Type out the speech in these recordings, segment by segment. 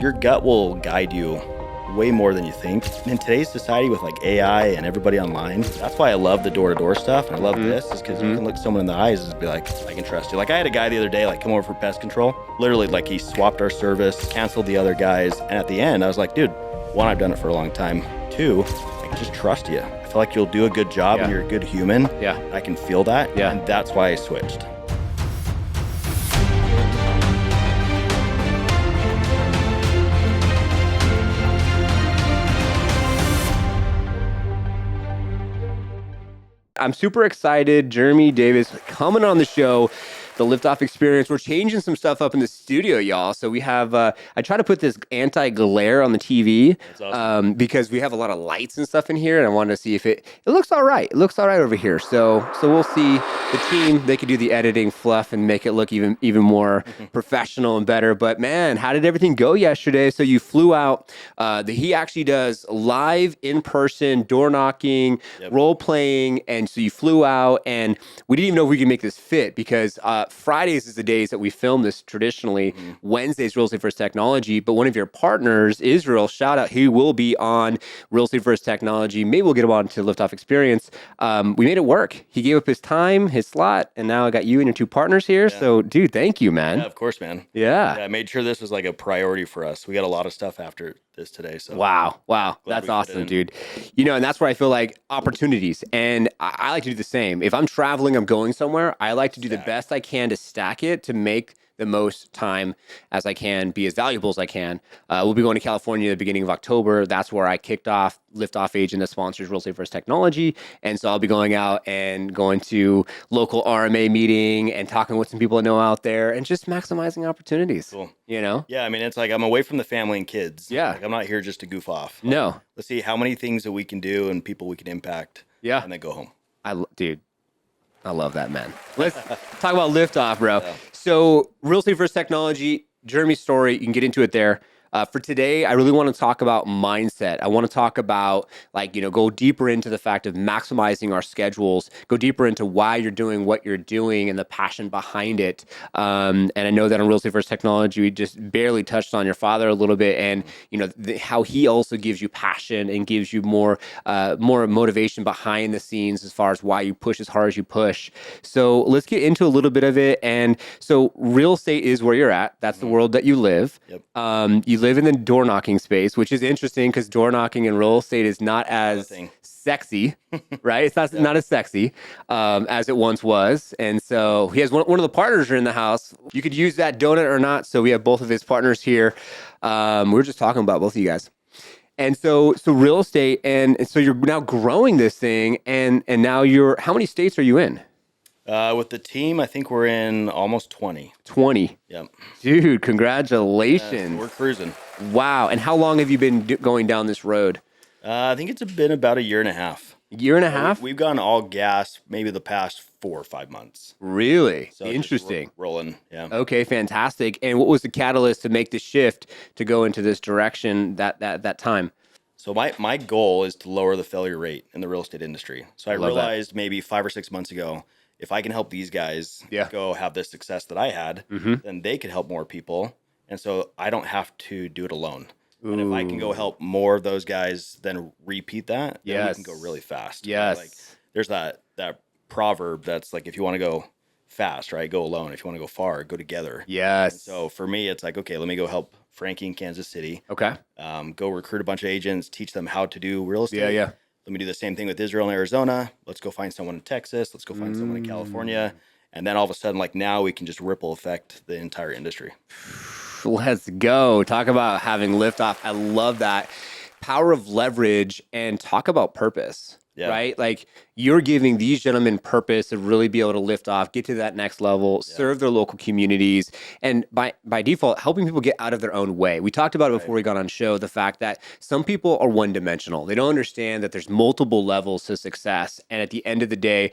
Your gut will guide you way more than you think. In today's society with like AI and everybody online, that's why I love the door-to-door stuff. And I love this is because you can look someone in the eyes and be like, I can trust you. Like I had a guy the other day, like come over for pest control. Literally like he swapped our service, canceled the other guys. And at the end, I was like, dude, one, I've done it for a long time. Two, I can just trust you. I feel like you'll do a good job and you're a good human. Yeah. I can feel that. Yeah. And that's why I switched. I'm super excited. Jeremy Davis coming on the show, the Liftoff Experience. We're changing some stuff up in the studio, y'all. So we have, I try to put this anti-glare on the TV. That's awesome. Because we have a lot of lights and stuff in here, and I wanted to see if it looks all right. It looks all right over here. So we'll see. The team, they could do the editing, fluff, and make it look even more professional and better. But man, how did everything go yesterday? So you flew out. He actually does live, in-person, door knocking, role playing, and so you flew out, and we didn't even know if we could make this fit because Fridays is the days that we film this traditionally. Wednesdays, Real Estate First Technology. But one of your partners, Israel, shout out, he will be on Real Estate First Technology. Maybe we'll get him on to Liftoff Experience. We made it work. He gave up his time, his slot, and now I got you and your two partners here. Yeah. So, dude, thank you, man. Yeah, of course, man. Yeah. I made sure this was like a priority for us. We got a lot of stuff after this today. So wow. That's awesome, dude. You know, and that's where I feel like opportunities. And I like to do the same. If I'm traveling, I'm going somewhere, I like to do the best I can to stack it to make the most time as I can, be as valuable as I can. We'll be going to California at the beginning of October. That's where I kicked off Liftoff Agent that sponsors Real Estate First Technology. And so I'll be going out and going to local RMA meeting and talking with some people I know out there and just maximizing opportunities. Cool. You know? Yeah, I mean, it's like I'm away from the family and kids. Yeah. Like, I'm not here just to goof off. No. Let's see how many things that we can do and people we can impact. Yeah. And then go home. Dude, I love that, man. Let's talk about Liftoff, bro. Yeah. So, Real Estate First Technology, Jeremy's story, you can get into it there. For today, I really want to talk about mindset. I want to talk about, go deeper into the fact of maximizing our schedules, go deeper into why you're doing what you're doing and the passion behind it. And I know that on Real Estate First Technology, we just barely touched on your father a little bit and, how he also gives you passion and gives you more motivation behind the scenes as far as why you push as hard as you push. So let's get into a little bit of it. And so real estate is where you're at. That's the world that you live. Yep. You live in the door knocking space, which is interesting because door knocking in real estate is not as sexy, right? It's not as sexy as it once was. And so he has one of the partners are in the house. You could use that donut or not. So we have both of his partners here. We were just talking about both of you guys. And so real estate, and so you're now growing this thing, and now how many states are you in? With the team, I think we're in almost 20. 20. Yep. Dude, congratulations. Yeah, we're cruising. Wow. And how long have you been going down this road? I think it's been about a year and a half. Year and a half? We've gone all gas maybe the past 4 or 5 months. Really? So interesting. Rolling, yeah. Okay, fantastic. And what was the catalyst to make the shift to go into this direction that time? So my goal is to lower the failure rate in the real estate industry. So I realized maybe 5 or 6 months ago, if I can help these guys go have the success that I had, then they could help more people. And so I don't have to do it alone. Ooh. And if I can go help more of those guys, then repeat that, then we can go really fast. Yes. Right? Like there's that proverb that's like, if you want to go fast, right, go alone. If you want to go far, go together. Yes. And so for me, it's like, okay, let me go help Frankie in Kansas City. Okay. Go recruit a bunch of agents, teach them how to do real estate. Yeah. Let me do the same thing with Israel and Arizona. Let's go find someone in Texas. Let's go find someone in California. And then all of a sudden, like now we can just ripple effect the entire industry. Let's go. Talk about having liftoff. I love that. Power of leverage and talk about purpose. Yeah. Right? Like you're giving these gentlemen purpose to really be able to lift off, get to that next level, serve their local communities, and by default, helping people get out of their own way. We talked about it before we got on show, the fact that some people are one-dimensional. They don't understand that there's multiple levels to success. And at the end of the day,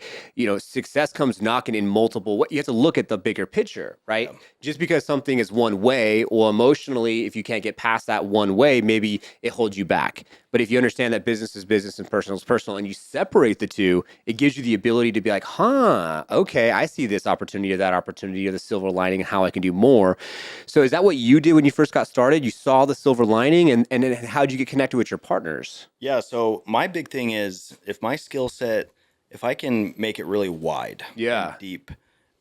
success comes knocking in multiple. You have to look at the bigger picture, right? Yeah. Just because something is one way, or emotionally, if you can't get past that one way, maybe it holds you back. But if you understand that business is business and personal is personal, and you separate the two, it gives you the ability to be like, huh, okay, I see this opportunity or that opportunity or the silver lining and how I can do more. So is that what you did when you first got started? You saw the silver lining, and then how'd you get connected with your partners? Yeah. So my big thing is if my skill set, if I can make it really wide and Yeah. deep,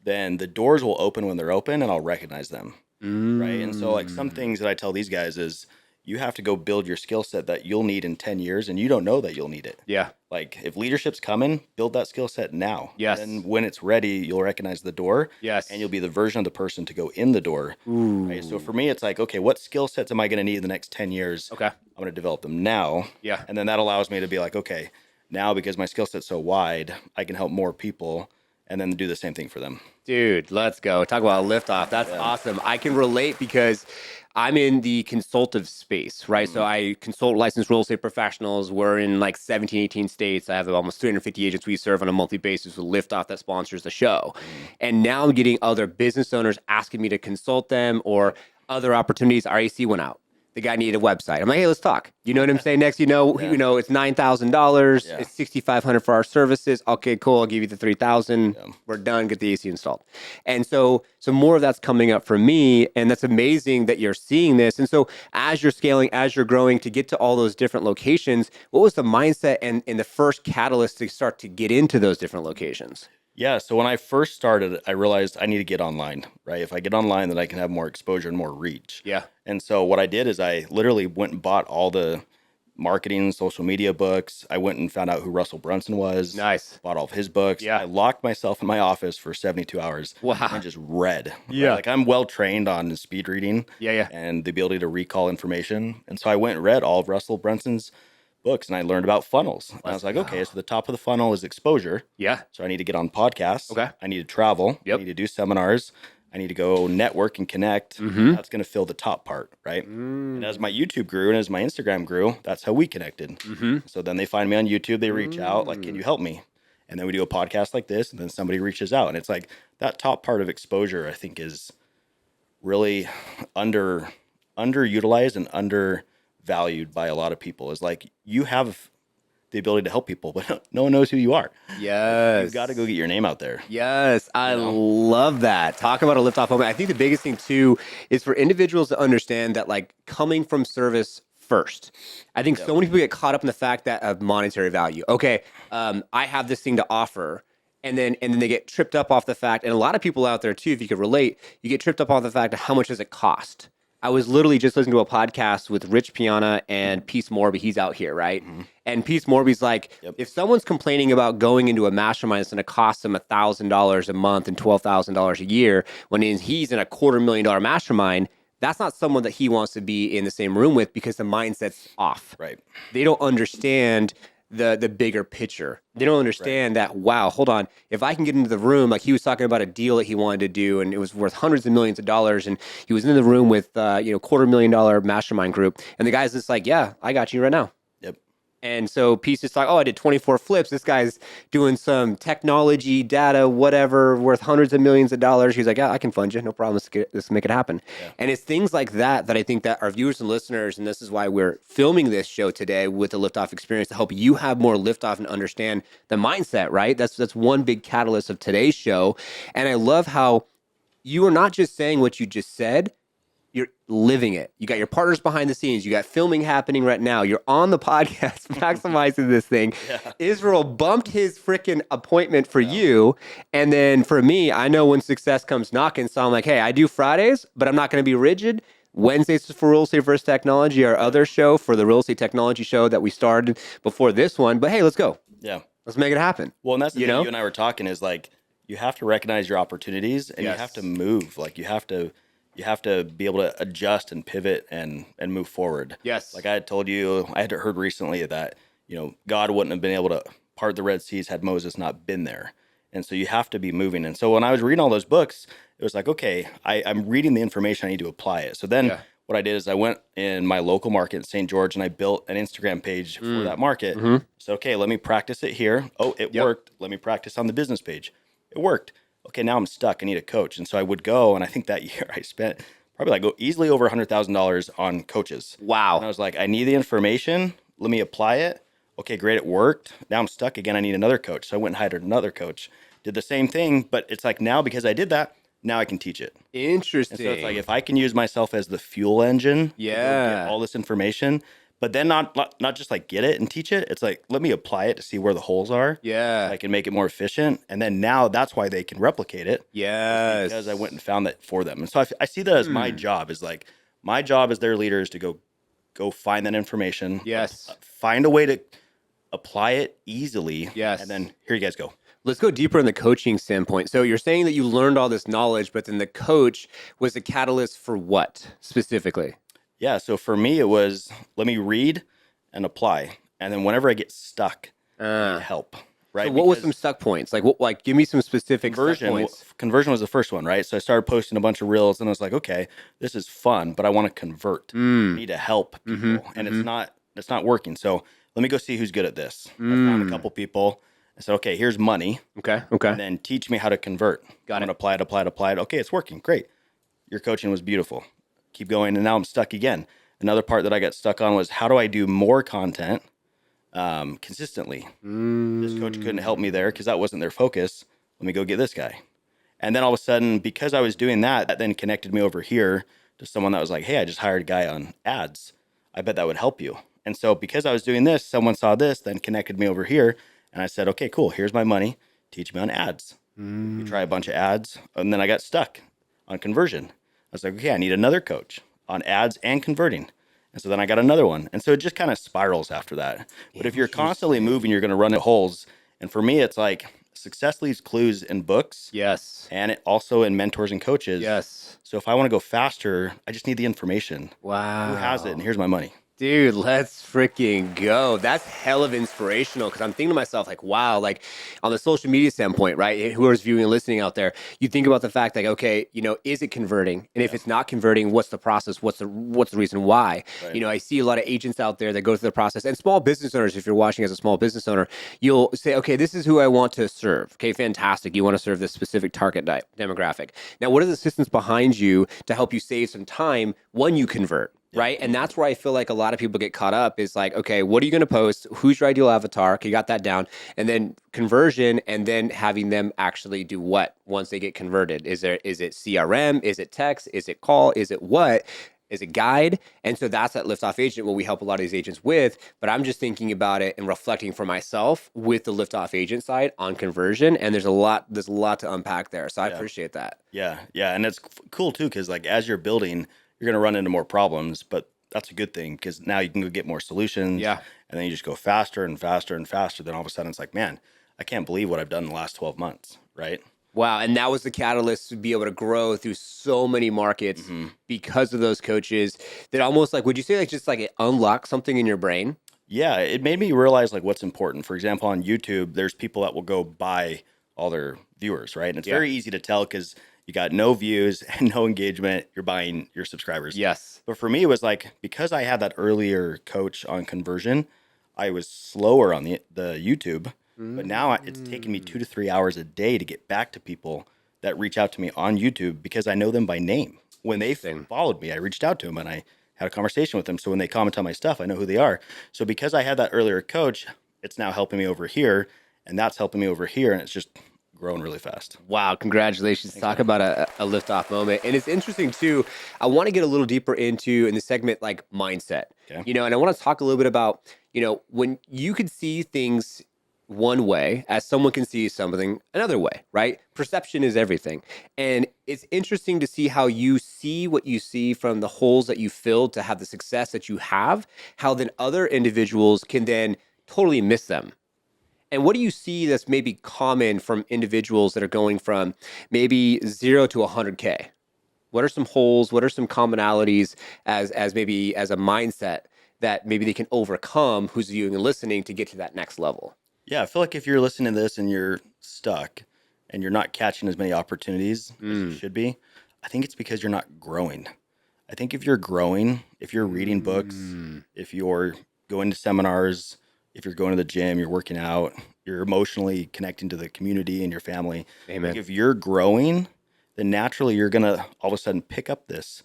then the doors will open when they're open and I'll recognize them. Right. And so, like, some things that I tell these guys is you have to go build your skill set that you'll need in 10 years and you don't know that you'll need it. Yeah. Like, if leadership's coming, build that skill set now. Yes. And when it's ready, you'll recognize the door. Yes. And you'll be the version of the person to go in the door. Ooh. Right. So for me, it's like, okay, what skill sets am I going to need in the next 10 years? Okay. I'm going to develop them now. Yeah. And then that allows me to be like, okay, now because my skill set's so wide, I can help more people and then do the same thing for them. Dude, let's go. Talk about Liftoff. That's awesome. I can relate because I'm in the consultative space, right? So I consult licensed real estate professionals. We're in like 17, 18 states. I have almost 350 agents we serve on a monthly basis with Liftoff that sponsors the show. And now I'm getting other business owners asking me to consult them or other opportunities. RAC went out. The guy needed a website. I'm like, hey, let's talk. You know what I'm saying? Next, you know, it's $9,000. Yeah. It's $6,500 for our services. Okay, cool. I'll give you the $3,000. Yeah. We're done. Get the AC installed. And so more of that's coming up for me, and that's amazing that you're seeing this. And so as you're scaling, as you're growing to get to all those different locations, what was the mindset and the first catalyst to start to get into those different locations? Yeah. So when I first started, I realized I need to get online, right? If I get online, then I can have more exposure and more reach. Yeah. And so what I did is I literally went and bought all the marketing, social media books. I went and found out who Russell Brunson was. Nice. Bought all of his books. Yeah. I locked myself in my office for 72 hours. Wow. And just read. Yeah. Right? Like, I'm well trained on speed reading. Yeah. And the ability to recall information. And so I went and read all of Russell Brunson's books and I learned about funnels. And I was like, okay, so the top of the funnel is exposure. Yeah. So I need to get on podcasts. Okay. I need to travel. Yep. I need to do seminars. I need to go network and connect. That's going to fill the top part, right? And as my YouTube grew and as my Instagram grew, that's how we connected. So then they find me on YouTube. They reach out like, can you help me? And then we do a podcast like this, and then somebody reaches out. And it's like that top part of exposure, I think, is really underutilized and undervalued by a lot of people. Is like, you have the ability to help people, but no one knows who you are. Yes. You've got to go get your name out there. Yes, I love that. Talk about a lift-off moment. I think the biggest thing too is for individuals to understand that, like, coming from service first. I think so many people get caught up in the fact that of monetary value. Okay, I have this thing to offer. And then they get tripped up off the fact, and a lot of people out there too, if you could relate, you get tripped up on the fact of how much does it cost. I was literally just listening to a podcast with Rich Piana and Peace Morby. He's out here, right? And Peace Morby's like, if someone's complaining about going into a mastermind that's going to cost them $1,000 a month and $12,000 a year, when he's in a $250,000 mastermind, that's not someone that he wants to be in the same room with because the mindset's off. Right. They don't understand the bigger picture. They don't understand that, wow, hold on. If I can get into the room, like he was talking about a deal that he wanted to do and it was worth hundreds of millions of dollars. And he was in the room with, $250,000 mastermind group. And the guy's just like, yeah, I got you right now. Yep. And so Peace is like, oh, I did 24 flips. This guy's doing some technology, data, whatever, worth hundreds of millions of dollars. He's like, yeah, I can fund you. No problem. Let's make it happen. Yeah. And it's things like that I think that our viewers and listeners, and this is why we're filming this show today with the Liftoff Experience, to help you have more liftoff and understand the mindset, right? That's one big catalyst of today's show. And I love how you are not just saying what you just said, you're living it. You got your partners behind the scenes. You got filming happening right now. You're on the podcast maximizing this thing. Yeah. Israel bumped his freaking appointment for you. And then for me, I know when success comes knocking. So I'm like, hey, I do Fridays, but I'm not going to be rigid. Wednesdays is for Real Estate versus Technology, our other show for the Real Estate Technology show that we started before this one. But hey, let's go. Yeah. Let's make it happen. Well, and that's the thing you and I were talking is like, you have to recognize your opportunities and you have to move. Like you have to be able to adjust and pivot and move forward. Yes. Like I had told you, I had heard recently that, God wouldn't have been able to part the Red Seas had Moses not been there. And so you have to be moving. And so when I was reading all those books, it was like, okay, I'm reading the information, I need to apply it. So then what I did is I went in my local market in St. George and I built an Instagram page for that market. So, okay, let me practice it here. Oh, it worked. Let me practice on the business page. It worked. Okay, now I'm stuck. I need a coach. And so I would go, and I think that year I spent probably easily over $100,000 on coaches. Wow. And I was like, I need the information. Let me apply it. Okay, great, it worked. Now I'm stuck again. I need another coach. So I went and hired another coach. Did the same thing, but it's like now because I did that, now I can teach it. And so it's like Interesting. if I can use myself as the fuel engine to go get Yeah. all this information, but then not just like get it and teach it. It's like let me apply it to see where the holes are, so Yeah. I can make it more efficient. And then now that's why they can replicate it, is because I went Yes. and found that for them. And so I see that as my Hmm. job is like my job as their leader is to go find that information, Yes. find a way to apply it easily, and Yes. then here you guys go. Let's go deeper in the coaching standpoint. So you're saying that you learned all this knowledge, but then the coach was the catalyst for what specifically? Yeah. So for me, it was let me read and apply. And then whenever I get stuck, I need Uh, help, so right? what was some Because stuck points? Like what, like give me some specific stuck points. conversion was the first one, right? So I started posting a bunch of reels and I was like, okay, this is fun, but I want to convert. I Mm. need to help Mm-hmm. people. And Mm-hmm. it's not working. So let me go see who's good at this. I found a Mm. couple people. I said, okay, here's money. Okay. Okay. And then teach me how to convert. Got I'm it. gonna apply it. Okay, it's working. Great. Your coaching was beautiful. Keep going. And now I'm stuck again. Another part that I got stuck on was how do I do more content consistently? This coach couldn't help me there because that wasn't their focus. Let me go get this guy. And then all of a sudden, because I was doing that, that then connected me over here to someone that was like, hey, I just hired a guy on ads. I bet that would help you. And so because I was doing this, someone saw this, then connected me over here. And I said, okay, cool. Here's my money. Teach me on ads. We try a bunch of ads. And then I got stuck on conversion. I was like, okay, I need another coach on ads and converting. And so then I got another one. And so it just kind of spirals after that. But if you're constantly moving, you're going to run into holes. And for me, it's like success leaves clues in books Yes. and it also in mentors and coaches. Yes. So if I want to go faster, I just need the information. Who has it? And Wow. here's my money. Dude, let's freaking go. That's hell of inspirational because I'm thinking to myself, like, wow, like on the social media standpoint, right? Whoever's viewing and listening out there, you think about the fact like, okay, is it converting? And if Yeah. it's not converting, what's the process? What's the reason why? Right. I see a lot of agents out there that go through the process and small business owners, if you're watching as a small business owner, you'll say, okay, this is who I want to serve. Okay, fantastic. You want to serve this specific target demographic. Now, what are the systems behind you to help you save some time when you convert? Right. And that's where I feel like a lot of people get caught up is like, okay, what are you going to post? Who's your ideal avatar? Okay, you got that down. And then conversion and then having them actually do what once they get converted? Is it CRM? Is it text? Is it call? Is it what? Is it guide? And so that's that Liftoff agent, what we help a lot of these agents with. But I'm just thinking about it and reflecting for myself with the Liftoff agent side on conversion. And there's a lot to unpack there. So I appreciate that. Yeah. Yeah. And it's cool too, because like as you're building, you're going to run into more problems, but that's a good thing because now you can go get more solutions. Yeah. And then you just go faster and faster and faster. Then all of a sudden it's like, man, I can't believe what I've done in the last 12 months. Right. Wow. And that was the catalyst to be able to grow through so many markets because of those coaches that almost like, would you say like just like it unlocked something in your brain? Yeah. It made me realize like what's important. For example, on YouTube, there's people that will go buy all their viewers. Right. And it's very easy to tell because you got no views and no engagement. You're buying your subscribers. Yes. But for me, it was like because I had that earlier coach on conversion, I was slower on the YouTube. But now it's taken me 2 to 3 hours a day to get back to people that reach out to me on YouTube because I know them by name. When they followed me, I reached out to them and I had a conversation with them. So when they comment on my stuff, I know who they are. So because I had that earlier coach, it's now helping me over here, and that's helping me over here, and it's just growing really fast. Wow, congratulations. Talk about a liftoff moment. And it's interesting too. I want to get a little deeper into in the segment like mindset. Okay. And I want to talk a little bit about, when you could see things one way as someone can see something another way, right? Perception is everything. And it's interesting to see how you see what you see from the holes that you filled to have the success that you have, how then other individuals can then totally miss them. And what do you see that's maybe common from individuals that are going from maybe 0 to 100K? What are some holes? What are some commonalities as maybe as a mindset that maybe they can overcome who's viewing and listening to get to that next level? Yeah, I feel like if you're listening to this and you're stuck and you're not catching as many opportunities as you should be, I think it's because you're not growing. I think if you're growing, if you're reading books, if you're going to seminars, if you're going to the gym, you're working out, you're emotionally connecting to the community and your family. Amen. Like if you're growing, then naturally you're going to all of a sudden pick up this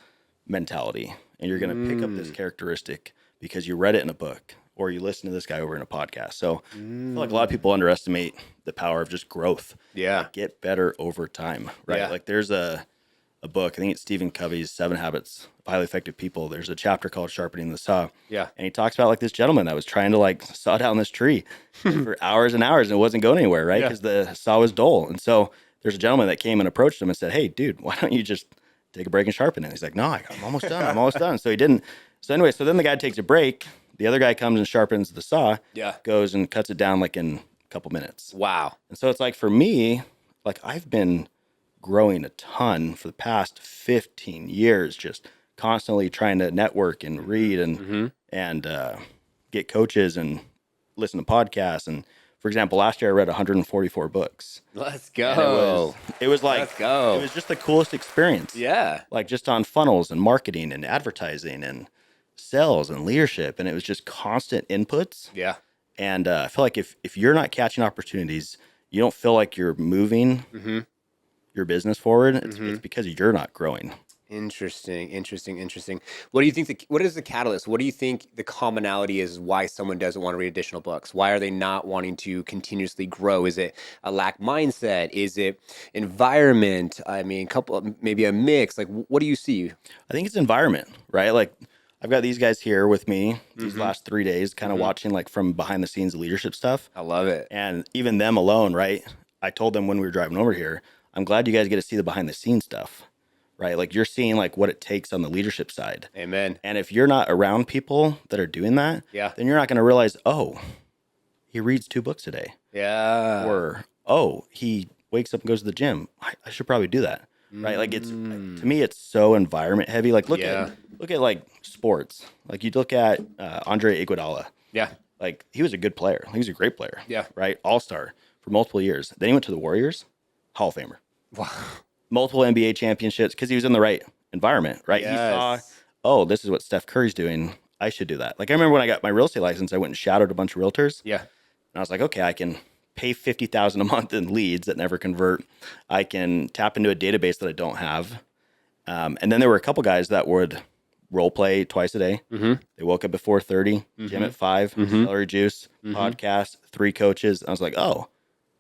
mentality and you're going to pick up this characteristic because you read it in a book or you listen to this guy over in a podcast. So I feel like a lot of people underestimate the power of just growth. Yeah. Like, get better over time, right? Yeah. Like there's a book, I think it's Stephen Covey's 7 Habits of Highly Effective People. There's a chapter called Sharpening the Saw. Yeah. And he talks about like this gentleman that was trying to like saw down this tree like, for hours and hours and it wasn't going anywhere, right? Yeah. Because the saw was dull. And so there's a gentleman that came and approached him and said, hey, dude, why don't you just take a break and sharpen it? And he's like, no, I'm almost done. I'm almost done. So he didn't. So anyway, so then the guy takes a break. The other guy comes and sharpens the saw, Yeah. goes and cuts it down like in a couple minutes. Wow. And so it's like for me, like I've been growing a ton for the past 15 years, just constantly trying to network and read and get coaches and listen to podcasts. And for example, last year I read 144 books. Let's And go. it was like, Let's go. it was just the coolest experience. Yeah. Like just on funnels and marketing and advertising and sales and leadership. And it was just constant inputs. Yeah. And I feel like if you're not catching opportunities, you don't feel like you're moving your business forward. It's because you're not growing. Interesting. What do you think? What is the catalyst? What do you think the commonality is why someone doesn't want to read additional books? Why are they not wanting to continuously grow? Is it a lack mindset? Is it environment? I mean, maybe a mix. Like, what do you see? I think it's environment, right? Like I've got these guys here with me these last 3 days, kind of watching like from behind the scenes leadership stuff. I love it. And even them alone, right? I told them when we were driving over here, I'm glad you guys get to see the behind the scenes stuff, right? Like you're seeing like what it takes on the leadership side. Amen. And if you're not around people that are doing that, Yeah. then you're not going to realize, oh, he reads 2 books a day. Yeah. Or, oh, he wakes up and goes to the gym. I should probably do that. Right. Like to me, it's so environment heavy. Like look at like sports. Like you look at Andre Iguodala. Yeah. Like he was a good player. He was a great player. Yeah. Right. All-star for multiple years. Then he went to the Warriors, Hall of Famer. Wow. Multiple NBA championships because he was in the right environment. Right. Yes. He saw, oh, this is what Steph Curry's doing. I should do that. Like I remember when I got my real estate license, I went and shadowed a bunch of realtors. Yeah. And I was like, okay, I can pay $50,000 a month in leads that never convert. I can tap into a database that I don't have. And then there were a couple guys that would role play twice a day. They woke up at 4:30, gym at 5, celery juice, podcast, 3 coaches. And I was like, oh,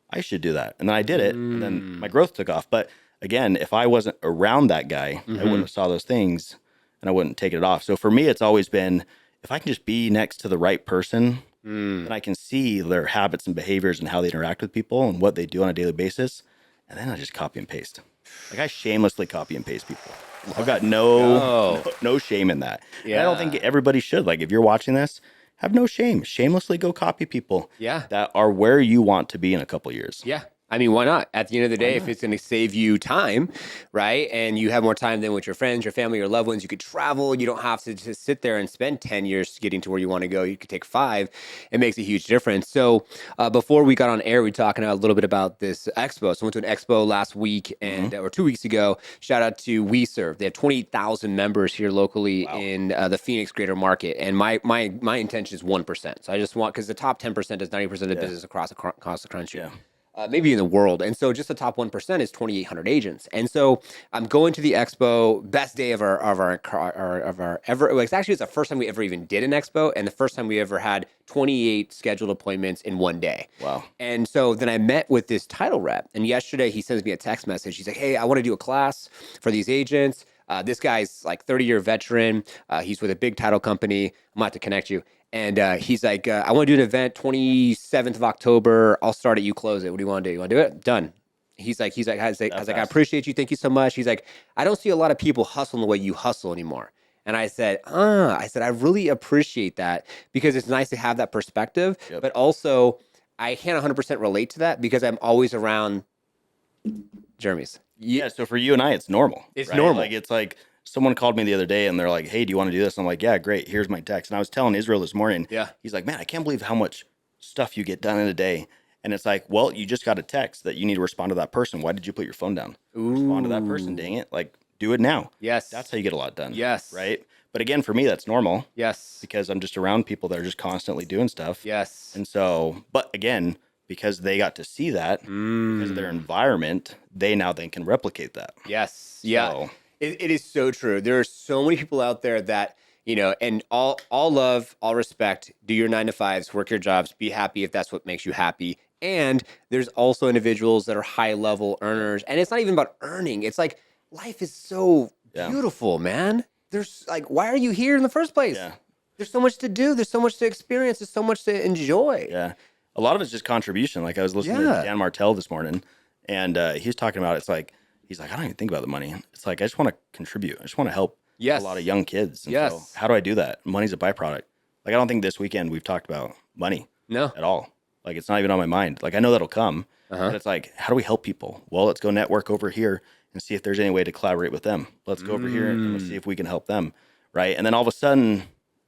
I should do that. And then I did it. And then my growth took off. But again, if I wasn't around that guy, I wouldn't have saw those things and I wouldn't take it off. So for me, it's always been, if I can just be next to the right person, then I can see their habits and behaviors and how they interact with people and what they do on a daily basis. And then I just copy and paste. Like I shamelessly copy and paste people. I've got no shame in that. Yeah. And I don't think everybody should. Like if you're watching this, have no shame. Shamelessly go copy people that are where you want to be in a couple of years. Yeah. I mean, why not? At the end of the day, if it's going to save you time, right? And you have more time than with your friends, your family, your loved ones, you could travel. You don't have to just sit there and spend 10 years getting to where you want to go. You could take 5. It makes a huge difference. So before we got on air, we were talking a little bit about this expo. So I went to an expo last week or 2 weeks ago. Shout out to We Serve. They have 28,000 members here locally in the Phoenix greater market. And my intention is 1%. So I just want, because the top 10% does 90% of the business across the country. Yeah. Maybe in the world. And so just the top 1% is 2,800 agents. And so I'm going to the expo, best day of our ever. Well, it's the first time we ever even did an expo and the first time we ever had 28 scheduled appointments in one day. Wow. And so then I met with this title rep. And yesterday he sends me a text message. He's like, hey, I want to do a class for these agents. This guy's like 30-year veteran. He's with a big title company. I'm going to have to connect you. And he's like, I want to do an event 27th of October. I'll start it. You close it. What do you want to do? You want to do it? Done. I was like, I appreciate you. Thank you so much. He's like, I don't see a lot of people hustling the way you hustle anymore. And I said, I really appreciate that because it's nice to have that perspective. Yep. But also, I can't 100% relate to that because I'm always around Jeremy's. Yeah. So for you and I, it's normal. It's right? normal. Like it's like someone called me the other day and they're like, hey, do you want to do this? I'm like, yeah, great. Here's my text. And I was telling Israel this morning. Yeah. He's like, man, I can't believe how much stuff you get done in a day. And it's like, well, you just got a text that you need to respond to that person. Why did you put your phone down? Respond to that person, dang it. Like, do it now. Yes. That's how you get a lot done. Yes. Right? But again, for me, that's normal. Yes. Because I'm just around people that are just constantly doing stuff. Yes. And so, but again, because they got to see that, because of their environment, they now then can replicate that. Yes. Yeah. It is so true. There are so many people out there that you know, and all love, all respect, do your 9 to 5s, work your jobs, be happy if that's what makes you happy. And there's also individuals that are high level earners. And it's not even about earning. It's like life is so Yeah. beautiful, man. There's like, why are you here in the first place? Yeah. There's so much to do. There's so much to experience. There's so much to enjoy. Yeah. A lot of it's just contribution. Like I was listening to Dan Martell this morning, and he was talking about, it's like, he's like, I don't even think about the money. It's like, I just want to contribute. I just want to help a lot of young kids. And so how do I do that? Money's a byproduct. Like, I don't think this weekend we've talked about money at all. Like, it's not even on my mind. Like, I know that'll come, but it's like, how do we help people? Well, let's go network over here and see if there's any way to collaborate with them. Let's go over here and let's see if we can help them. Right. And then all of a sudden,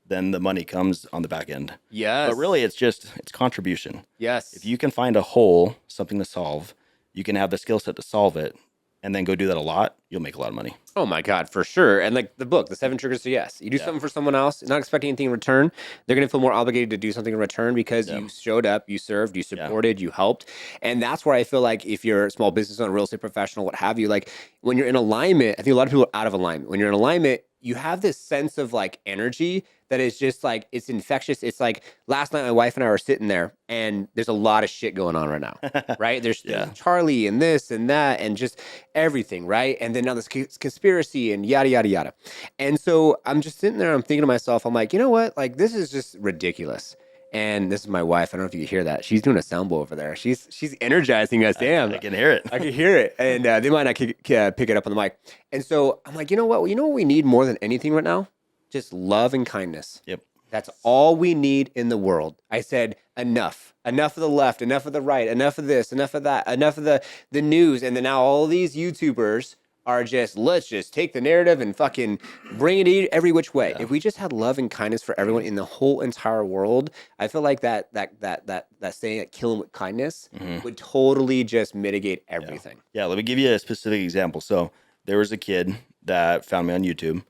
then the money comes on the back end. Yes. But really, it's contribution. Yes. If you can find a hole, something to solve, you can have the skill set to solve it, and then go do that a lot, you'll make a lot of money. Oh my God, for sure. And like the book, The 7 Triggers to Yes. You do something for someone else, not expecting anything in return. They're going to feel more obligated to do something in return because you showed up, you served, you supported, you helped. And that's where I feel like if you're a small business owner, real estate professional, what have you, like when you're in alignment, I think a lot of people are out of alignment. When you're in alignment, you have this sense of like energy that is just like, it's infectious. It's like last night, my wife and I were sitting there and there's a lot of shit going on right now, right? There's Charlie and this and that and just everything, right? And then now this conspiracy and yada, yada, yada. And so I'm just sitting there, I'm thinking to myself, I'm like, you know what? Like, this is just ridiculous. And this is my wife. I don't know if you can hear that. She's doing a sound bowl over there. She's energizing us. Damn. I can hear it. I can hear it. And they might not pick it up on the mic. And so I'm like, you know what? You know what we need more than anything right now? Just love and kindness. Yep. That's all we need in the world. I said, enough. Enough of the left, enough of the right, enough of this, enough of that, enough of the news. And then now all these YouTubers are just, let's just take the narrative and fucking bring it every which way. Yeah. If we just had love and kindness for everyone in the whole entire world, I feel like that saying, that kill them with kindness would totally just mitigate everything. Yeah, let me give you a specific example. So there was a kid that found me on YouTube,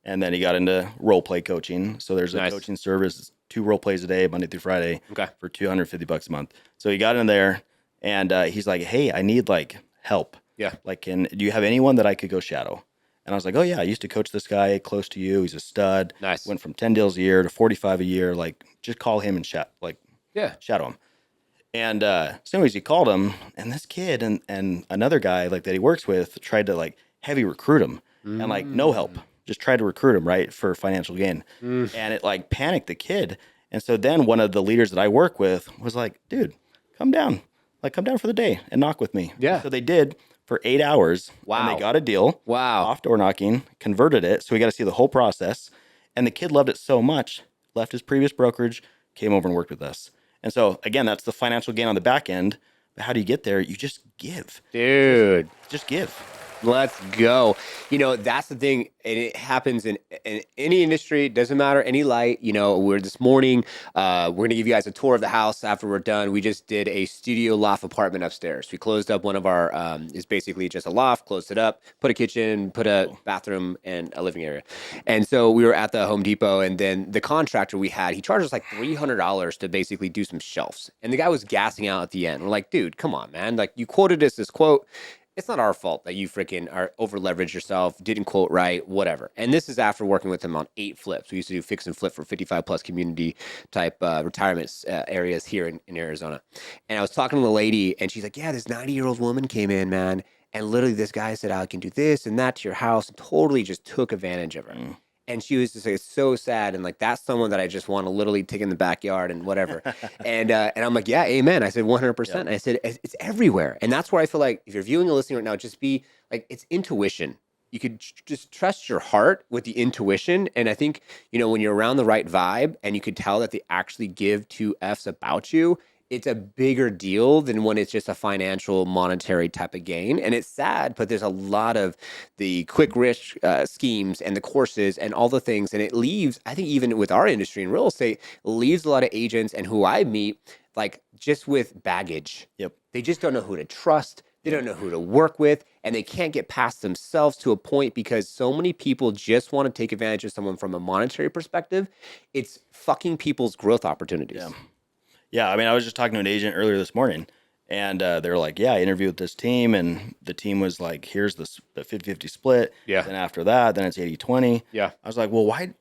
and then he got into role play coaching. So there's a coaching service, 2 role plays a day, Monday through Friday, for $250 a month. So he got in there, and he's like, "Hey, I need like help. Yeah, like, do you have anyone that I could go shadow?" And I was like, "Oh yeah, I used to coach this guy close to you. He's a stud. Nice. Went from 10 deals a year to 45 a year. Like, just call him and shadow him." And so anyways, he called him, and this kid and another guy like that he works with tried to like heavy recruit him, and like no help, just tried to recruit him, right, for financial gain. And it like panicked the kid. And so then one of the leaders that I work with was like, "Dude, come down for the day and knock with me." Yeah. So they did for 8 hours. Wow. And they got a deal. Wow. Off door knocking, converted it. So we got to see the whole process. And the kid loved it so much, left his previous brokerage, came over and worked with us. And so again, that's the financial gain on the back end. But how do you get there? You just give. Dude. Just give. Let's go. You know, that's the thing. And it happens in any industry. It doesn't matter, any light. You know, we're this morning, we're going to give you guys a tour of the house after we're done. We just did a studio loft apartment upstairs. We closed up one of our, it's basically just a loft, closed it up, put a kitchen, put a bathroom and a living area. And so we were at the Home Depot, and then the contractor we had, he charged us like $300 to basically do some shelves. And the guy was gassing out at the end. We're like, dude, come on, man. Like, you quoted us this quote. It's not our fault that you freaking are over leveraged yourself, didn't quote right, whatever. And this is after working with him on 8 flips. We used to do fix and flip for 55 plus community type retirement areas here in Arizona. And I was talking to the lady, and she's like, yeah, this 90-year-old woman came in, man. And literally this guy said, I can do this and that to your house, and totally just took advantage of her. And she was just like, it's so sad. And like, that's someone that I just want to literally take in the backyard and whatever. And I'm like, yeah, amen. I said, 100%. Yep. I said, it's everywhere. And that's where I feel like if you're viewing and listening right now, just be like, it's intuition. You could just trust your heart with the intuition. And I think, you know, when you're around the right vibe and you could tell that they actually give 2 Fs about you, it's a bigger deal than when it's just a financial, monetary type of gain. And it's sad, but there's a lot of the quick risk schemes and the courses and all the things. And it leaves, I think even with our industry in real estate, leaves a lot of agents and who I meet, like just with baggage. Yep. They just don't know who to trust. They don't know who to work with, and they can't get past themselves to a point because so many people just want to take advantage of someone from a monetary perspective. It's fucking people's growth opportunities. Yeah. Yeah, I mean, I was just talking to an agent earlier this morning, and they were like, yeah, I interviewed with this team, and the team was like, here's the 50-50 split. Yeah. Then after that, then it's 80-20. Yeah. I was like, well, why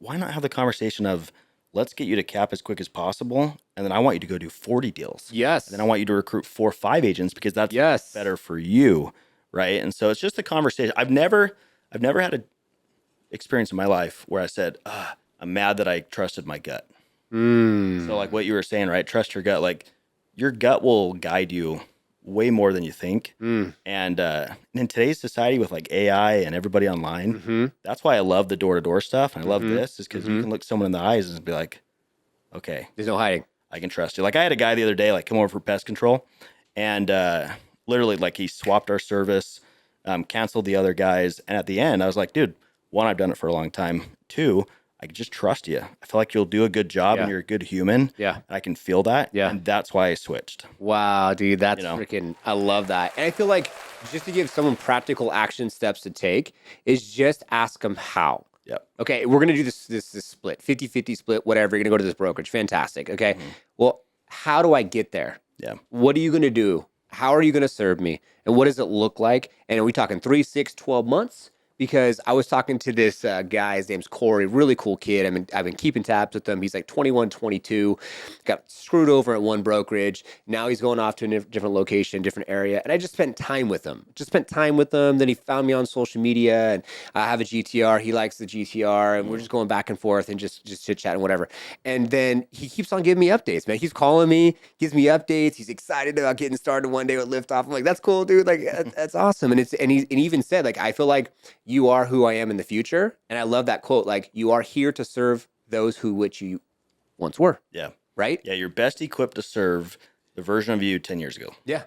why not have the conversation of let's get you to cap as quick as possible, and then I want you to go do 40 deals. Yes. And then I want you to recruit 4 or 5 agents because that's Yes. better for you, right? And so it's just a conversation. I've never had a experience in my life where I said, I'm mad that I trusted my gut. So like what you were saying, right? Trust your gut. Like your gut will guide you way more than you think. And in today's society with like AI and everybody online, that's why I love the door-to-door stuff. And I love this is because you can look someone in the eyes and be like, okay, There's no hiding. I can trust you. Like I had a guy the other day, like come over for pest control and literally like he swapped our service, canceled the other guys. And at the end I was like, dude, one, I've done it for a long time. Two, I can just trust you. I feel like you'll do a good job and you're a good human. Yeah. And I can feel that. Yeah. And that's why I switched. Wow, dude, that's freaking, I love that. And I feel like just to give someone practical action steps to take is just ask them how. Yep. Okay, we're going to do this split, 50-50 split, whatever. You're going to go to this brokerage. Fantastic. Okay. Well, how do I get there? Yeah. What are you going to do? How are you going to serve me? And what does it look like? And are we talking 3, 6, 12 months? Because I was talking to this guy, his name's Corey, really cool kid. I've been keeping tabs with him. He's like 21, 22, got screwed over at one brokerage. Now he's going off to a different location, different area. And I just spent time with him. Then he found me on social media and I have a GTR. He likes the GTR and we're just going back and forth and just chit chat and whatever. And then he keeps on giving me updates, man. He's calling me, gives me updates. He's excited about getting started one day with Liftoff. I'm like, that's cool, dude. Like, that's awesome. And he even said, like, I feel like you are who I am in the future. And I love that quote, like, you are here to serve those who which you once were. Yeah. Right? Yeah. You're best equipped to serve the version of you 10 years ago. Yeah.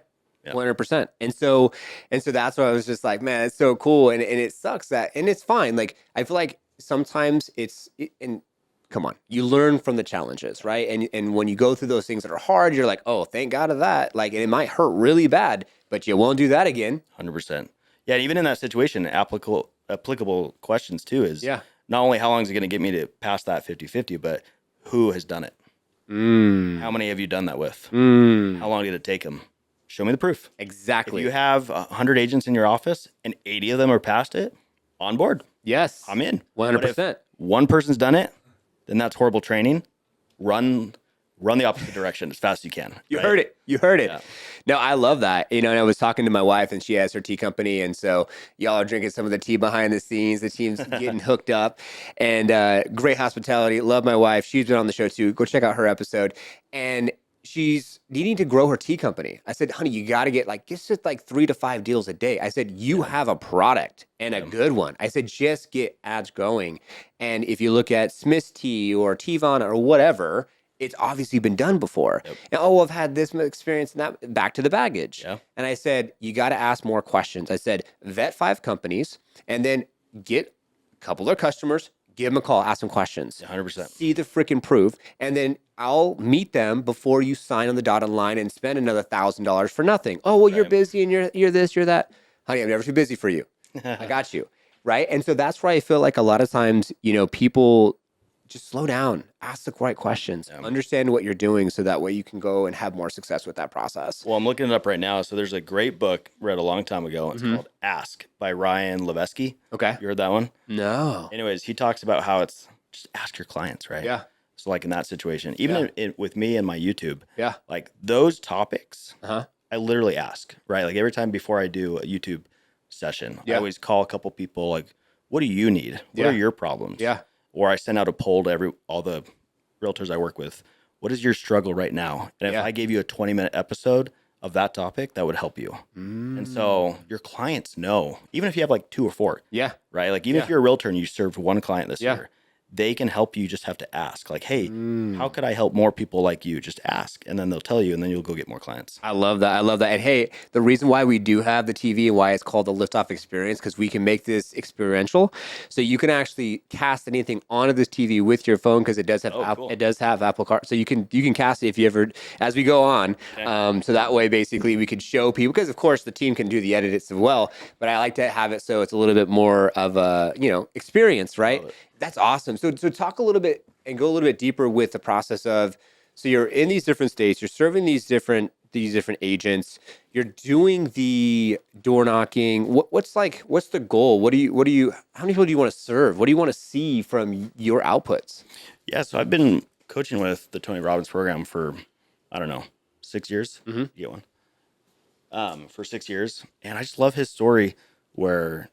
100%. And so that's why I was just like, man, it's so cool. And it sucks that, and it's fine. Like, I feel like sometimes and come on, you learn from the challenges, right? And when you go through those things that are hard, you're like, oh, thank God of that. Like, and it might hurt really bad, but you won't do that again. 100%. Yeah. And even in that situation, applicable questions too is not only how long is it going to get me to pass that 50-50, but who has done it? How many have you done that with? How long did it take them? Show me the proof. Exactly. If you have 100 agents in your office and 80 of them are past it, on board. Yes. I'm in. 100%. But if one person's done it, then that's horrible training. Run the opposite direction as fast as you can. You heard it. Yeah. No, I love that. And I was talking to my wife and she has her tea company. And so y'all are drinking some of the tea behind the scenes. The team's getting hooked up and great hospitality. Love my wife. She's been on the show too. Go check out her episode. And she's needing to grow her tea company. I said, honey, you got to get just 3 to 5 deals a day. I said, you have a product and a good one. I said, just get ads going. And if you look at Smith's Tea or Tivana or whatever, it's obviously been done before. Yep. And, I've had this experience and that, back to the baggage. Yeah. And I said, you got to ask more questions. I said, vet 5 companies and then get a couple of customers, give them a call, ask them questions. 100%. See the freaking proof. And then I'll meet them before you sign on the dotted line and spend another $1,000 for nothing. Oh, well, you're busy and you're this, you're that. Honey, I'm never too busy for you. I got you. Right. And so that's why I feel like a lot of times, people just slow down, ask the right questions, understand what you're doing so that way you can go and have more success with that process. Well, I'm looking it up right now. So there's a great book read a long time ago. It's called Ask by Ryan Levesque. Okay. You heard that one? No. Anyways, he talks about how it's just ask your clients, right? Yeah. So like in that situation, even with me and my YouTube, like those topics, I literally ask, right? Like every time before I do a YouTube session, I always call a couple people like, what do you need? What are your problems? Yeah. Or I send out a poll to all the realtors I work with. What is your struggle right now? And if I gave you a 20-minute episode of that topic, that would help you. And so your clients know, even if you have 2 or 4, right? Like even if you're a realtor and you served one client this year, they can help you. Just have to ask like, hey, how could I help more people like you? Just ask. And then they'll tell you and then you'll go get more clients. I love that. And hey, the reason why we do have the TV and why it's called the Liftoff Experience, because we can make this experiential. So you can actually cast anything onto this TV with your phone because it does have it does have Apple Car. So you can cast it if you ever, as we go on. Okay. So that way basically we could show people, because of course the team can do the edits as well, but I like to have it so it's a little bit more of a, experience, right? That's awesome. So talk a little bit and go a little bit deeper with the process of, so you're in these different states, you're serving these different these different agents. You're doing the door knocking. What's the goal? How many people do you want to serve? What do you want to see from your outputs? Yeah, so I've been coaching with the Tony Robbins program for, I don't know, 6 years. Mm-hmm. You get one. For 6 years. And I just love his story where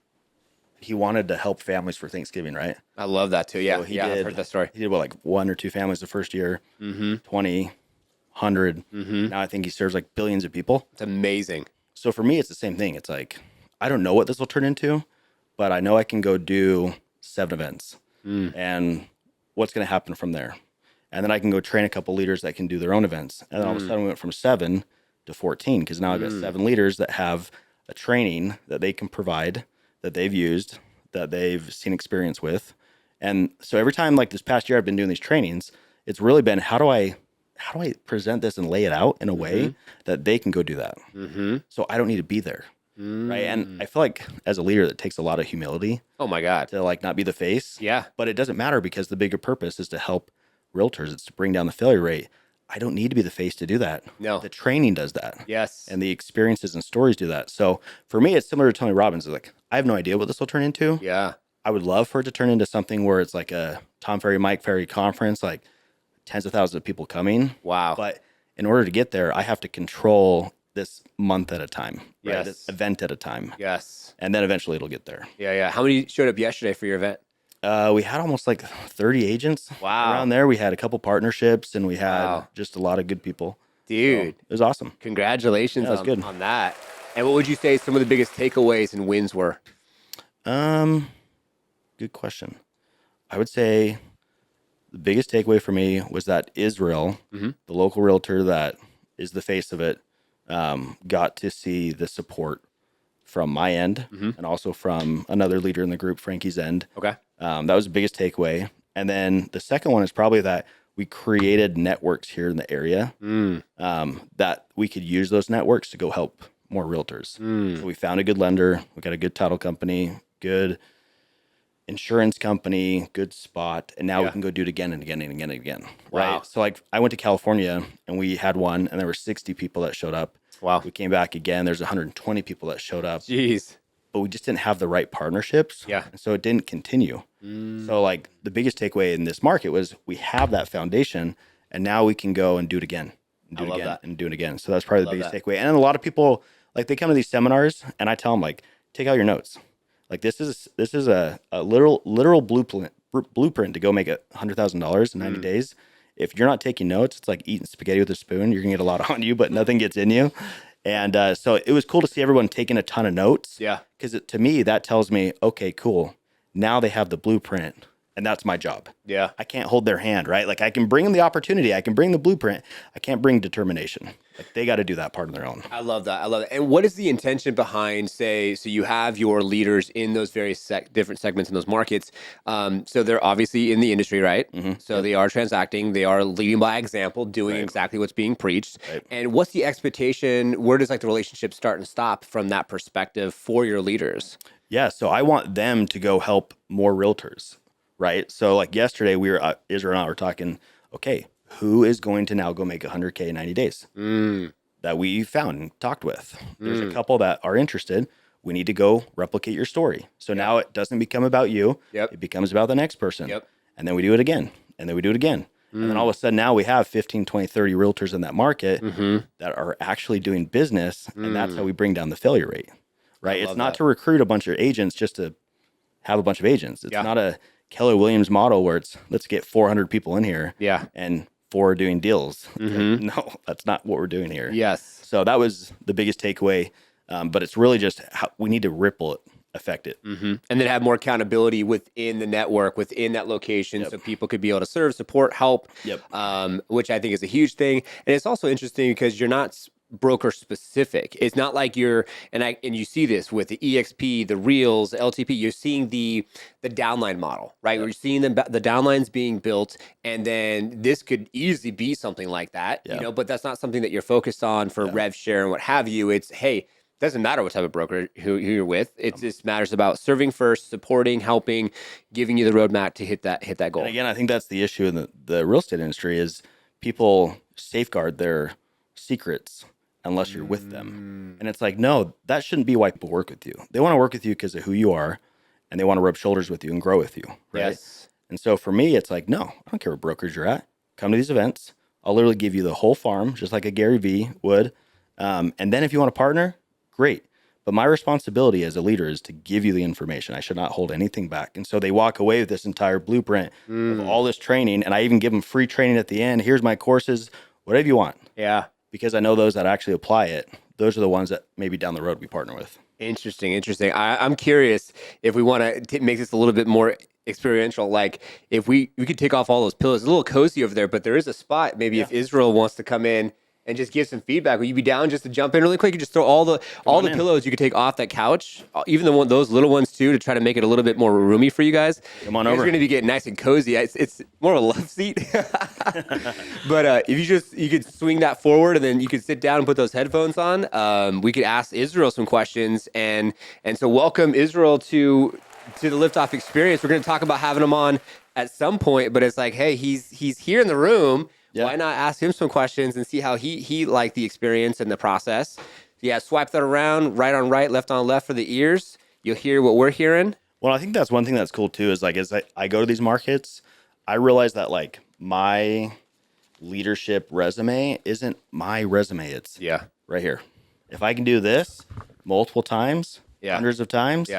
he wanted to help families for Thanksgiving, right? I love that too. Yeah. So he Yeah. did, I've heard that story. He did what, like 1 or 2 families the first year, Mm-hmm. 20, 100. Mm-hmm. Now I think he serves like billions of people. It's amazing. So for me, it's the same thing. It's like, I don't know what this will turn into, but I know I can go do 7 events and what's going to happen from there. And then I can go train a couple leaders that can do their own events. And then all of a sudden we went from 7 to 14 because now I've got 7 leaders that have a training that they can provide, that they've used, that they've seen experience with. And so every time, like this past year, I've been doing these trainings, it's really been how do I present this and lay it out in a way that they can go do that. Mm-hmm. So I don't need to be there. Right. And I feel like as a leader, that takes a lot of humility Oh my God. to like not be the face. Yeah. But it doesn't matter because the bigger purpose is to help realtors. It's to bring down the failure rate. I don't need to be the face to do that. No. The training does that. Yes. And the experiences and stories do that. So for me, it's similar to Tony Robbins. It's like, I have no idea what this will turn into. Yeah. I would love for it to turn into something where it's like a Tom Ferry, Mike Ferry conference, like tens of thousands of people coming. Wow. But in order to get there, I have to control this month at a time, right? Yes. This event at a time. Yes. And then eventually it'll get there. Yeah. Yeah. How many showed up yesterday for your event? We had almost like 30 agents Wow. around there. We had a couple partnerships and we had Wow. just a lot of good people. Dude. So it was awesome. Congratulations Yeah, it was good. on that. And what would you say some of the biggest takeaways and wins were? Good question. I would say the biggest takeaway for me was that Israel, the local realtor that is the face of it, got to see the support from my end and also from another leader in the group, Frankie's end. Okay. That was the biggest takeaway. And then the second one is probably that we created networks here in the area that we could use those networks to go help more realtors. So we found a good lender. We got a good title company, good insurance company, good spot. And now we can go do it again and again and again and again. Wow. Right. So like I went to California and we had one and there were 60 people that showed up. Wow. We came back again. There's 120 people that showed up. Jeez. But we just didn't have the right partnerships. Yeah. And so it didn't continue. So like the biggest takeaway in this market was we have that foundation and now we can go and do it again and do it again and do it again. So that's probably the biggest takeaway. And then a lot of people, like they come to these seminars and I tell them like, take out your notes. Like this is a literal blueprint to go make $100,000 in 90 days. If you're not taking notes, it's like eating spaghetti with a spoon. You're gonna get a lot on you, but nothing gets in you. And so it was cool to see everyone taking a ton of notes. Yeah. Because to me, that tells me, okay, cool. Now they have the blueprint, and that's my job. Yeah. I can't hold their hand, right? Like I can bring them the opportunity, I can bring the blueprint. I can't bring determination. Like they got to do that part on their own. I love that. I love it. And what is the intention behind, say, so you have your leaders in those various different segments in those markets. So they're obviously in the industry, right? So they are transacting. They are leading by example, doing exactly what's being preached. Right. And what's the expectation? Where does like the relationship start and stop from that perspective for your leaders? Yeah, so I want them to go help more realtors, right? So like yesterday, we were Israel and I were talking. Okay, who is going to now go make 100K in 90 days? That we found and talked with. There's a couple that are interested. We need to go replicate your story. So now it doesn't become about you. Yep. It becomes about the next person. Yep. And then we do it again. And then we do it again. And then all of a sudden now we have 15, 20, 30 realtors in that market that are actually doing business. And that's how we bring down the failure rate, right? It's not to recruit a bunch of agents just to have a bunch of agents. It's not a Keller Williams model where it's let's get 400 people in here and 4 are doing deals. No, that's not what we're doing here. Yes. So that was the biggest takeaway. But it's really just how we need to ripple it, affect it. And then have more accountability within the network, within that location, so people could be able to serve, support, help, which I think is a huge thing. And it's also interesting because you're not broker specific. It's not like you're, and you see this with the EXP, the Reels, the LTP, you're seeing the downline model, right? We're seeing the downlines being built, and then this could easily be something like that, you know, but that's not something that you're focused on for rev share and what have you. It's, hey, doesn't matter what type of broker who you're with. It just matters about serving first, supporting, helping, giving you the roadmap to hit that goal. And again, I think that's the issue in the real estate industry is people safeguard their secrets unless you're with them. And it's like, no, that shouldn't be why people work with you. They want to work with you because of who you are, and they want to rub shoulders with you and grow with you, right? Yes. And so for me, it's like, no, I don't care what brokerage you're at. Come to these events. I'll literally give you the whole farm, just like a Gary Vee would. And then if you want to partner, great. But my responsibility as a leader is to give you the information. I should not hold anything back. And so they walk away with this entire blueprint of all this training. And I even give them free training at the end. Here's my courses, whatever you want. Yeah. Because I know those that actually apply it, those are the ones that maybe down the road we partner with. Interesting. I'm curious if we want to make this a little bit more experiential. Like if we could take off all those pillows, it's a little cozy over there, but there is a spot. Maybe if Israel wants to come in and just give some feedback, would you be down just to jump in really quick? You just throw all the pillows you could take off that couch, even those little ones too, to try to make it a little bit more roomy for you guys. Come on you guys over. are going to be getting nice and cozy. It's more of a love seat, but if you could swing that forward and then you could sit down and put those headphones on, we could ask Israel some questions, and so welcome Israel to the Liftoff Experience. We're going to talk about having him on at some point, but it's like, hey, he's here in the room. Yeah. Why not ask him some questions and see how he liked the experience and the process? Yeah, swipe that around, right on right, left on left for the ears. You'll hear what we're hearing. Well, I think that's one thing that's cool too, is like as I go to these markets, I realize that like my leadership resume isn't my resume. It's right here. If I can do this multiple times, hundreds of times,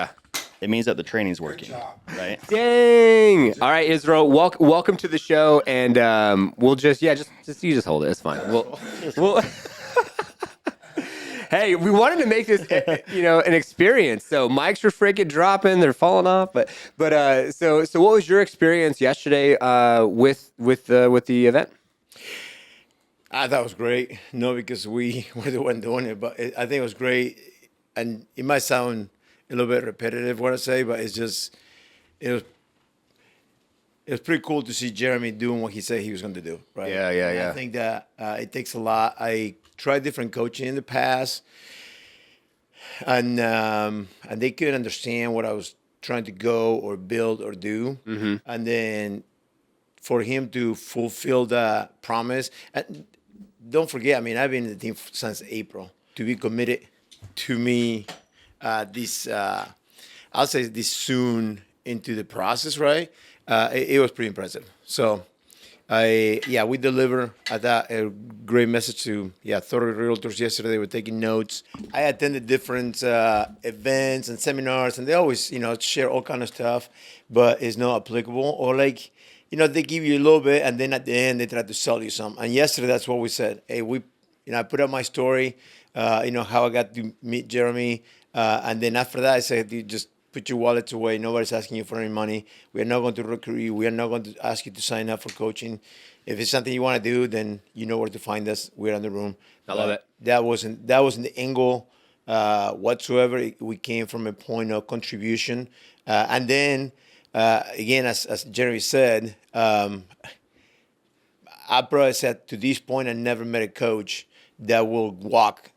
it means that the training's working, right? Dang! All right, Israel, welcome to the show, and we'll just you just hold it. It's fine. We'll Hey, we wanted to make this an experience. So mics were freaking dropping, they're falling off. But so what was your experience yesterday with the event? I thought it was great. No, because we were the one doing it, but I think it was great, and it might sound a little bit repetitive what I say, but it was pretty cool to see Jeremy doing what he said he was going to do, right? Yeah. I think that it takes a lot. I tried different coaching in the past, and they couldn't understand what I was trying to go or build or do, and then for him to fulfill that promise. And don't forget, I mean, I've been in the team since April. To be committed to me, I'll say this soon into the process, right? It was pretty impressive. So, we deliver. I thought a great message to Thorough Realtors yesterday. They were taking notes. I attended different events and seminars, and they always, share all kind of stuff, but it's not applicable. Or like, they give you a little bit, and then at the end they try to sell you some. And yesterday, that's what we said. Hey, I put up my story, how I got to meet Jeremy. And then after that, I said, you just put your wallets away. Nobody's asking you for any money. We are not going to recruit you. We are not going to ask you to sign up for coaching. If it's something you want to do, then you know where to find us. We're in the room. I love it. That wasn't the angle whatsoever. We came from a point of contribution. And then, again, as Jeremy said, I probably said to this point, I never met a coach that will walk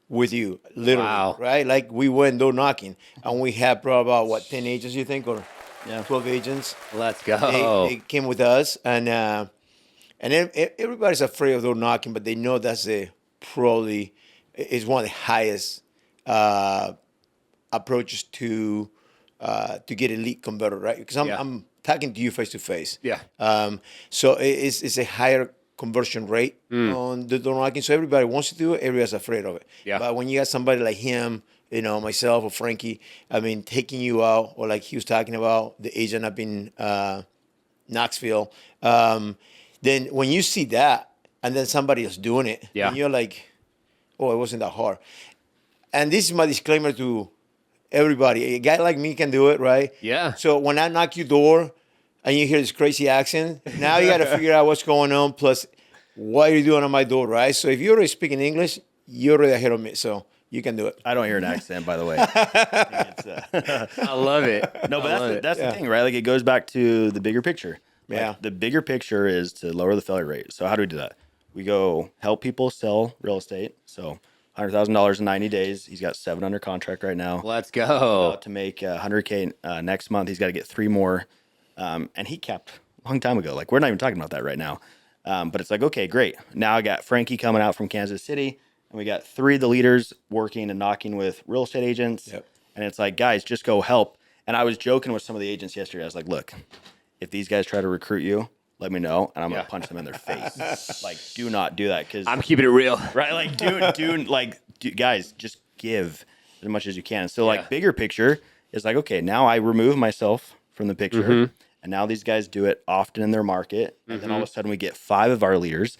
with you, literally, right? Like we went door knocking, and we had probably about 10 agents, you think, or 12 agents. Let's go. They came with us, and then everybody's afraid of door knocking, but they know that's probably is one of the highest approaches to get a lead converter, right? Because I'm talking to you face to face. So it's a higher conversion rate on the door knocking. So everybody wants to do it. Everybody's afraid of it. But when you got somebody like him, myself or Frankie, I mean, taking you out, or like he was talking about, the agent up in Knoxville, then when you see that, and then somebody else doing it, and you're like, oh, it wasn't that hard. And this is my disclaimer to everybody. A guy like me can do it, right? Yeah. So when I knock your door and you hear this crazy accent, now you got to figure out what's going on, plus what are you doing on my door, right? So if you're already speaking English, you're already ahead of me, so you can do it. I don't hear an accent, by the way. I love it. No, but that's the thing, right? Like it goes back to the bigger picture. Like the bigger picture is to lower the failure rate. So how do we do that? We go help people sell real estate. So $100,000 in 90 days. He's got 7 under contract right now. Let's go. About to make $100K next month. He's got to get 3 more. And he capped a long time ago. Like, we're not even talking about that right now. But it's like, okay, great. Now I got Frankie coming out from Kansas City. and we got 3 of the leaders working and knocking with real estate agents. Yep. And it's like, guys, just go help. And I was joking with some of the agents yesterday. I was like, look, if these guys try to recruit you, let me know, and I'm gonna punch them in their face. Like, do not do that, because I'm keeping it real. right, like, guys, just give as much as you can. So, like, bigger picture is like, okay, now I remove myself from the picture, and now these guys do it often in their market, and then all of a sudden we get 5 of our leaders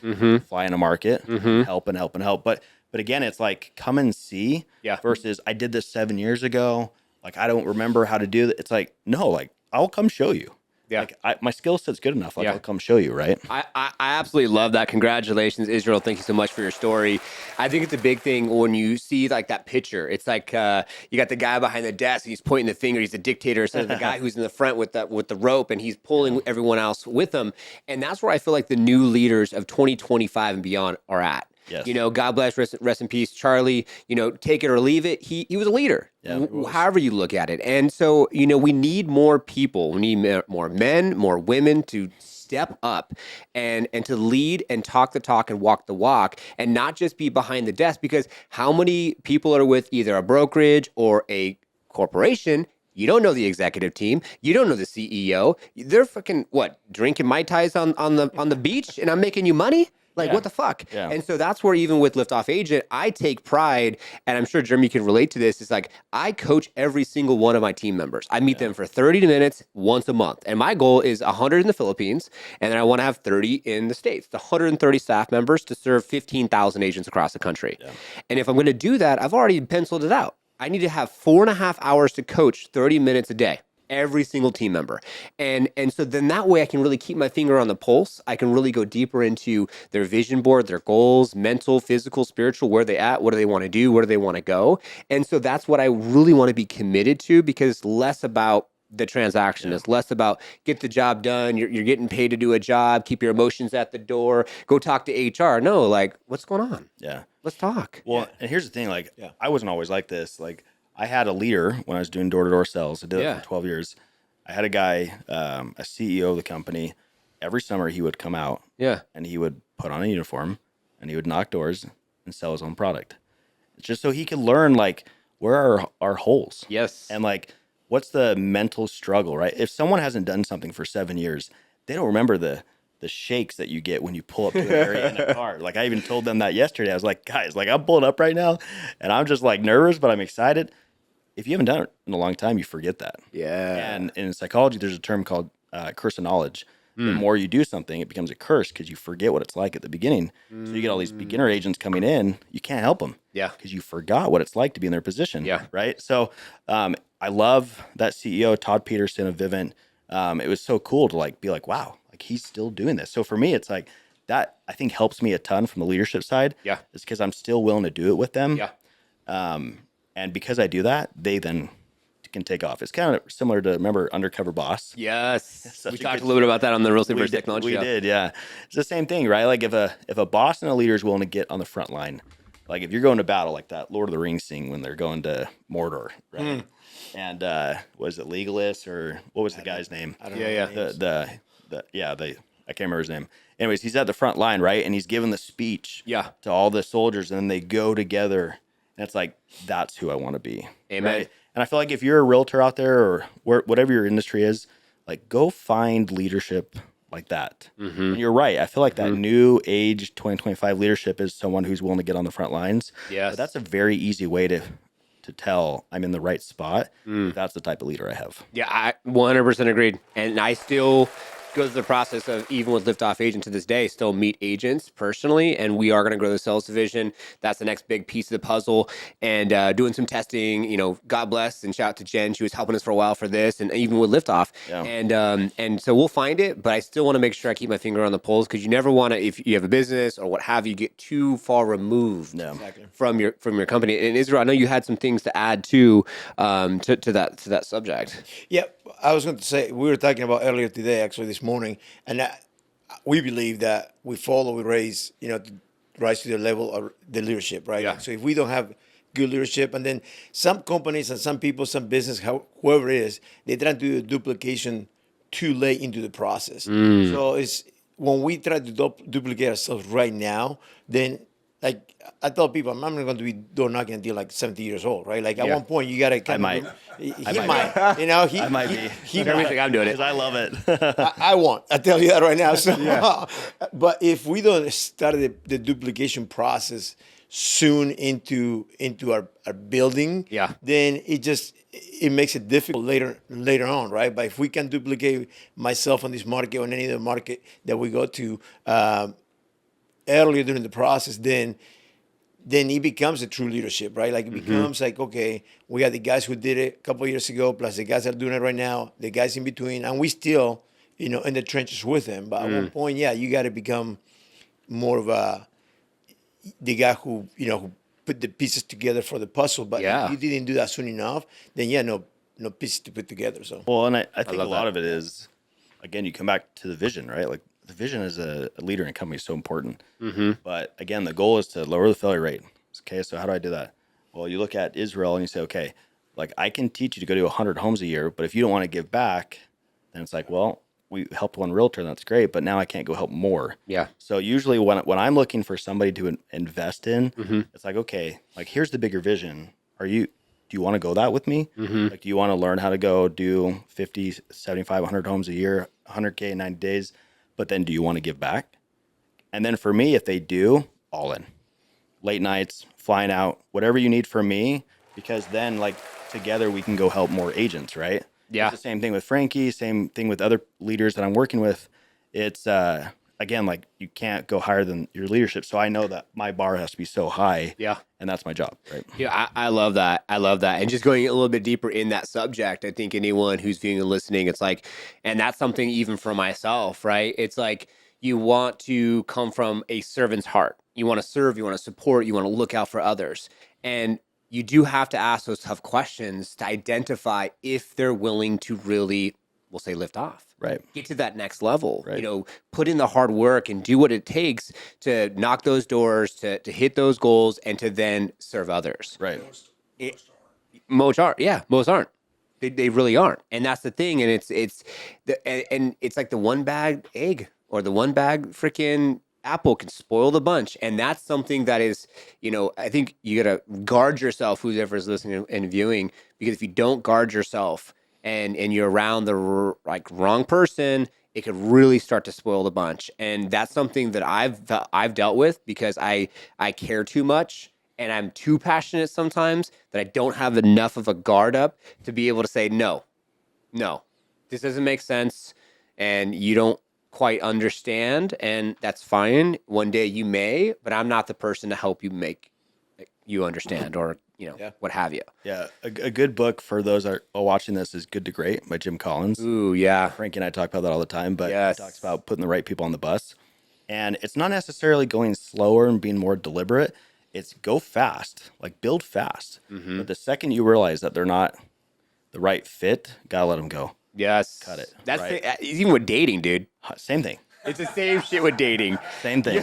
fly in a market, help and help and help. But again, it's like, come and see versus I did this 7 years ago. Like, I don't remember how to do that. It's like, no, like, I'll come show you. Yeah. Like, my skill set's good enough. Like, I'll come show you, right? I absolutely love that. Congratulations, Israel. Thank you so much for your story. I think it's a big thing when you see like that picture. It's like you got the guy behind the desk and he's pointing the finger. He's the dictator. So the guy who's in the front with the rope, and he's pulling everyone else with him. And that's where I feel like the new leaders of 2025 and beyond are at. Yes. You know, God bless, rest in peace, Charlie. You know, take it or leave it. He was a leader, however you look at it. And so, you know, we need more people. We need more men, more women to step up and to lead and talk the talk and walk the walk, and not just be behind the desk. Because how many people are with either a brokerage or a corporation? You don't know the executive team. You don't know the CEO. They're fucking drinking Mai Tais on the beach, and I'm making you money. Like, what the fuck? Yeah. And so that's where, even with Liftoff Agent, I take pride, and I'm sure Jeremy can relate to this. It's like, I coach every single one of my team members. I meet them for 30 minutes once a month. And my goal is 100 in the Philippines, and then I want to have 30 in the States. The 130 staff members to serve 15,000 agents across the country. Yeah. And if I'm going to do that, I've already penciled it out. I need to have 4.5 hours to coach 30 minutes a day. Every single team member. And so then that way I can really keep my finger on the pulse. I can really go deeper into their vision board, their goals, mental, physical, spiritual, where they at, what do they want to do, where do they want to go. And so that's what I really want to be committed to, because it's less about the transaction. It's less about get the job done. You're getting paid to do a job, keep your emotions at the door, go talk to HR. No, like, what's going on? Yeah. Let's talk. Well, and here's the thing, like, I wasn't always like this. Like, I had a leader when I was doing door-to-door sales. I did it for 12 years. I had a guy, a CEO of the company. Every summer he would come out and he would put on a uniform and he would knock doors and sell his own product. It's just so he could learn, like, where are our holes? Yes. And, like, what's the mental struggle, right? If someone hasn't done something for 7 years, they don't remember the shakes that you get when you pull up to an area in a car. Like, I even told them that yesterday. I was like, guys, like, I'm pulling up right now and I'm just, like, nervous, but I'm excited. If you haven't done it in a long time, you forget that. Yeah. And in psychology, there's a term called curse of knowledge. The more you do something, it becomes a curse because you forget what it's like at the beginning. So you get all these beginner agents coming in, you can't help them. Yeah. Because you forgot what it's like to be in their position. Yeah. Right. So I love that CEO, Todd Peterson of Vivint. It was so cool to, like, be like, wow, like, he's still doing this. So for me, it's like that, I think, helps me a ton from the leadership side. Yeah. It's because I'm still willing to do it with them. Yeah. And because I do that, they then can take off. It's kind of similar to, remember, Undercover Boss? Yes. We talked a little bit about that on the Real Estate versus Technology show. We did, yeah. It's the same thing, right? Like, if a boss and a leader is willing to get on the front line, like, if you're going to battle, like that Lord of the Rings scene when they're going to Mordor, right? And was it Legolas, or what was the guy's name? I don't know. I can't remember his name. Anyways, he's at the front line, right? And he's giving the speech to all the soldiers, and then they go together. And it's like, that's who I want to be. Amen. Right? And I feel like if you're a realtor out there, or whatever your industry is, like, go find leadership like that. And you're right. I feel like that new age 2025 leadership is someone who's willing to get on the front lines. Yes. But that's a very easy way to tell I'm in the right spot. If that's the type of leader I have. Yeah, I 100% agreed. And I still go through the process of, even with Liftoff Agent to this day, still meet agents personally, and we are going to grow the sales division. That's the next big piece of the puzzle, and doing some testing. You know, God bless and shout out to Jen. She was helping us for a while for this, and even with Liftoff. Yeah. And so we'll find it, but I still want to make sure I keep my finger on the pulse, because you never want to, if you have a business or what have you, get too far removed from your company. And Israel, I know you had some things to add to that subject. Yeah, I was going to say, we were talking about earlier today, actually this morning, and we believe that we raise, to rise to the level of the leadership, right? Yeah. So if we don't have good leadership, and then some companies and some people, some business, whoever it is, they try to do the duplication too late into the process. So it's when we try to duplicate ourselves right now, then like I tell people, I'm not going to be door knocking until like 70 years old, right? Like at Yeah. one point, you got to kind might. of. He might. might. You know, he I might be. He Jeremy's like, I'm doing it. Because I love it. I won't. I tell you that right now. So, but if we don't start the duplication process soon into our building, then it makes it difficult later on, right? But if we can duplicate myself on this market or any other market that we go to earlier during the process, then it becomes a true leadership, right? Like it becomes like, okay, we got the guys who did it a couple of years ago, plus the guys that are doing it right now, the guys in between, and we still, in the trenches with them. But at one point, you got to become more of the guy who put the pieces together for the puzzle. But if you didn't do that soon enough, then no pieces to put together. So well, and I think a lot of it is, again, you come back to the vision, right? Like the vision as a leader in a company is so important. But again, the goal is to lower the failure rate. Okay, so how do I do that? Well, you look at Israel and you say, okay, like I can teach you to go to 100 homes a year, but if you don't want to give back, then it's like, well, we helped one realtor, and that's great, but now I can't go help more. Yeah. So usually when I'm looking for somebody to invest in, it's like, okay, like here's the bigger vision. Do you want to go that with me? Like, do you want to learn how to go do 50, 75, 100 homes a year, 100K in 90 days? But then do you want to give back? And then for me, if they do, all in. Late nights, flying out, whatever you need from me, because then like together we can go help more agents, right? Yeah. It's the same thing with Frankie, same thing with other leaders that I'm working with. It's again, like you can't go higher than your leadership. So I know that my bar has to be so high. Yeah. And that's my job, right? Yeah, I love that. I love that. And just going a little bit deeper in that subject, I think anyone who's viewing and listening, it's like, and that's something even for myself, right? It's like you want to come from a servant's heart. You want to serve, you want to support, you want to look out for others. And you do have to ask those tough questions to identify if they're willing to really, we'll say, lift off. Right. Get to that next level, Right. Put in the hard work and do what it takes to knock those doors, to hit those goals, and to then serve others. Right. Most aren't. Yeah, most aren't. They really aren't. And that's the thing. And it's like the one bag egg or the one bag freaking apple can spoil the bunch. And that's something that is, I think you got to guard yourself, whoever is listening and viewing, because if you don't guard yourself, and you're around the wrong person, it could really start to spoil the bunch. And that's something that I've dealt with because I care too much and I'm too passionate sometimes that I don't have enough of a guard up to be able to say, no, this doesn't make sense and you don't quite understand, and that's fine. One day you may, but I'm not the person to help you make you understand or what have you. Yeah, a good book for those that are watching this is Good to Great by Jim Collins. Ooh, yeah. Frankie and I talk about that all the time, but Yes. he talks about putting the right people on the bus. And it's not necessarily going slower and being more deliberate. It's go fast, like build fast. But the second you realize that they're not the right fit, gotta let them go. Yes. Cut it. That's right? even with dating, dude. Same thing. It's the same shit with dating. Same thing.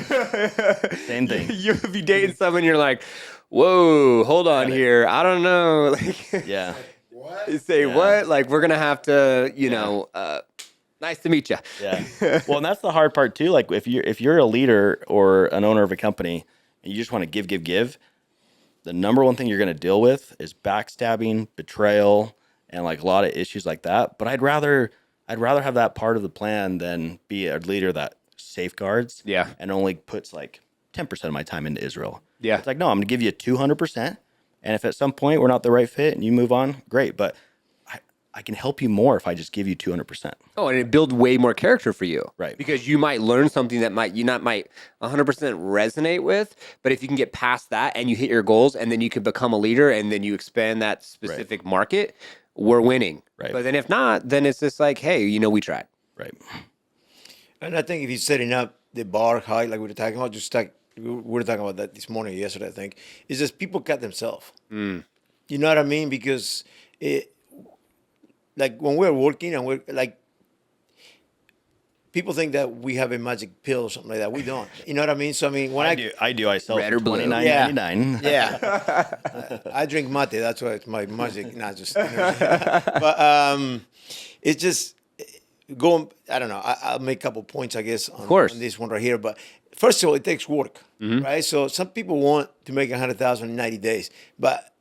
Same thing. You be dating someone, you're like, whoa, hold on here. I don't know. Like, Yeah. what? say what? Like, we're gonna have to, nice to meet you. Yeah. Well, and that's the hard part too. Like if you're a leader or an owner of a company and you just want to give, the number one thing you're going to deal with is backstabbing, betrayal, and like a lot of issues like that. But I'd rather have that part of the plan than be a leader that safeguards and only puts like 10% of my time into Israel. Yeah. It's like, no, I'm going to give you 200%. And if at some point we're not the right fit and you move on, great. But I can help you more if I just give you 200%. Oh, and it builds way more character for you. Right. Because you might learn something that might 100% resonate with, but if you can get past that and you hit your goals and then you can become a leader and then you expand that specific market, we're winning. Right. But then if not, then it's just like, hey, we tried. Right. And I think if you're setting up the bar high, like we were talking about, we were talking about that this morning, yesterday, I think, it's just people cut themselves. You know what I mean? Because like when we're working and we're like, people think that we have a magic pill or something like that. We don't. You know what I mean? So I mean, when I do. I sell Red for or blue? $29.99. Yeah. I drink mate. That's why it's my magic. Not just. But it's just going, I don't know. I'll make a couple points, I guess, on this one right here. But first of all, it takes work, right? So some people want to make 100,000 in 90 days, but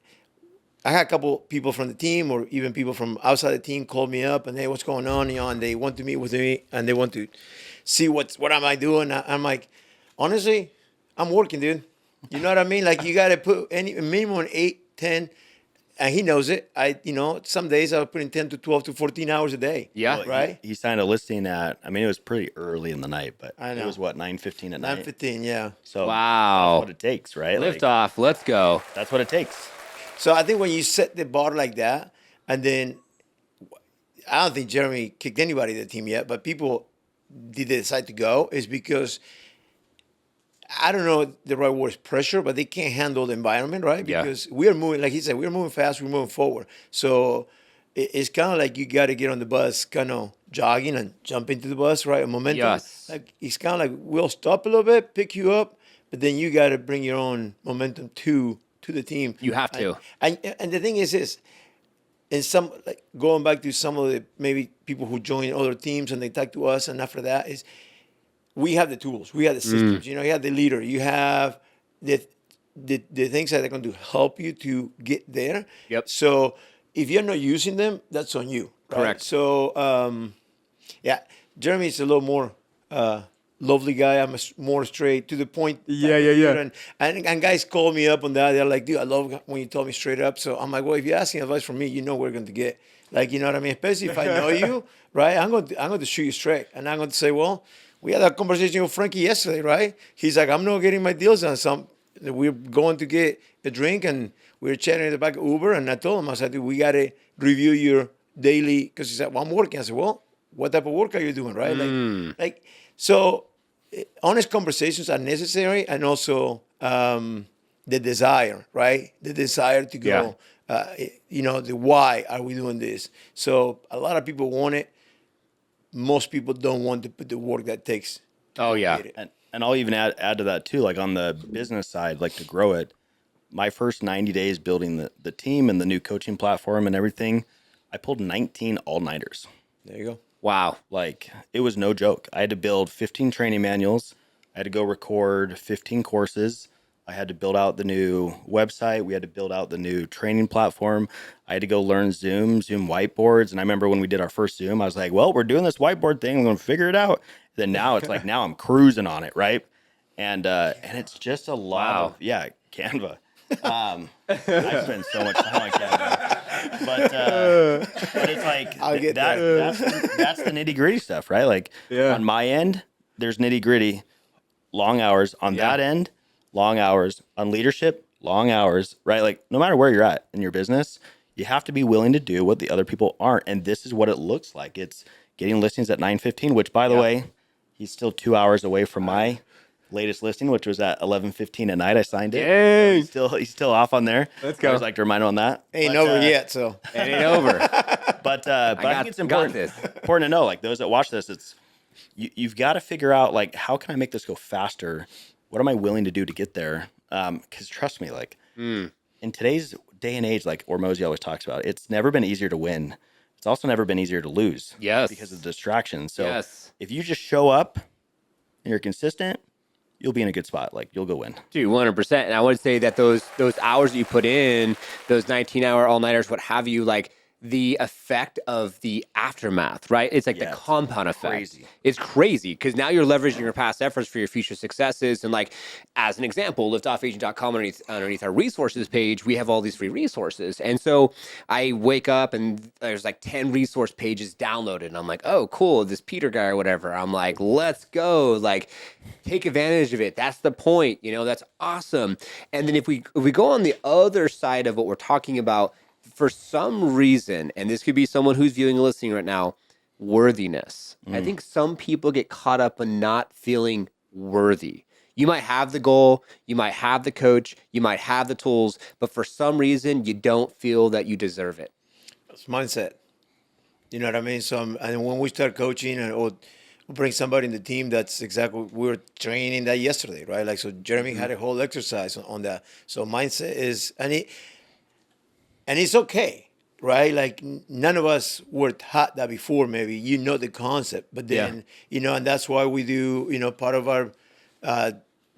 I had a couple people from the team, or even people from outside the team, called me up and, hey, what's going on? And they want to meet with me and they want to see what am I doing. I'm like, honestly, I'm working, dude. You know what I mean? Like, you got to put any minimum 8, 10. And he knows it. Some days I was putting 10 to 12 to 14 hours a day. Yeah. Well, right. He signed a listing at, I mean, it was pretty early in the night, but I know. it was what, 9:15 at night? 9:15, yeah. So Wow. that's what it takes, right? Liftoff. Let's go. That's what it takes. So I think when you set the bar like that, and then I don't think Jeremy kicked anybody to the team yet, but people did they decide to go is because I don't know the right word is pressure, but they can't handle the environment, right? Yeah. Because we're moving, like he said, we're moving fast, we're moving forward. So it's kind of like you got to get on the bus, kind of jogging and jump into the bus, right? A momentum. Yes. Like it's kind of like we'll stop a little bit, pick you up, but then you got to bring your own momentum to the team. You have to. And the thing is this, and some like going back to some of the maybe people who join other teams and they talk to us, and after that is we have the tools, we have the systems, you have the leader, you have the things that are going to help you to get there. Yep. So if you're not using them, that's on you. Right? Correct. So Jeremy's a little more lovely guy. I'm more straight to the point. Yeah. And guys call me up on that. They're like, dude, I love when you tell me straight up. So I'm like, well, if you're asking advice from me, you know we're going to get. Like, you know what I mean? Especially if I know you, right? I'm going to shoot you straight. And I'm going to say, well, we had that conversation with Frankie yesterday, right? He's like, I'm not getting my deals done. We're going to get a drink, and we were chatting in the back of Uber. And I told him, I said, dude, we got to review your daily, because he said, well, I'm working. I said, well, what type of work are you doing, right? So honest conversations are necessary, and also the desire, right? The desire to go, the why are we doing this? So a lot of people want it. Most people don't want to put the work that takes. Oh, yeah. Get it. And I'll even add to that too, like on the business side, like to grow it. My first 90 days building the team and the new coaching platform and everything, I pulled 19 all-nighters. There you go. Wow. Like, it was no joke. I had to build 15 training manuals. I had to go record 15 courses. I had to build out the new website. We had to build out the new training platform. I had to go learn Zoom whiteboards. And I remember when we did our first Zoom, I was like, well, we're doing this whiteboard thing. I'm going to figure it out. Then now it's like, now I'm cruising on it, right? And it's just a lot of, Canva. I spend so much time on Canva. But it's like, that's the nitty gritty stuff, right? Like on my end, there's nitty gritty, long hours. On that end, long hours. On leadership, long hours, right? Like no matter where you're at in your business, you have to be willing to do what the other people aren't. And this is what it looks like. It's getting listings at 9:15, which by the way, he's still 2 hours away from my latest listing, which was at 11:15 at night. I signed it. Dang. He's still off on there. Let's go. I always like to remind him on that. Ain't over yet, so. It ain't over. But I think it's important to know, like those that watch this, it's you've got to figure out like, how can I make this go faster? What am I willing to do to get there? Because trust me, like in today's day and age, like Ormozy always talks about, it's never been easier to win. It's also never been easier to lose. Yes. Because of distractions. So if you just show up and you're consistent, you'll be in a good spot. Like you'll go win. Dude, 100%. And I would say that those hours that you put in, those 19-hour all-nighters, what have you, like the effect of the aftermath, right? It's like the compound effect. Crazy. It's crazy because now you're leveraging your past efforts for your future successes. And like, as an example, liftoffagent.com underneath our resources page, we have all these free resources. And so I wake up and there's like 10 resource pages downloaded. And I'm like, oh, cool, this Peter guy or whatever. I'm like, let's go. Like, take advantage of it. That's the point. That's awesome. And then if we go on the other side of what we're talking about, for some reason, and this could be someone who's viewing and listening right now, worthiness. I think some people get caught up in not feeling worthy. You might have the goal, you might have the coach, you might have the tools, but for some reason, you don't feel that you deserve it. It's mindset. You know what I mean? So and when we start coaching or we'll bring somebody in the team, that's exactly, we were training that yesterday, right? Like, so Jeremy had a whole exercise on that. So mindset is, and it's okay. right? Like none of us were taught that before. Maybe the concept, but then and that's why we do. Part of our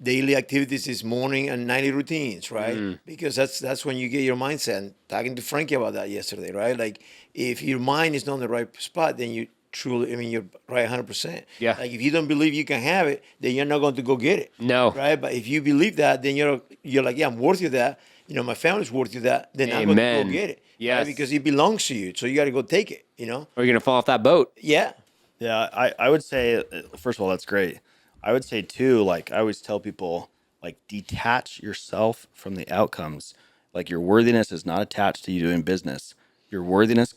daily activities is morning and nightly routines, right? Because that's when you get your mindset. And talking to Frankie about that yesterday, right? Like if your mind is not in the right spot, then you truly, you're right 100%. Yeah. Like if you don't believe you can have it, then you're not going to go get it. No. Right. But if you believe that, then you're like, yeah, I'm worthy of that. My family's worthy of that. Then I'm going to Amen. go get it. Yes. Right? Because it belongs to you. So you got to go take it, Or you're going to fall off that boat. Yeah. Yeah, I would say, first of all, that's great. I would say, too, like I always tell people, like detach yourself from the outcomes. Like your worthiness is not attached to you doing business. Your worthiness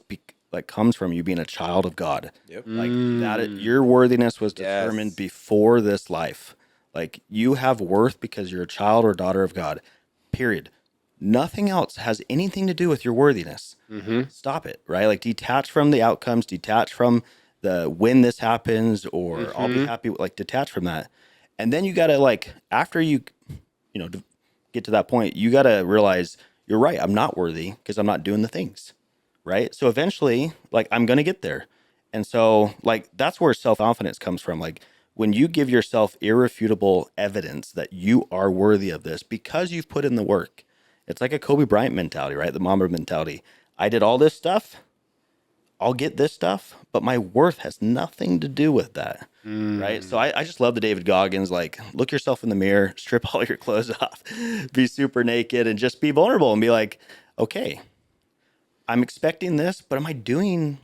comes from you being a child of God. Yep. Like your worthiness was determined before this life. Like you have worth because you're a child or daughter of God, period. Nothing else has anything to do with your worthiness. Stop it, right? Like detach from the outcomes, detach from the when this happens or I'll be happy, like detach from that. And then you got to like, after you get to that point, you got to realize you're right. I'm not worthy because I'm not doing the things, right? So eventually, like I'm going to get there. And so like, that's where self-confidence comes from. Like when you give yourself irrefutable evidence that you are worthy of this because you've put in the work. It's like a Kobe Bryant mentality, right? The Mamba mentality. I did all this stuff. I'll get this stuff, but my worth has nothing to do with that, right? So I just love the David Goggins, like look yourself in the mirror, strip all your clothes off, be super naked and just be vulnerable and be like, okay, I'm expecting this, but am I doing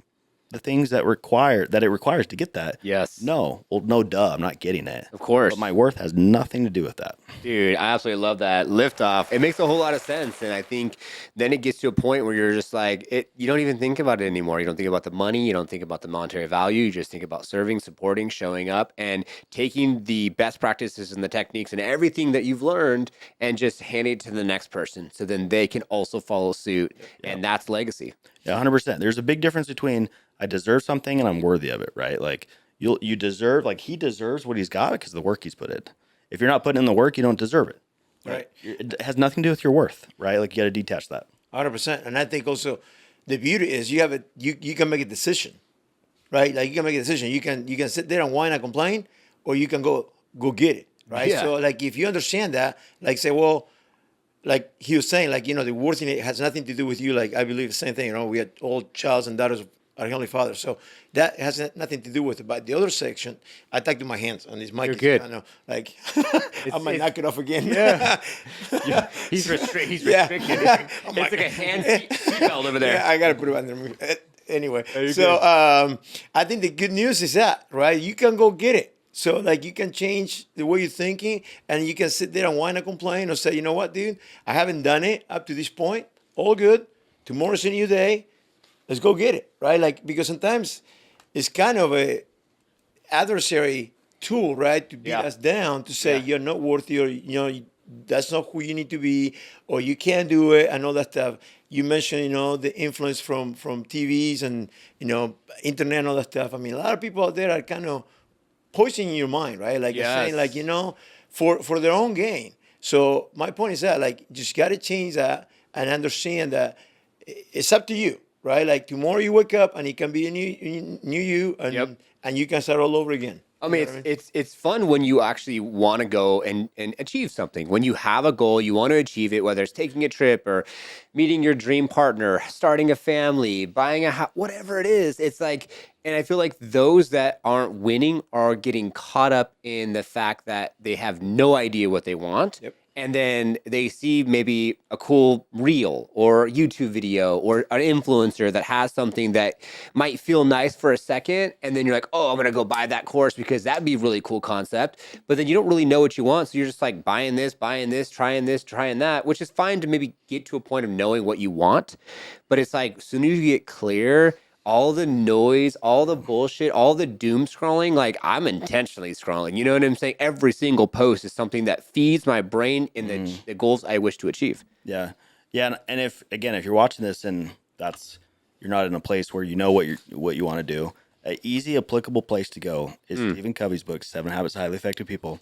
the things that it requires to get that? Yes. No. Well, no, duh. I'm not getting it. Of course. But my worth has nothing to do with that. Dude, I absolutely love that. Liftoff. It makes a whole lot of sense. And I think then it gets to a point where you're just like, you don't even think about it anymore. You don't think about the money. You don't think about the monetary value. You just think about serving, supporting, showing up, and taking the best practices and the techniques and everything that you've learned and just handing it to the next person. So then they can also follow suit. Yeah. And that's legacy. Yeah, 100%. There's a big difference between I deserve something and I'm worthy of it, right? Like you deserve, like he deserves what he's got because of the work he's put in. If you're not putting in the work, you don't deserve it. Right. It has nothing to do with your worth, right? Like you got to detach that. 100%. And I think also the beauty is you can make a decision, right? Like you can make a decision. You can sit there and whine and complain, or you can go get it, right? Yeah. So like if you understand that, like say, well, like he was saying, like, the worthiness has nothing to do with you. Like I believe the same thing, we are all childs and daughters of our Heavenly Father. So that has nothing to do with it. But the other section, I talk to my hands on this mic. You're good. Kind of like I might knock it off again. Yeah. He's restricted. It's like a hand seatbelt over there. Yeah, I got to put it under me. Anyway, so I think the good news is that, right, you can go get it. So like you can change the way you're thinking and you can sit there and whine and complain or say, you know what, dude, I haven't done it up to this point. All good. Tomorrow's a new day. Let's go get it, right? Like, because sometimes it's kind of a adversary tool, right? To beat us down, to say you're not worthy or, that's not who you need to be or you can't do it and all that stuff. You mentioned, the influence from TVs and, internet and all that stuff. I mean, a lot of people out there are kind of poisoning your mind, right? Like you're saying, like, for their own gain. So my point is that, like, just got to change that and understand that it's up to you, right? Like tomorrow you wake up and it can be a new you and you can start all over again. I mean, it's fun when you actually want to go and achieve something. When you have a goal, you want to achieve it, whether it's taking a trip or meeting your dream partner, starting a family, buying a house, whatever it is. It's like, and I feel like those that aren't winning are getting caught up in the fact that they have no idea what they want. Yep. And then they see maybe a cool reel or YouTube video or an influencer that has something that might feel nice for a second. And then you're like, oh, I'm going to go buy that course because that'd be a really cool concept. But then you don't really know what you want. So you're just like buying this, trying that, which is fine to maybe get to a point of knowing what you want. But it's like, as soon as you get clear, all the noise, all the bullshit, all the doom scrolling, like I'm intentionally scrolling. You know what I'm saying? Every single post is something that feeds my brain in the goals I wish to achieve. Yeah. Yeah. And if you're watching this and you're not in a place where you know what you want to do, an easy, applicable place to go is Stephen Covey's book, 7 Habits of Highly Effective People.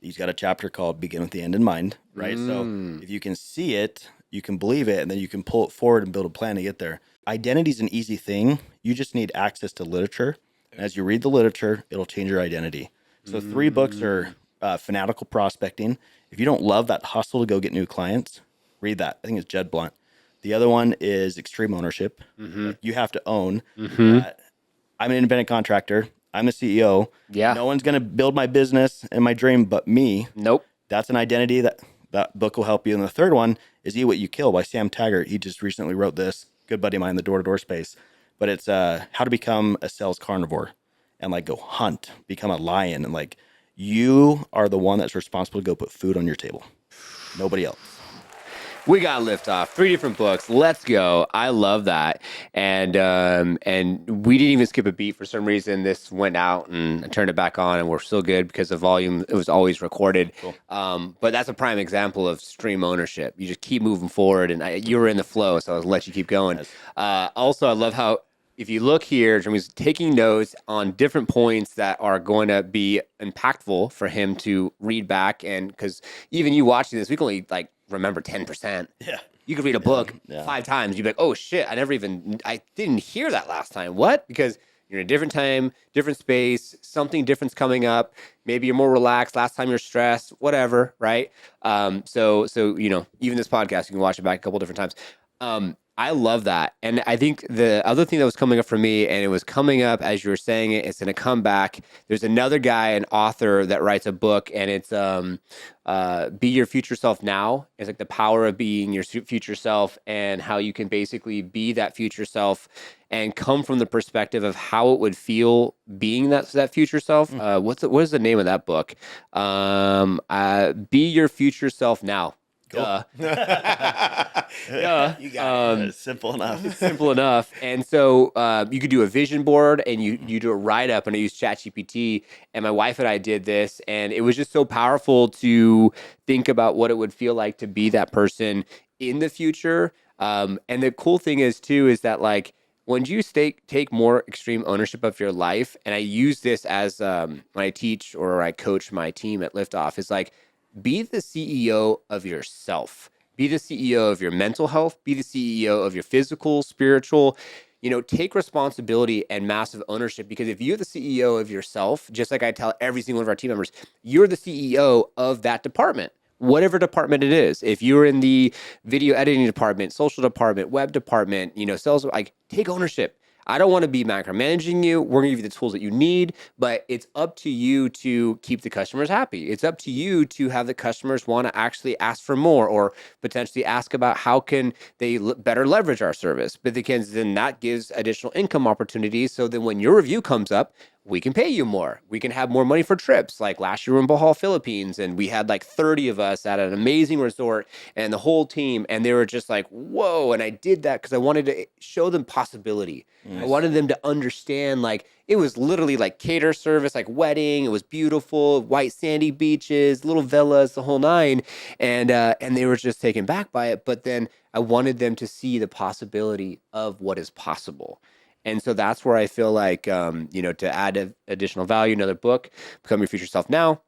He's got a chapter called Begin with the End in Mind, right? So if you can see it, you can believe it, and then you can pull it forward and build a plan to get there. Identity is an easy thing. You just need access to literature. And as you read the literature, it'll change your identity. So 3 books are Fanatical Prospecting. If you don't love that hustle to go get new clients, read that. I think it's Jed Blunt. The other one is Extreme Ownership. Like, you have to own that I'm an independent contractor. I'm the CEO. Yeah. No one's going to build my business and my dream but me. Nope. That's an identity that book will help you. And the third one is Eat What You Kill by Sam Taggart. He just recently wrote this. Good buddy of mine in the door-to-door space. But it's how to become a sales carnivore and like go hunt, become a lion. And like you are the one that's responsible to go put food on your table. Nobody else. We got Liftoff, 3 different books. Let's go. I love that. And we didn't even skip a beat for some reason. This went out and I turned it back on and we're still good because the volume, it was always recorded. Cool. But that's a prime example of stream ownership. You just keep moving forward and you were in the flow, so I'll let you keep going. Yes. Also, I love how if you look here, Jeremy's taking notes on different points that are going to be impactful for him to read back. And because even you watching this, we can only like remember 10%. Yeah. You could read a book 5 times. You'd be like, oh shit, I didn't hear that last time. What? Because you're in a different time, different space, something different's coming up. Maybe you're more relaxed. Last time you're stressed, whatever, right? So even this podcast, you can watch it back a couple different times. I love that. And I think the other thing that was coming up for me, and it was coming up as you were saying it, it's going to come back. There's another guy, an author that writes a book, and it's Be Your Future Self Now. It's like the power of being your future self and how you can basically be that future self and come from the perspective of how it would feel being that future self. What is the name of that book? Be Your Future Self Now. Cool. Yeah. You got it. It's simple enough. It's simple enough. And so you could do a vision board and you do a write-up, and I use ChatGPT, and my wife and I did this, and it was just so powerful to think about what it would feel like to be that person in the future. And the cool thing is too, is that like, when you take more extreme ownership of your life, and I use this as when I teach or I coach my team at Liftoff, is like, be the CEO of yourself. Be the CEO of your mental health. Be the CEO of your physical, spiritual. Take responsibility and massive ownership, because if you're the CEO of yourself, just like I tell every single one of our team members, you're the CEO of that department, whatever department it is. If you're in the video editing department, social department, web department, sales, like take ownership. I don't want to be micromanaging you. We're going to give you the tools that you need, but it's up to you to keep the customers happy. It's up to you to have the customers want to actually ask for more, or potentially ask about how can they better leverage our service. But then that gives additional income opportunities. So then when your review comes up, we can pay you more. We can have more money for trips. Like last year in Bohol, Philippines, and we had like 30 of us at an amazing resort and the whole team. And they were just like, whoa. And I did that because I wanted to show them possibility. Nice. I wanted them to understand, like, it was literally like cater service, like wedding. It was beautiful, white sandy beaches, little villas, the whole nine. And they were just taken back by it. But then I wanted them to see the possibility of what is possible. And so that's where I feel like, to add additional value, another book, Become Your Future Self Now,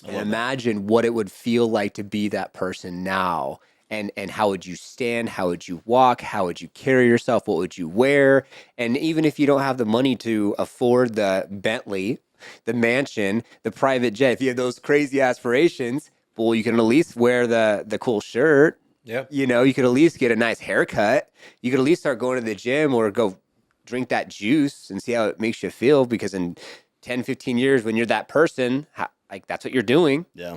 and imagine what it would feel like to be that person now. And how would you stand? How would you walk? How would you carry yourself? What would you wear? And even if you don't have the money to afford the Bentley, the mansion, the private jet, if you have those crazy aspirations, well, you can at least wear the cool shirt. Yep. You could at least get a nice haircut. You could at least start going to the gym or go drink that juice and see how it makes you feel, because in 10, 15 years, when you're that person, that's what you're doing. Yeah.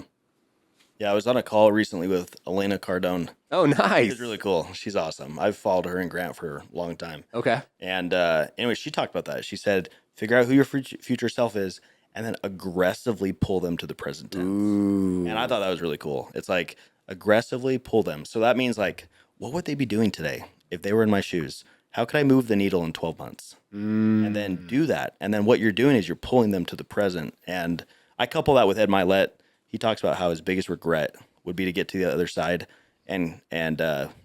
Yeah, I was on a call recently with Elena Cardone. Oh, nice. She's really cool. She's awesome. I've followed her and Grant for a long time. Okay. And anyway, she talked about that. She said, figure out who your future self is and then aggressively pull them to the present tense. Ooh. And I thought that was really cool. It's like aggressively pull them. So that means like, what would they be doing today if they were in my shoes? How could I move the needle in 12 months? And then do that. And then what you're doing is you're pulling them to the present. And I couple that with Ed Milet. He talks about how his biggest regret would be to get to the other side and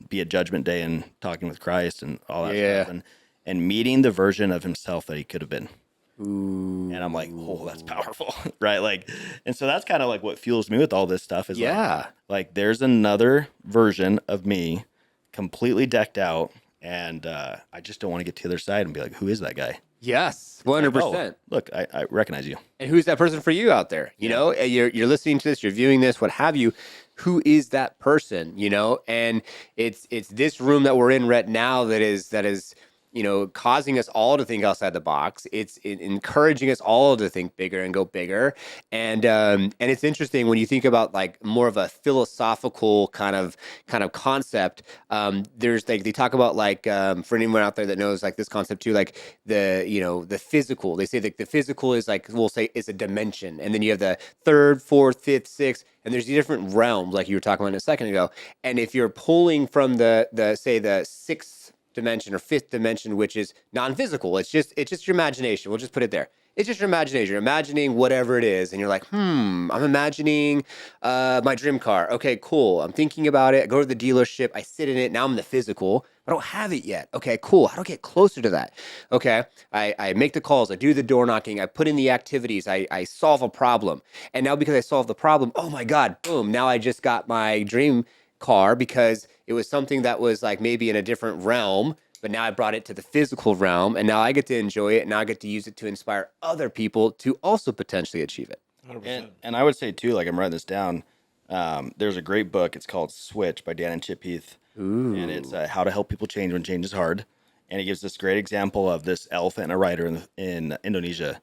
be at Judgment Day and talking with Christ and all that stuff. And meeting the version of himself that he could have been. Ooh. And I'm like, oh, that's powerful, right? Like, and so that's kind of like what fuels me with all this stuff is like there's another version of me completely decked out, and I just don't want to get to the other side and be like, who is that guy? Yes, Like, 100%. oh, look, I recognize you. And who's that person for you out there? You know, you're listening to this, you're viewing this, what have you. Who is that person? You know, and it's this room that we're in right now that is you know, causing us all to think outside the box. It's encouraging us all to think bigger and go bigger. And it's interesting when you think about like more of a philosophical kind of concept. There's like they talk about like for anyone out there that knows like this concept too, like the physical. They say that the physical is like we'll say is a dimension, and then you have the third, fourth, fifth, sixth. And there's the different realms, like you were talking about a second ago. And if you're pulling from the say the sixth dimension or fifth dimension, which is non-physical, it's just your imagination. We'll just put it there. It's just your imagination. You're imagining whatever it is, and you're like, I'm imagining my dream car. Okay, cool. I'm thinking about it. I go to the dealership. I sit in it. Now I'm in the physical. I don't have it yet. Okay, cool. How do I get closer to that? Okay, I make the calls. I do the door knocking. I put in the activities. I solve a problem. And now because I solved the problem, oh my God, boom. Now I just got my dream car because it was something that was like maybe in a different realm, but now I brought it to the physical realm, and now I get to enjoy it, and now I get to use it to inspire other people to also potentially achieve it. 100%. And I would say too, like I'm writing this down. There's a great book. It's called Switch by Dan and Chip Heath. Ooh. And it's how to help people change when change is hard. And he gives this great example of this elephant and a rider in Indonesia.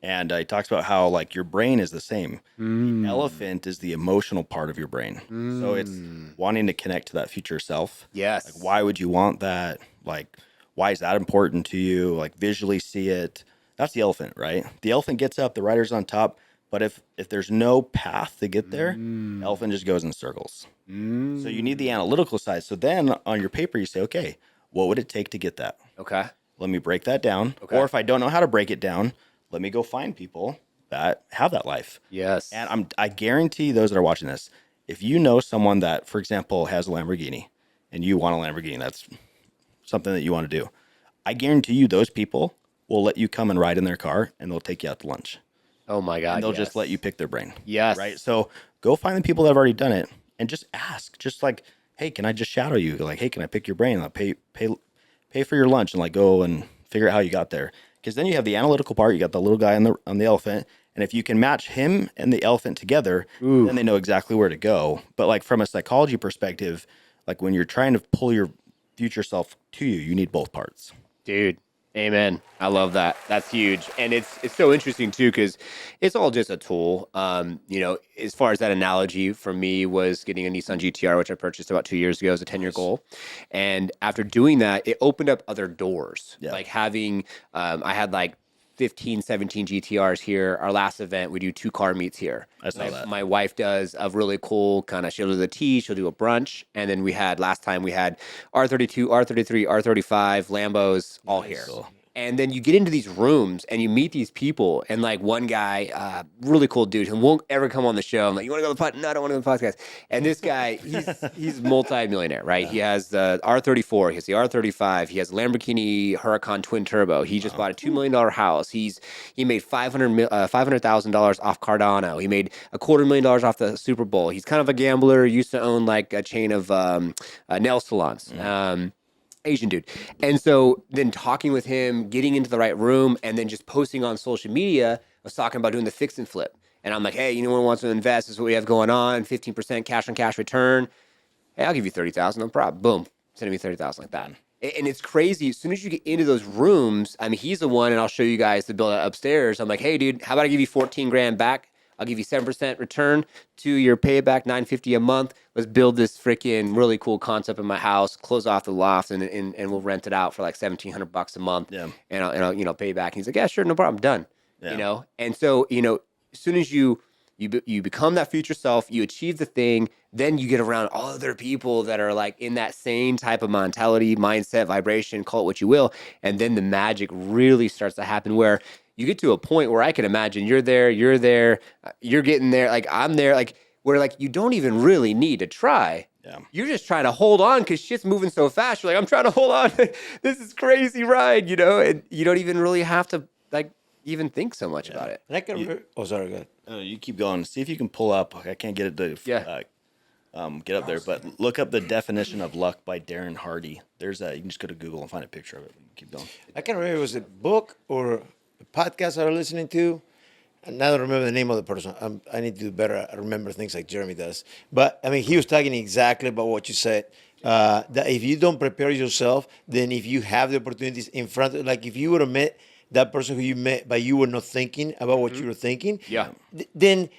And he talks about how like your brain is the same. The elephant is the emotional part of your brain. So it's wanting to connect to that future self. Yes. Like, why would you want that? Like, why is that important to you? Like, visually see it. That's the elephant, right? The elephant gets up, the rider's on top. But if there's no path to get there, the elephant just goes in circles. So you need the analytical side. So then on your paper, you say, okay, what would it take to get that? Okay. Let me break that down. Okay. Or if I don't know how to break it down, let me go find people that have that life. Yes. And I guarantee those that are watching this, if you know someone that, for example, has a Lamborghini and you want a Lamborghini, that's something that you want to do. I guarantee you those people will let you come and ride in their car and they'll take you out to lunch. Oh my God. And they'll yes. just let you pick their brain. Yes. Right. So go find the people that have already done it and just ask, just like, hey, can I just shadow you? Like, hey, can I pick your brain? I'll pay for your lunch and like go and figure out how you got there. Because then you have the analytical part. You got the little guy on the elephant. And if you can match him and the elephant together, then they know exactly where to go. But like from a psychology perspective, like when you're trying to pull your future self to you, you need both parts. Dude, amen. I love that. That's huge. And it's so interesting too, because it's all just a tool. You know, as far as that analogy for me was getting a Nissan GTR, which I purchased about 2 years ago as a 10-year goal. And after doing that, it opened up other doors. Yeah. Like having, I had like 15, 17 GTRs here. Our last event, we do 2 car meets here. I saw that. My wife does a really cool kind of, she'll do the tea, she'll do a brunch. And then last time we had R32, R33, R35, Lambos all here. Cool. And then you get into these rooms and you meet these people. And like one guy, really cool dude who won't ever come on the show. I'm like, you want to go to the podcast? No, I don't want to go to the podcast. And this guy, he's multi-millionaire, right? Yeah. He has the R34, he has the R35, he has a Lamborghini Huracan twin turbo. He just bought a $2 million house. He made $500,000 off Cardano. He made $250,000 off the Super Bowl. He's kind of a gambler, used to own like a chain of nail salons. Asian dude. And so then talking with him, getting into the right room, and then just posting on social media, I was talking about doing the fix and flip. And I'm like, hey, anyone wants to invest? This is what we have going on, 15% cash on cash return. Hey, I'll give you 30,000, no problem. Boom, sending me 30,000 like that. And it's crazy. As soon as you get into those rooms, I mean, he's the one, and I'll show you guys the build upstairs. I'm like, hey, dude, how about I give you 14 grand back? I'll give you 7% return to your payback, $950 a month. Let's build this freaking really cool concept in my house, close off the loft, and we'll rent it out for like $1,700 a month. Yeah. And I'll pay back. And he's like, yeah, sure, no problem, done. Yeah. You know? And so, you know, as soon as you become that future self, you achieve the thing, then you get around other people that are like in that same type of mentality, mindset, vibration, call it what you will. And then the magic really starts to happen where you get to a point where I can imagine you're there, you're getting there, like I'm there, like where like you don't even really need to try. Yeah. You're just trying to hold on because shit's moving so fast. You're like, I'm trying to hold on. This is crazy ride, you know? And you don't even really have to like even think so much about it. And I can sorry, go ahead. You keep going. See if you can pull up. I can't get it to get up there, but look up the definition of luck by Darren Hardy. There's a, you can just go to Google and find a picture of it. Keep going. I can't remember if it was a book or a podcast I was listening to. And I don't remember the name of the person. I need to do better. I remember things like Jeremy does. But I mean, he was talking exactly about what you said. That if you don't prepare yourself, then if you have the opportunities in front of, like if you would have met that person who you met, but you were not thinking about what you were thinking, Yeah. Then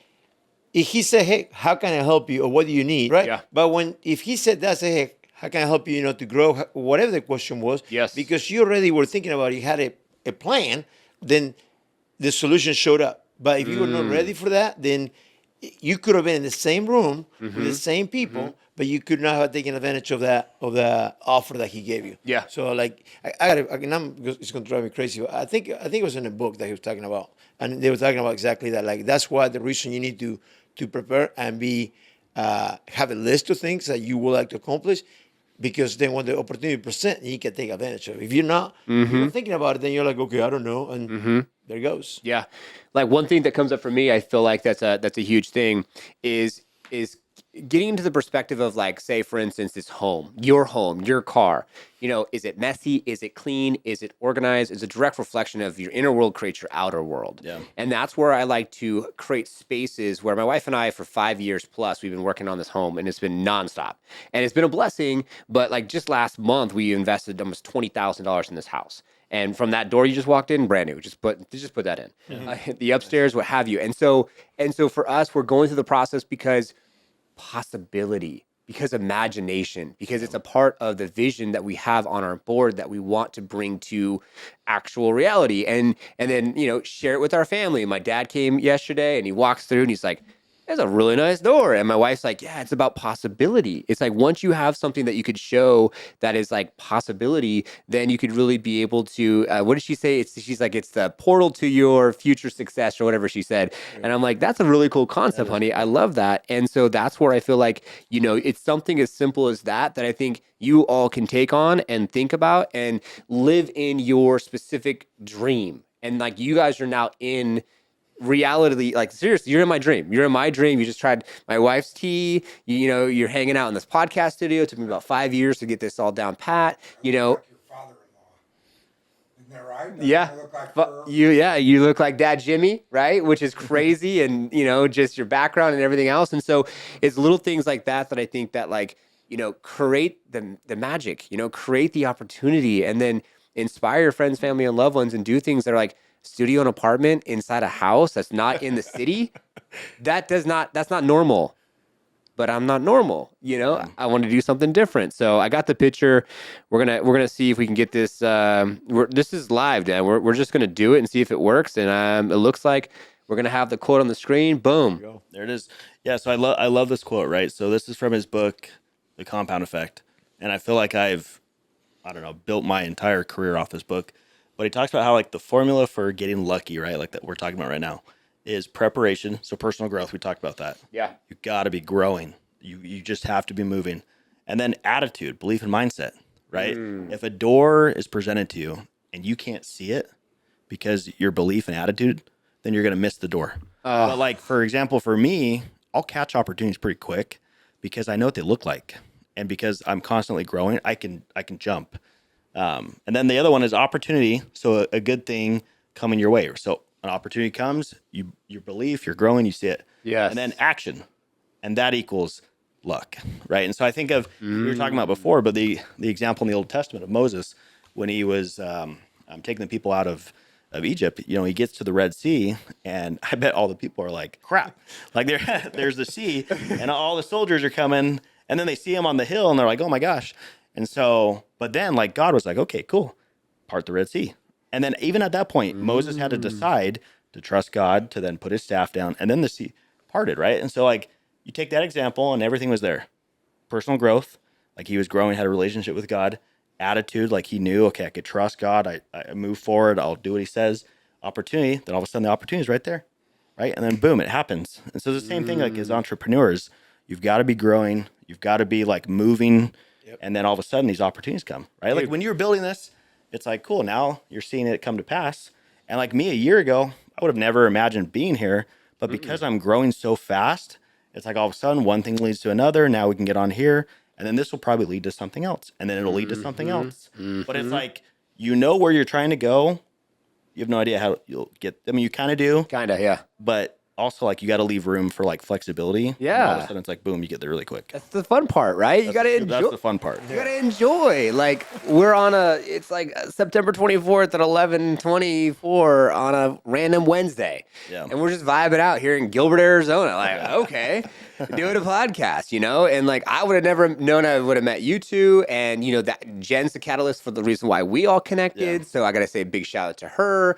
if he said, "Hey, how can I help you?" or "What do you need?" Right? Yeah. But if he said that, say, "Hey, how can I help you?" To grow, whatever the question was. Yes. Because you already were thinking about it, you had a plan, then the solution showed up. But if you were not ready for that, then you could have been in the same room with the same people, but you could not have taken advantage of the offer that he gave you. Yeah. So like it's going to drive me crazy. But I think it was in a book that he was talking about, and they were talking about exactly that. Like that's why the reason you need to prepare and have a list of things that you would like to accomplish. Because then when the opportunity presents, you can take advantage of it. If you're not thinking about it, then you're like, okay, I don't know. And there it goes. Yeah. Like one thing that comes up for me, I feel like that's a huge thing is getting into the perspective of like, say, for instance, this home, your car, is it messy? Is it clean? Is it organized? It's a direct reflection of your inner world creates your outer world. Yeah. And that's where I like to create spaces where my wife and I, for 5 years plus, we've been working on this home and it's been nonstop. And it's been a blessing. But like just last month, we invested almost $20,000 in this house. And from that door you just walked in, brand new. Just put that in. The upstairs, what have you. And so for us, we're going through the process because possibility, because imagination, because it's a part of the vision that we have on our board that we want to bring to actual reality, and then share it with our family. My dad came yesterday and he walks through and he's like, "That's a really nice door." And my wife's like, "Yeah, it's about possibility." It's like once you have something that you could show that is like possibility, then you could really be able to, what did she say? She's like, it's the portal to your future success or whatever she said. And I'm like, that's a really cool concept, honey. I love that. And so that's where I feel like, it's something as simple as that I think you all can take on and think about and live in your specific dream. And like you guys are now in reality, like seriously, you're in my dream. You just tried my wife's tea. You're hanging out in this podcast studio. It took me about 5 years to get this all down pat. Like your father-in-law. Isn't that right? Doesn't Yeah. he look like her? You look like Dad Jimmy, right? Which is crazy, and just your background and everything else. And so it's little things like that I think that like create the magic. Create the opportunity, and then inspire your friends, family, and loved ones, and do things that are like studio and apartment inside a house that's not in the city. That's not normal. But I'm not normal, I want to do something different. So I got the picture. We're gonna see if we can get this. This is live, Dan. We're just gonna do it and see if it works. And it looks like we're gonna have the quote on the screen. Boom. There it is. Yeah. So I love this quote, right? So this is from his book, The Compound Effect, and I feel like I've built my entire career off this book. But he talks about how like the formula for getting lucky, right? Like that we're talking about right now is preparation. So personal growth, we talked about that. Yeah. You got to be growing. You just have to be moving. And then attitude, belief and mindset, right? If a door is presented to you and you can't see it because your belief and attitude, then you're going to miss the door. But like, for example, for me, I'll catch opportunities pretty quick because I know what they look like. And because I'm constantly growing, I can jump. And then the other one is opportunity. So a good thing coming your way. So an opportunity comes, your belief, you're growing, you see it. Yes. And then action. And that equals luck, right? And so I think of, we were talking about before, but the example in the Old Testament of Moses, when he was taking the people out of Egypt, he gets to the Red Sea, and I bet all the people are like, crap. Like there's the sea, and all the soldiers are coming, and then they see him on the hill, and they're like, oh my gosh. And so, but then like God was like, okay, cool, part the Red Sea. And then even at that point, Moses had to decide to trust God, to then put his staff down, and then the sea parted, right? And so like you take that example and everything was there. Personal growth, like he was growing, had a relationship with God. Attitude, like he knew, okay, I could trust God. I move forward. I'll do what he says. Opportunity, then all of a sudden the opportunity is right there, right? And then boom, it happens. And so the same thing like as entrepreneurs, you've got to be growing. You've got to be like moving. Yep. And then all of a sudden these opportunities come, right? Like when you were building this, it's like, cool, now you're seeing it come to pass. And like me a year ago, I would have never imagined being here, but because I'm growing so fast It's like all of a sudden one thing leads to another. Now we can get on here, and then this will probably lead to something else, and then it'll lead to something else. But it's like, you know where you're trying to go. You have no idea how you'll get. I mean, you kind of do, Kind of, yeah. but also like you got to leave room for like flexibility. And Yeah. all of a sudden it's like boom, you get there really quick. That's the fun part, right? You got to enjoy. That's the fun part. You gotta enjoy. Like we're on it's like September 24th at 11:24 on a random Wednesday, and we're just vibing out here in Gilbert, Arizona. Like, okay, doing a podcast, and like I would have never known I would have met you two, and that Jen's the catalyst for the reason why we all connected. Yeah. So I gotta say a big shout out to her.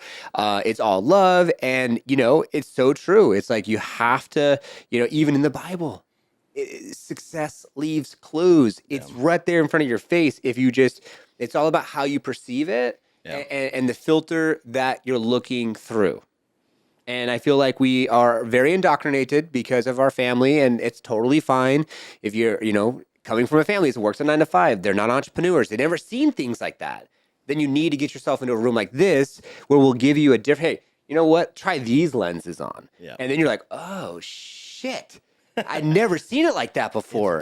It's all love, and it's so true. It's like you have to, even in the Bible. Success leaves clues. It's right there in front of your face. It's all about how you perceive it and the filter that you're looking through. And I feel like we are very indoctrinated because of our family, and it's totally fine if you're, coming from a family that works a 9 to 5. They're not entrepreneurs. They've never seen things like that. Then you need to get yourself into a room like this where we'll give you a different, hey, you know what? Try these lenses on. Yeah. And then you're like, oh, shit. I'd never seen it like that before.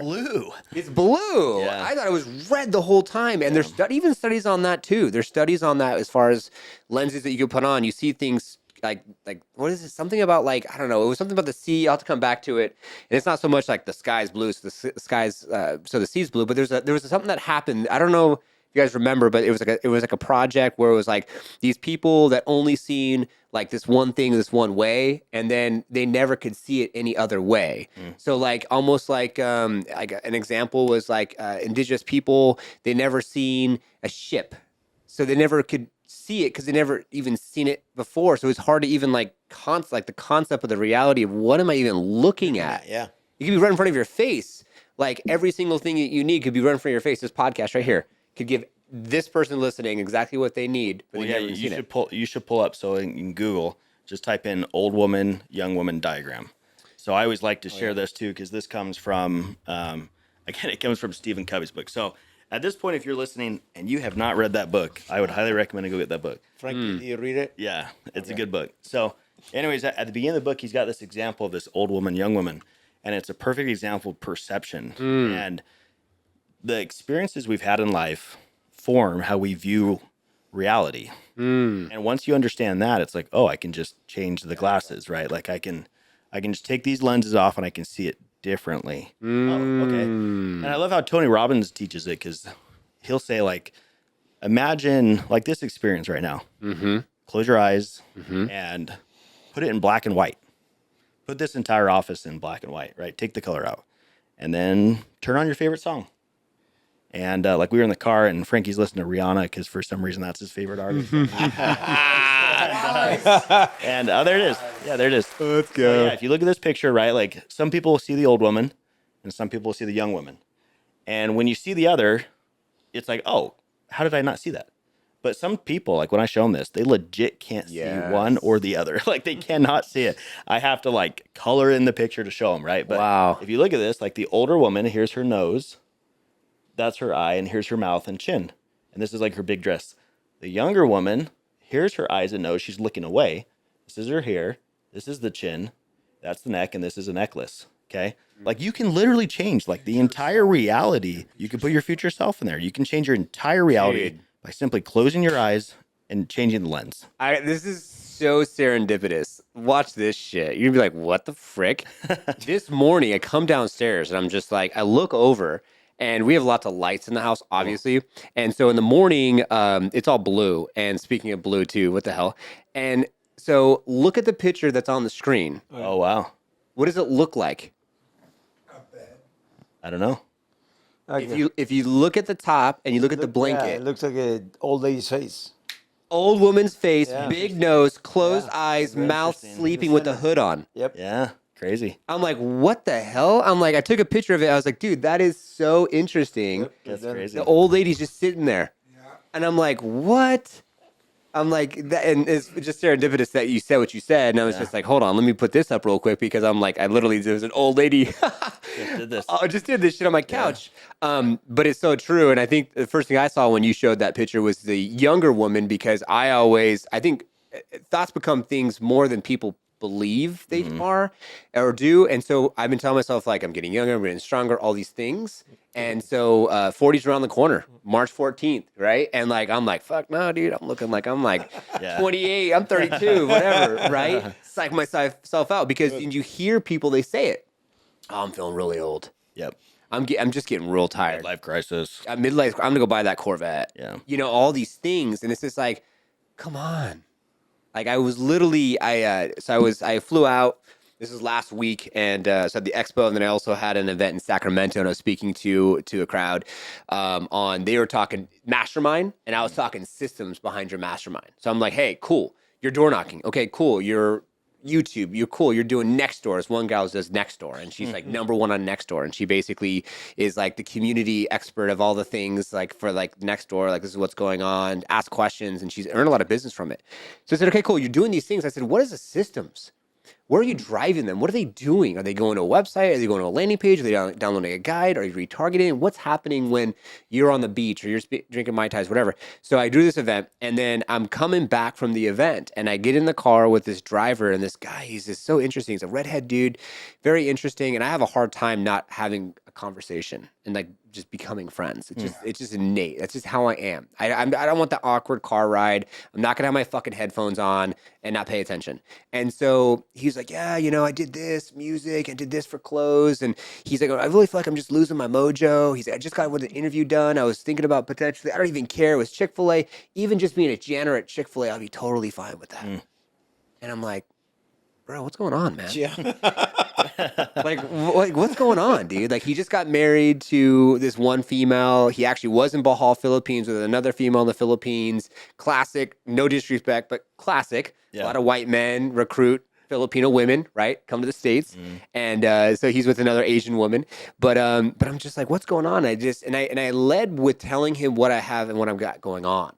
It's blue. Yeah. I thought it was red the whole time. And there's even studies on that too. There's studies on that as far as lenses that you can put on. You see things like what is it? Something about like, I don't know. It was something about the sea. I'll have to come back to it. And it's not so much like the sky's blue, so the sea's blue. But there was something that happened. I don't know if you guys remember, but it was like a project where it was like these people that only seen like this one thing this one way, and then they never could see it any other way. So like almost like an example was like indigenous people, they never seen a ship, so they never could see it because they never even seen it before. So it's hard to even like the concept of the reality of what am I even looking at? Yeah, it could be right in front of your face. Like every single thing that you need could be right in front of your face. This podcast right here could give this person listening exactly what they need. But you should pull up, so in Google, just type in old woman, young woman diagram. So I always like to share this too, because this comes from, again, it comes from Stephen Covey's book. So at this point, if you're listening and you have not read that book, I would highly recommend to go get that book. Frankie, do you read it? Yeah, it's a good book. So anyways, at the beginning of the book, he's got this example of this old woman, young woman, and it's a perfect example of perception. And the experiences we've had in life form how we view reality. And once you understand that, it's like, oh, I can just change the glasses, right? Like I can just take these lenses off and I can see it differently. Oh, okay. And I love how Tony Robbins teaches it, because he'll say like, imagine like this experience right now. Close your eyes and put it in black and white. Put this entire office in black and white, right? Take the color out, and then turn on your favorite song. And like we were in the car, and Frankie's listening to Rihanna because for some reason that's his favorite artist. And there it is. Yeah, there it is. Let's go. So, yeah, if you look at this picture, right, like some people will see the old woman, and some people will see the young woman. And when you see the other, it's like, oh, how did I not see that? But some people, like when I show them this, they legit can't see one or the other. Like they cannot see it. I have to like color in the picture to show them, right? But if you look at this, like the older woman, here's her nose. That's her eye, and here's her mouth and chin. And this is like her big dress. The younger woman, here's her eyes and nose. She's looking away. This is her hair. This is the chin. That's the neck, and this is a necklace. Okay? Like you can literally change like the entire reality. You can put your future self in there. You can change your entire reality by simply closing your eyes and changing the lens. This is so serendipitous. Watch this shit. You're gonna be like, what the frick? This morning, I come downstairs, and I'm just like, I look over, and we have lots of lights in the house, obviously. And so in the morning, it's all blue. And speaking of blue, too, what the hell? And so look at the picture that's on the screen. Oh, wow. What does it look like? I don't know. Okay. If you look at the top and you look at the blanket. Yeah, it looks like an old lady's face. Old woman's face, big nose, closed eyes, mouth sleeping with the hood on. Yep. Yeah. Crazy. I'm like, what the hell? I'm like, I took a picture of it. I was like, dude, that is so interesting. Yep. That's crazy. The old lady's just sitting there. And I'm like, what? I'm like, that, and it's just serendipitous that you said what you said. And I was just like, hold on, let me put this up real quick, because I'm like, there was an old lady. Just did this shit on my couch. But it's so true. And I think the first thing I saw when you showed that picture was the younger woman, because I think thoughts become things more than people believe they are or do. And so I've been telling myself, like, I'm getting younger, I'm getting stronger, all these things. And so 40's around the corner, March 14th, right? And like, I'm like, fuck no, dude. I'm looking like I'm like 28, I'm 32, whatever, right? Psych myself out because you hear people, they say it. Oh, I'm feeling really old. Yep. I'm just getting real tired. Life crisis. At midlife, I'm gonna go buy that Corvette. Yeah. You know, all these things, and it's just like, come on. Like I was literally, I flew out. This was last week, and so I had the Expo, and then I also had an event in Sacramento, and I was speaking to a crowd they were talking mastermind, and I was talking systems behind your mastermind. So I'm like, hey, cool, you're door knocking. Okay, cool, you're YouTube, you're cool. You're doing Nextdoor. As one gal does Nextdoor, and she's like number one on Nextdoor, and she basically is like the community expert of all the things like for like Nextdoor. Like this is what's going on. Ask questions, and she's earned a lot of business from it. So I said, okay, cool. You're doing these things. I said, what is the systems? Where are you driving them? What are they doing? Are they going to a website? Are they going to a landing page? Are they downloading a guide? Are you retargeting? What's happening when you're on the beach or you're drinking Mai Tais, whatever? So I do this event, and then I'm coming back from the event, and I get in the car with this driver, and this guy, he's just so interesting. He's a redhead dude, very interesting, and I have a hard time not having a conversation and like just becoming friends. It's just innate. That's just how I am. I don't want the awkward car ride. I'm not gonna have my fucking headphones on and not pay attention. And so he's like, yeah, you know, I did this music, I did this for clothes, and he's like, I really feel like I'm just losing my mojo. He's like, I just got with an interview done. I was thinking about potentially, I don't even care. It was Chick-fil-A. Even just being a janitor at Chick-fil-A, I'll be totally fine with that. And I'm like, bro, what's going on, man? Yeah. like what's going on, dude? Like he just got married to this one female. He actually was in Bohol, Philippines with another female in the Philippines. Classic, no disrespect, but classic. A lot of white men recruit Filipino women, right? Come to the States. And so he's with another Asian woman. But I'm just like, what's going on? I led with telling him what I have and what I've got going on.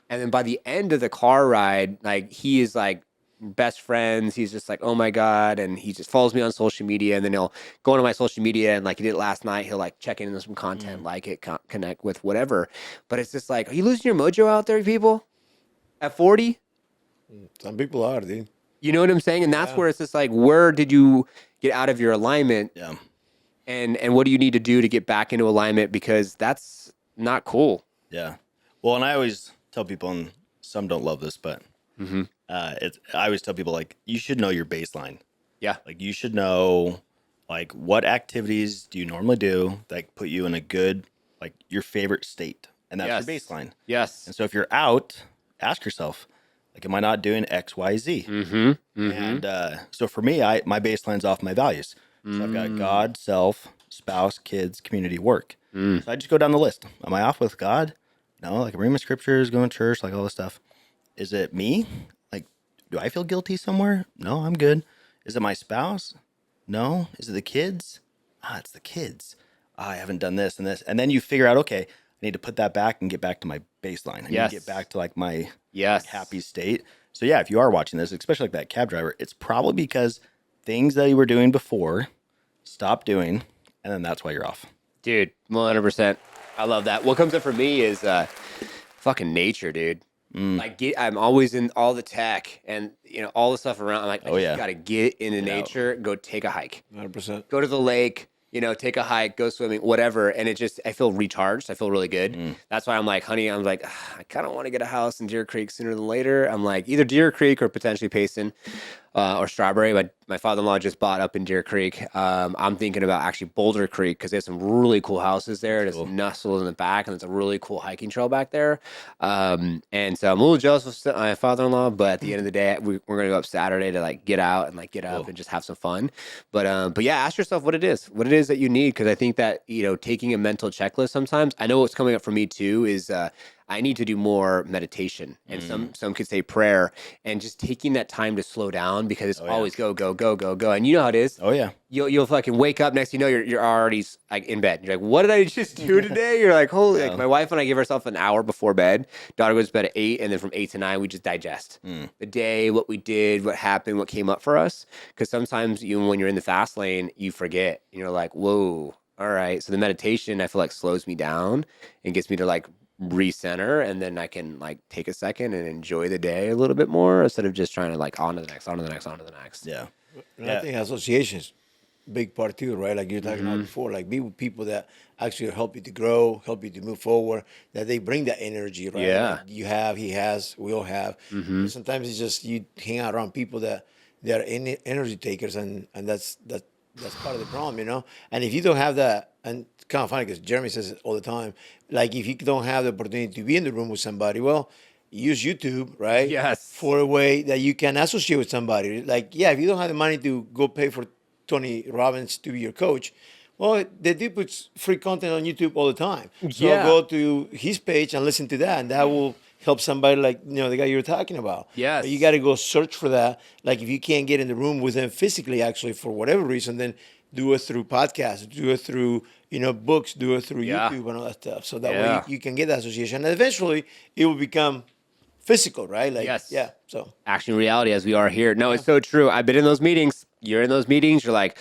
And then by the end of the car ride, like he is like best friends. He's just like, oh my God. And he just follows me on social media. And then he'll go into my social media, and like he did it last night, he'll like check in on some content, like it, connect with whatever. But it's just like, are you losing your mojo out there, people? At 40? Some people are, dude. You know what I'm saying? And that's where it's just like, where did you get out of your alignment? Yeah. And what do you need to do to get back into alignment? Because that's not cool. Yeah. Well, and I always tell people, and some don't love this, but I always tell people, like, you should know your baseline. Yeah. Like, you should know, like, what activities do you normally do that put you in a good, like, your favorite state. And that's your baseline. Yes. And so if you're out, ask yourself, like, am I not doing X, Y, Z? And so for me, my baseline's off my values. So I've got God, self, spouse, kids, community, work. So I just go down the list. Am I off with God? No, like I'm reading my scriptures, going to church, like all this stuff. Is it me? Like, do I feel guilty somewhere? No, I'm good. Is it my spouse? No. Is it the kids? It's the kids. I haven't done this and this. And then you figure out, okay, I need to put that back and get back to my baseline. I need to get back to like my like, happy state. So yeah, if you are watching this, especially like that cab driver, it's probably because things that you were doing before, stop doing, and then that's why you're off. Dude, 100%. I love that. What comes up for me is fucking nature, dude. Like I'm always in all the tech and you know all the stuff around. I'm like, I just gotta get into nature, go take a hike, 100%. Go to the lake, you know, take a hike, go swimming, whatever. And it just, I feel recharged. I feel really good. That's why I'm like, honey, I'm like, I kind of want to get a house in Deer Creek sooner than later. I'm like, either Deer Creek or potentially Payson or Strawberry. My father-in-law just bought up in Deer Creek. I'm thinking about actually Boulder Creek because there's some really cool houses there. It's nestled in the back, and it's a really cool hiking trail back there. And so I'm a little jealous of my father-in-law, but at the end of the day, we're going to go up Saturday to like get out and like get up and just have some fun. But yeah, ask yourself what it is that you need. Cause I think that, you know, taking a mental checklist sometimes, I know what's coming up for me too is, I need to do more meditation and some could say prayer and just taking that time to slow down because it's always go. And you know how it is. Oh yeah. You'll fucking wake up next, you know, you're already like in bed. You're like, what did I just do today? You're like, holy, like my wife and I give ourselves an hour before bed. Daughter goes to bed at 8. And then from 8 to 9, we just digest the day, what we did, what happened, what came up for us. Cause sometimes even when you're in the fast lane, you forget and you're like, whoa, all right. So the meditation, I feel like slows me down and gets me to like recenter, and then I can like take a second and enjoy the day a little bit more instead of just trying to like on to the next, on to the next, on to the next. Yeah. And I think associations, big part too, right? Like you're talking Mm-hmm. about before, like be with people that actually help you to grow, help you to move forward, that they bring that energy, right? Yeah. Like you have, he has, we all have. Mm-hmm. Sometimes it's just you hang out around people that they are energy takers, and that's part of the problem, you know. And if you don't have that, and it's kind of funny because Jeremy says it all the time, like if you don't have the opportunity to be in the room with somebody, well, use YouTube, right? Yes. For a way that you can associate with somebody. Like, yeah, if you don't have the money to go pay for Tony Robbins to be your coach, well, the dude puts free content on YouTube all the time. So Yeah. go to his page and listen to that, and that will help somebody like the guy you were talking about. Yes. But you got to go search for that. Like if you can't get in the room with them physically, actually for whatever reason, then do it through podcasts, do it through books, do it through Yeah. YouTube and all that stuff. So that Yeah. way you can get that association, and eventually it will become physical, right? Like, Yes. yeah. So Action reality as we are here. No, it's so true. I've been in those meetings. You're in those meetings. You're like,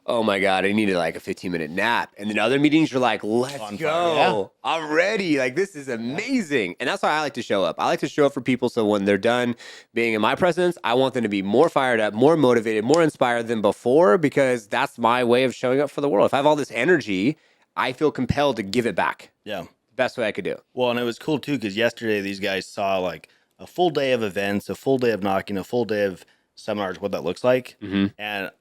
oh my God, I needed like a 15-minute nap. And then other meetings, you're like, let's On go. fire. Yeah. I'm ready. Like, this is amazing. And that's why I like to show up. I like to show up for people. So when they're done being in my presence, I want them to be more fired up, more motivated, more inspired than before, because that's my way of showing up for the world. If I have all this energy, I feel compelled to give it back. Yeah. Best way I could do. Well, and it was cool too because yesterday these guys saw like a full day of events, a full day of knocking, a full day of seminars, what that looks like. Mm-hmm. And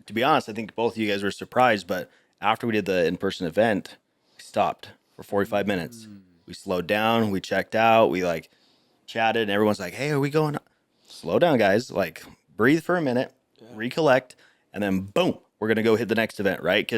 to be honest, I think both of you guys were surprised, but after we did the in-person event, we stopped for 45 minutes. We slowed down, we checked out, we like chatted, and everyone's like, hey, are we going? Slow down, guys. Like breathe for a minute, recollect, and then boom, we're going to go hit the next event, right?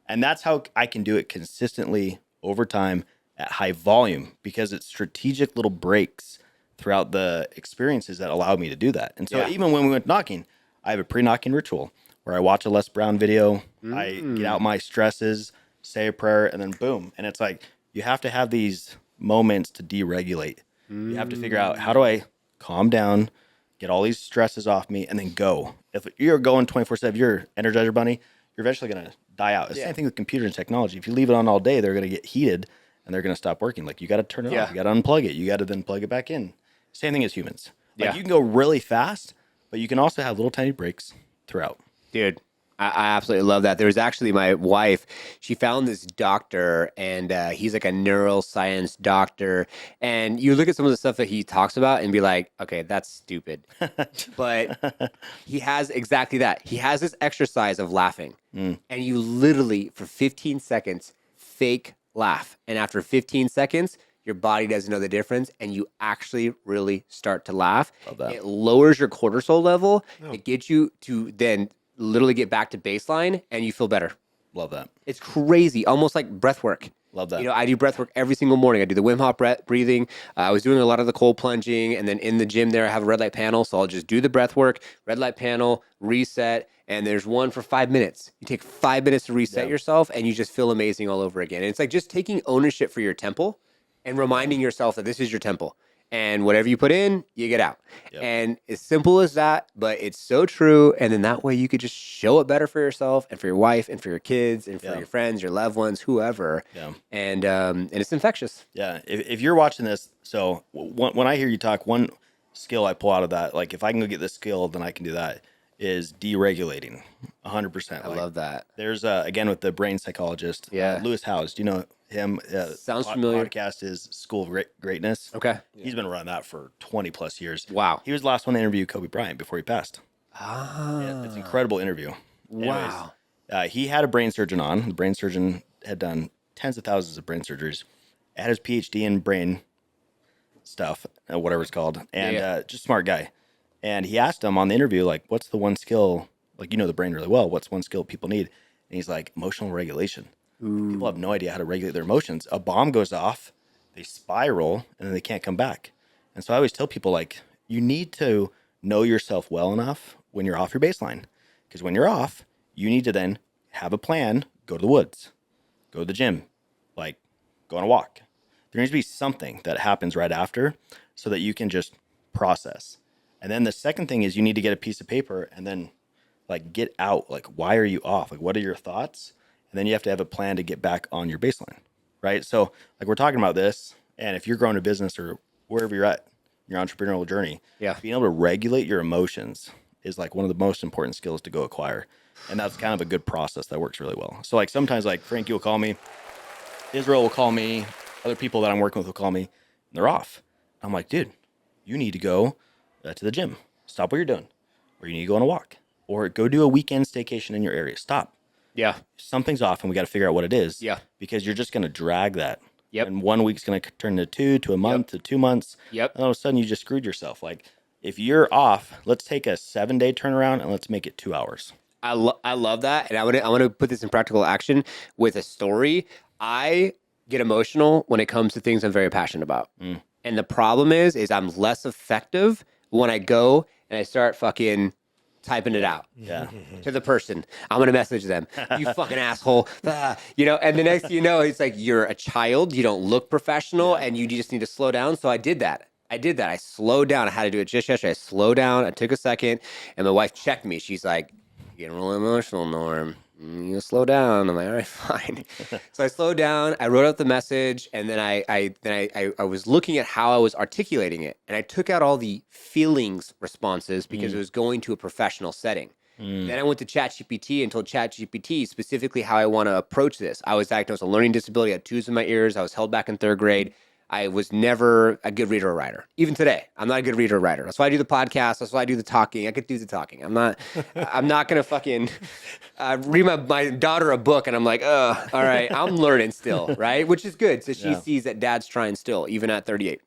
And that's how I can do it consistently over time at high volume because it's strategic little breaks throughout the experiences that allow me to do that. And so Yeah. even when we went knocking, I have a pre-knocking ritual where I watch a Les Brown video, I get out my stresses, say a prayer, and then boom. And it's like you have to have these moments to deregulate. You have to figure out how do I calm down, get all these stresses off me, and then go. If you're going 24/7, you're Energizer Bunny, you're eventually going to die out. It's the same thing with computers and technology. If you leave it on all day, they're going to get heated and they're going to stop working. Like you got to turn it off. You got to unplug it. You got to then plug it back in. Same thing as humans. Like you can go really fast, but you can also have little tiny breaks throughout. Dude, I absolutely love that. There was actually my wife. She found this doctor, and he's like a neuroscience doctor. And you look at some of the stuff that he talks about and be like, okay, that's stupid. But he has exactly that. He has this exercise of laughing. And you literally, for 15 seconds, fake laugh. And after 15 seconds, your body doesn't know the difference, and you actually really start to laugh. Love that. It lowers your cortisol level. It gets you to then literally get back to baseline, and you feel better. Love that. It's crazy, almost like breath work. Love that. You know, I do breath work every single morning. I do the Wim Hof breathing. I was doing a lot of the cold plunging, and then in the gym there, I have a red light panel, so I'll just do the breath work, red light panel, reset, and there's one for 5 minutes. You take 5 minutes to reset yourself, and you just feel amazing all over again. And it's like just taking ownership for your temple and reminding yourself that this is your temple. And whatever you put in, you get out. And as simple as that, but it's so true. And then that way you could just show it better for yourself and for your wife and for your kids and for your friends, your loved ones, whoever. And it's infectious. Yeah. If you're watching this, so when I hear you talk, one skill I pull out of that, like if I can go get this skill, then I can do that, is deregulating 100%. I love that. There's, again, with the brain psychologist, Lewis Howes. Do you know him? Sounds familiar. Podcast is School of Greatness. Okay. He's been running that for 20 plus years. Wow. He was the last one to interview Kobe Bryant before he passed. Yeah, it's an incredible interview. Wow. Anyways, he had a brain surgeon on. The brain surgeon had done tens of thousands of brain surgeries, had his PhD in brain stuff, whatever it's called, and just smart guy. And he asked him on the interview, like, what's the one skill, like, you know the brain really well, what's one skill people need? And he's like, emotional regulation. People have no idea how to regulate their emotions. A bomb goes off, they spiral, and then they can't come back. And so I always tell people, like, you need to know yourself well enough when you're off your baseline. Because when you're off, you need to then have a plan, go to the woods, go to the gym, like, go on a walk. There needs to be something that happens right after so that you can just process. And then the second thing is you need to get a piece of paper and then like get out, like, why are you off? Like, what are your thoughts? And then you have to have a plan to get back on your baseline, right? So like we're talking about this, And if you're growing a business or wherever you're at, your entrepreneurial journey, Yeah. being able to regulate your emotions is like one of the most important skills to go acquire. And that's kind of a good process that works really well. So like sometimes like Frankie will call me, Israel will call me, other people that I'm working with will call me, and they're off. I'm like, dude, you need to go to the gym. Stop what you're doing. Or you need to go on a walk. Or go do a weekend staycation in your area. Stop. Yeah. Something's off and we got to figure out what it is. Yeah. Because you're just going to drag that. Yep. And 1 week's going to turn to 2, to a month, to 2 months. Yep. And all of a sudden you just screwed yourself. Like if you're off, let's take a 7-day turnaround and let's make it 2 hours. I love that. And I want to put this in practical action with a story. I get emotional when it comes to things I'm very passionate about. And the problem is I'm less effective when I go and I start fucking typing it out to the person. I'm going to message them. You fucking asshole. You know, and the next thing you know, it's like, you're a child. You don't look professional and you just need to slow down. So I did that. I slowed down. I had to do it just yesterday. I slowed down. I took a second and my wife checked me. She's like, "You're getting really emotional, Norm. You slow down." I'm like, "All right, fine." So I slowed down. I wrote out the message, and then I was looking at how I was articulating it, and I took out all the feelings responses because it was going to a professional setting. Then I went to ChatGPT and told ChatGPT specifically how I want to approach this. I was diagnosed with a learning disability. I had tubes in my ears. I was held back in 3rd grade. I was never a good reader or writer. Even today, I'm not a good reader or writer. That's why I do the podcast. That's why I do the talking. I could do the talking. I'm not going to fucking read my daughter a book and I'm like, all right, I'm learning still, right? Which is good. So she sees that dad's trying still, even at 38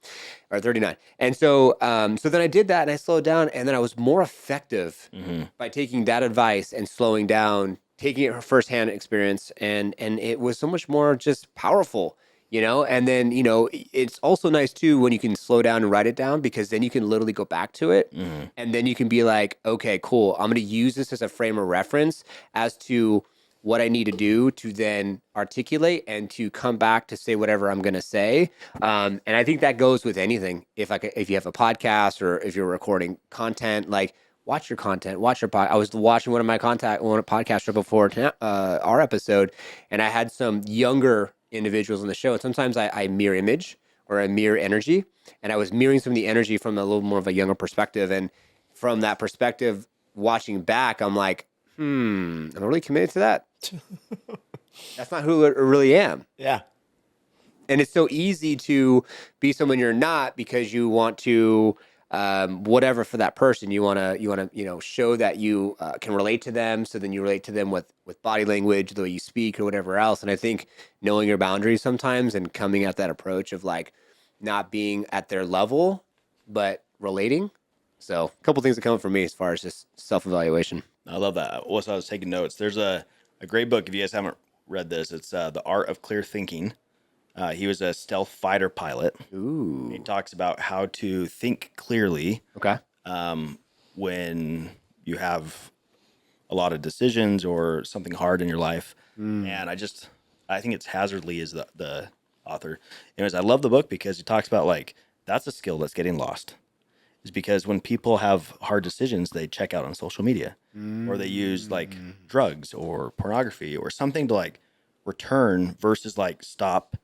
or 39. And so then I did that and I slowed down, and then I was more effective by taking that advice and slowing down, taking it firsthand experience. And it was so much more just powerful. You know, and then, you know, it's also nice too when you can slow down and write it down, because then you can literally go back to it and then you can be like, okay, cool. I'm going to use this as a frame of reference as to what I need to do to then articulate and to come back to say whatever I'm going to say. And I think that goes with anything. If you have a podcast or if you're recording content, like watch your content, watch your I was watching one of my podcasts right before our episode, and I had some younger individuals in the show, and sometimes I mirror image or I mirror energy, and I was mirroring some of the energy from a little more of a younger perspective, and from that perspective watching back, I'm like, am I really committed to that? That's not who I really am. Yeah. And it's so easy to be someone you're not because you want to whatever for that person. You want to show that you can relate to them. So then you relate to them with body language, the way you speak or whatever else. And I think knowing your boundaries sometimes and coming at that approach of like not being at their level, but relating. So a couple things that come up for me as far as just self-evaluation. I love that. Also, I was taking notes. There's a great book. If you guys haven't read this, it's The Art of Clear Thinking. He was a stealth fighter pilot. Ooh. He talks about how to think clearly. Okay. When you have a lot of decisions or something hard in your life. And I think it's Hazardly is the author. Anyways, I love the book because he talks about like, that's a skill that's getting lost. Is because when people have hard decisions, they check out on social media or they use like drugs or pornography or something to like return versus like stop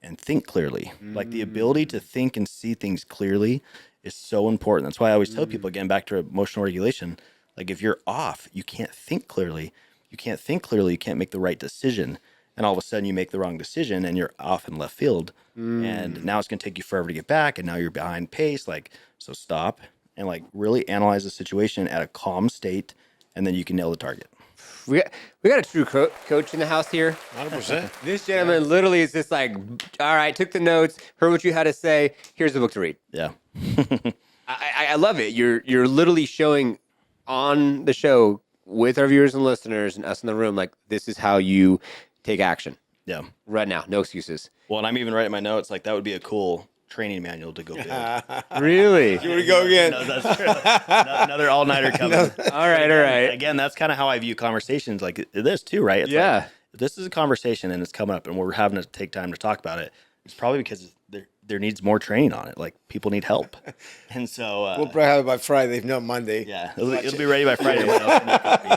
and think clearly. Like the ability to think and see things clearly is so important. That's why I always tell people, again, back to emotional regulation, like if you're off, you can't think clearly. You can't think clearly, you can't make the right decision. And all of a sudden you make the wrong decision and you're off in left field. And now it's going to take you forever to get back. And now you're behind pace. Like, so stop and like really analyze the situation at a calm state. And then you can nail the target. We got a true coach in the house here. 100%. This gentleman literally is just like, all right, took the notes, heard what you had to say. Here's the book to read. Yeah. I love it. You're literally showing on the show with our viewers and listeners and us in the room, like this is how you take action. Yeah. Right now, no excuses. Well, and I'm even writing my notes. Like that would be a cool training manual to go build. Really? Here we go again. No, that's true. Another all-nighter coming. All right. Again, that's kind of how I view conversations like this too, right? It's Yeah. like, if this is a conversation and it's coming up and we're having to take time to talk about it, it's probably because there needs more training on it. Like people need help. And so, We'll probably have it by Friday, if not Monday. yeah, it'll be ready by Friday. What else can you copy?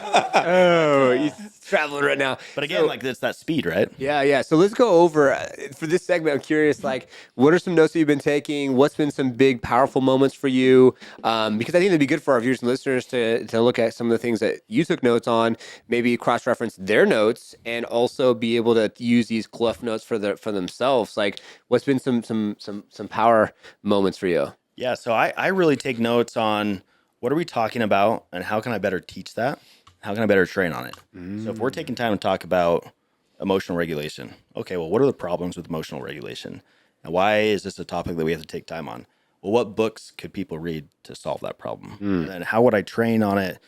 Oh, he's traveling right now. But again, like it's that speed, right? Yeah. So let's go over for this segment. I'm curious, like, what are some notes that you've been taking? What's been some big, powerful moments for you? Because I think it'd be good for our viewers and listeners to look at some of the things that you took notes on, maybe cross-reference their notes, and also be able to use these Cliff notes for themselves. Like, what's been some power moments for you? Yeah. So I really take notes on what are we talking about and how can I better teach that? How can I better train on it? So if we're taking time to talk about emotional regulation, okay, well, what are the problems with emotional regulation? And why is this a topic that we have to take time on? Well, what books could people read to solve that problem? And then how would I train on it,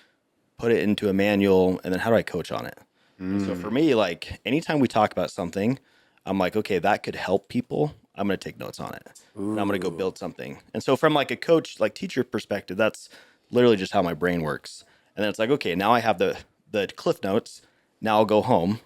put it into a manual, and then how do I coach on it? So for me, like anytime we talk about something, I'm like, okay, that could help people. I'm going to take notes on it. And I'm going to go build something. And so from like a coach, like teacher perspective, that's literally just how my brain works. And then it's like, okay, now I have the Cliff Notes. Now I'll go home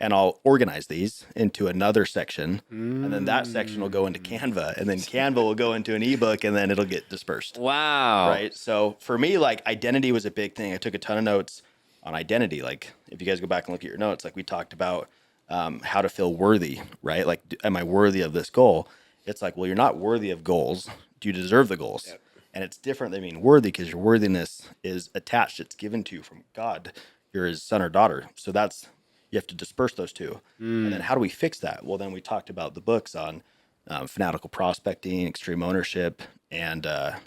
and I'll organize these into another section. And then that section will go into Canva. And then Canva will go into an ebook and then it'll get dispersed. Wow. Right. So for me, like identity was a big thing. I took a ton of notes on identity. Like if you guys go back and look at your notes, like we talked about how to feel worthy, right? Like, am I worthy of this goal? It's like, well, you're not worthy of goals. Do you deserve the goals? Yep. And it's different than being worthy because your worthiness is attached. It's given to you from God. You're his son or daughter. So you have to disperse those two. And then how do we fix that? Well, then we talked about the books on fanatical prospecting, extreme ownership, and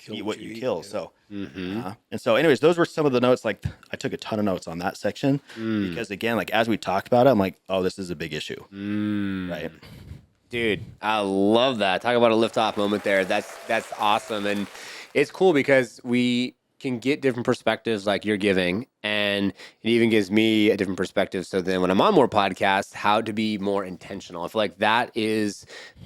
eat what you kill. Yeah. So, and so anyways, those were some of the notes. Like I took a ton of notes on that section because again, like as we talked about it, I'm like, oh, this is a big issue. Right. Dude, I love that. Talk about a liftoff moment there. That's awesome. And it's cool because we can get different perspectives like you're giving, and it even gives me a different perspective. So then when I'm on more podcasts, how to be more intentional. I feel like that is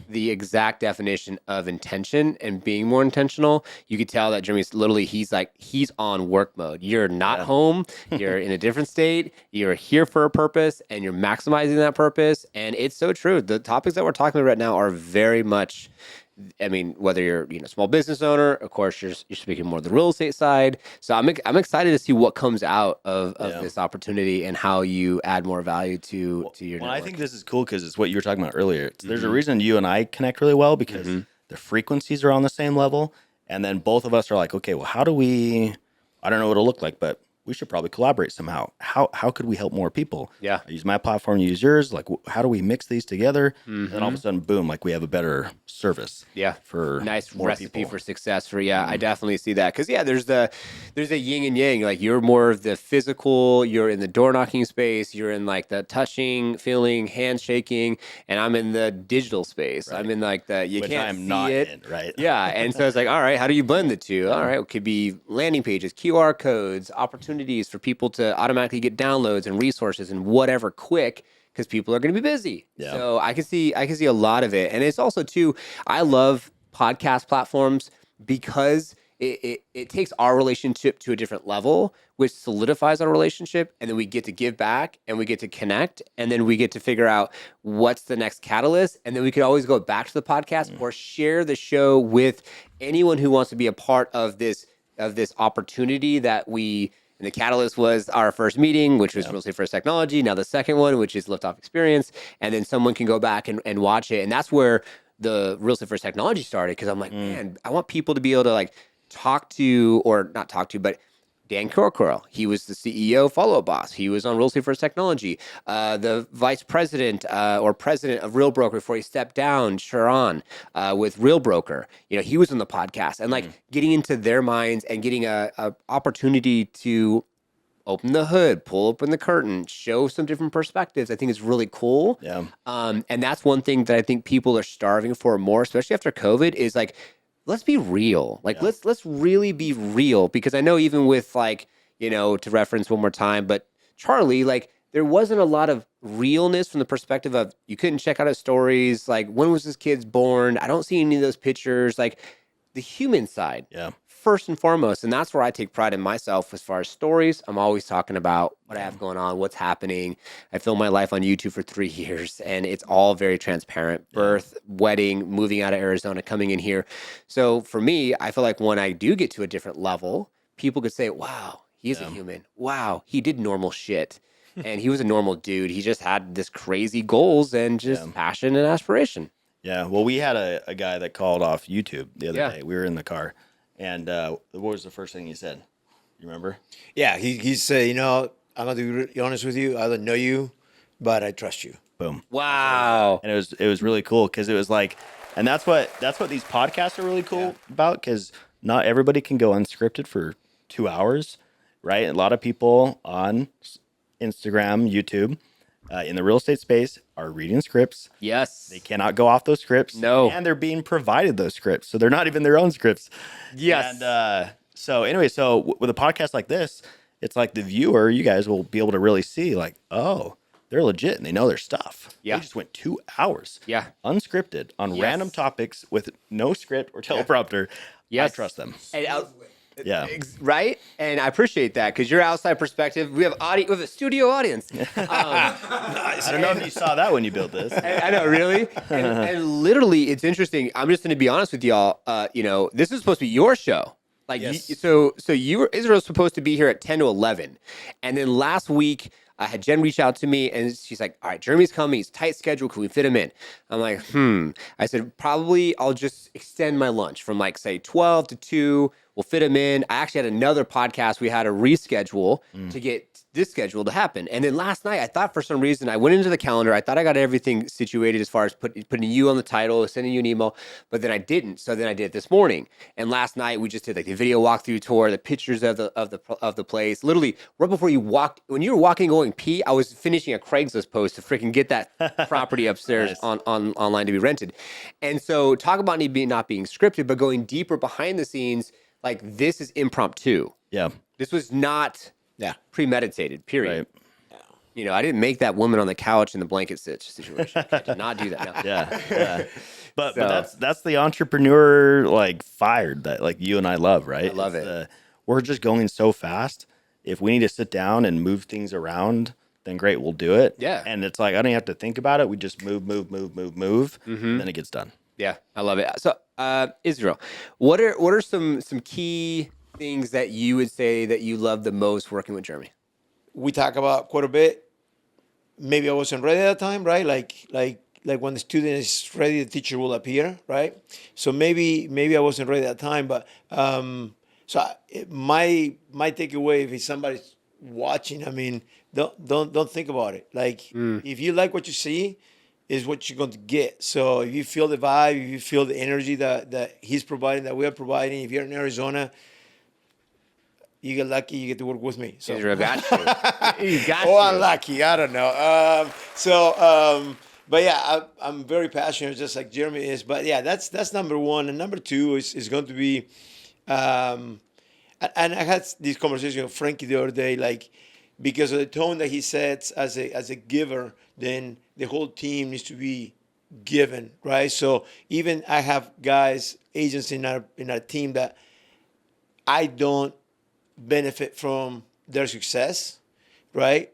the exact definition of intention and being more intentional. You could tell that Jeremy's literally, he's on work mode. You're not home. You're in a different state. You're here for a purpose and you're maximizing that purpose. And it's so true. The topics that we're talking about right now are very much, I mean, whether you're a small business owner, of course, you're speaking more of the real estate side. So I'm excited to see what comes out of this opportunity and how you add more value to your network. I think this is cool because it's what you were talking about earlier. There's a reason you and I connect really well because the frequencies are on the same level. And then both of us are like, okay, well, how do we, I don't know what it'll look like, but we should probably collaborate somehow. How could we help more people? Yeah. I use my platform, you use yours. Like, how do we mix these together? And then all of a sudden, boom, like we have a better service. Yeah. For nice more recipe people. for success for, I definitely see that. Cause there's a yin and yang. Like you're more of the physical, you're in the door knocking space, you're in like the touching, feeling, handshaking, and I'm in the digital space. Right. I'm in like the, you Which can't I'm see not it. In, right. Yeah. And so it's like, all right, how do you blend the two? All right. It could be landing pages, QR codes, opportunities for people to automatically get downloads and resources and whatever quick, because people are going to be busy. Yeah. So I can see a lot of it. And it's also too, I love podcast platforms because it takes our relationship to a different level, which solidifies our relationship. And then we get to give back and we get to connect. And then we get to figure out what's the next catalyst. And then we could always go back to the podcast or share the show with anyone who wants to be a part of this opportunity that we. And the catalyst was our first meeting, which was Real Estate First Technology. Now the second one, which is Liftoff Experience. And then someone can go back and watch it. And that's where the Real Estate First Technology started. Because I'm like, man, I want people to be able to like not talk to, but Dan Corcoran, he was the CEO of Follow Up Boss. He was on Real Estate First Technology. The vice president or president of Real Broker before he stepped down, Sharon, with Real Broker. He was on the podcast and like getting into their minds and getting a opportunity to open the hood, pull open the curtain, show some different perspectives. I think is really cool. Yeah. And that's one thing that I think people are starving for more, especially after COVID, is like, let's be real. Like, let's really be real, because I know even with like, to reference one more time, but Charlie, like there wasn't a lot of realness from the perspective of you couldn't check out his stories. Like, when was this kid born? I don't see any of those pictures. Like the human side first and foremost. And that's where I take pride in myself as far as stories. I'm always talking about what I have going on, what's happening. I filmed my life on YouTube for 3 years, and it's all very transparent. Birth, wedding, moving out of Arizona, coming in here. So for me, I feel like when I do get to a different level, people could say, wow, he's a human. Wow, he did normal shit. And he was a normal dude. He just had this crazy goals and just passion and aspiration. Yeah. Well, we had a guy that called off YouTube the other day. We were in the car. And what was the first thing he said? You remember? Yeah, he said, you know, I'm going to be really honest with you. I don't know you, but I trust you. Boom. Wow. And it was really cool because it was like, and that's what these podcasts are really cool about, because not everybody can go unscripted for 2 hours, right? A lot of people on Instagram, YouTube, in the real estate space are reading scripts. Yes. They cannot go off those scripts. No. And they're being provided those scripts. So they're not even their own scripts. Yes. And so anyway, with a podcast like this, it's like the viewer, you guys will be able to really see like, oh, they're legit and they know their stuff. Yeah. They just went 2 hours. Yeah. Unscripted on random topics with no script or teleprompter. Yes. I trust them. And Yeah. right? And I appreciate that because your outside perspective, we have a studio audience. I don't know if you saw that when you built this. I know, really. And literally, it's interesting. I'm just going to be honest with y'all. This is supposed to be your show. Like, so Israel's supposed to be here at 10 to 11. And then last week, I had Jen reach out to me and she's like, all right, Jeremy's coming. He's tight schedule. Can we fit him in? I'm like, I said, probably I'll just extend my lunch from like, say, 12 to 2. We'll fit him in. I actually had another podcast. We had to reschedule to get this schedule to happen. And then last night, I thought for some reason, I went into the calendar. I thought I got everything situated as far as putting you on the title, sending you an email, but then I didn't. So then I did it this morning. And last night we just did like the video walkthrough tour, the pictures of the place. Literally right before when you were walking going pee, I was finishing a Craigslist post to freaking get that property upstairs online to be rented. And so talk about not being scripted, but going deeper behind the scenes. Like, this is impromptu. Yeah. This was not premeditated, period. Right. I didn't make that woman on the couch in the blanket situation. I did not do that. No. Yeah. But that's the entrepreneur like fired that like you and I love, right? I love it. We're just going so fast. If we need to sit down and move things around, then great, we'll do it. Yeah. And it's like I don't even have to think about it. We just move, and then it gets done. Yeah, I love it. So, Israel, what are some key things that you would say that you love the most working with Jeremy? We talk about quite a bit. Maybe I wasn't ready at the time, right? Like when the student is ready, the teacher will appear, right? So maybe I wasn't ready at the time, but my takeaway, if somebody's watching, I mean, don't think about it. Like if you like what you see, is what you're going to get. So if you feel the vibe, if you feel the energy that he's providing, that we are providing, if you're in Arizona, you get lucky, you get to work with me. So Israel got you. You got I'm lucky. I don't know. But yeah, I'm very passionate, just like Jeremy is. But yeah, that's number one. And number two is going to be, and I had this conversation with Frankie the other day, like, because of the tone that he sets as a giver, then the whole team needs to be given, right? So even I have guys, agents in our team that I don't benefit from their success, right?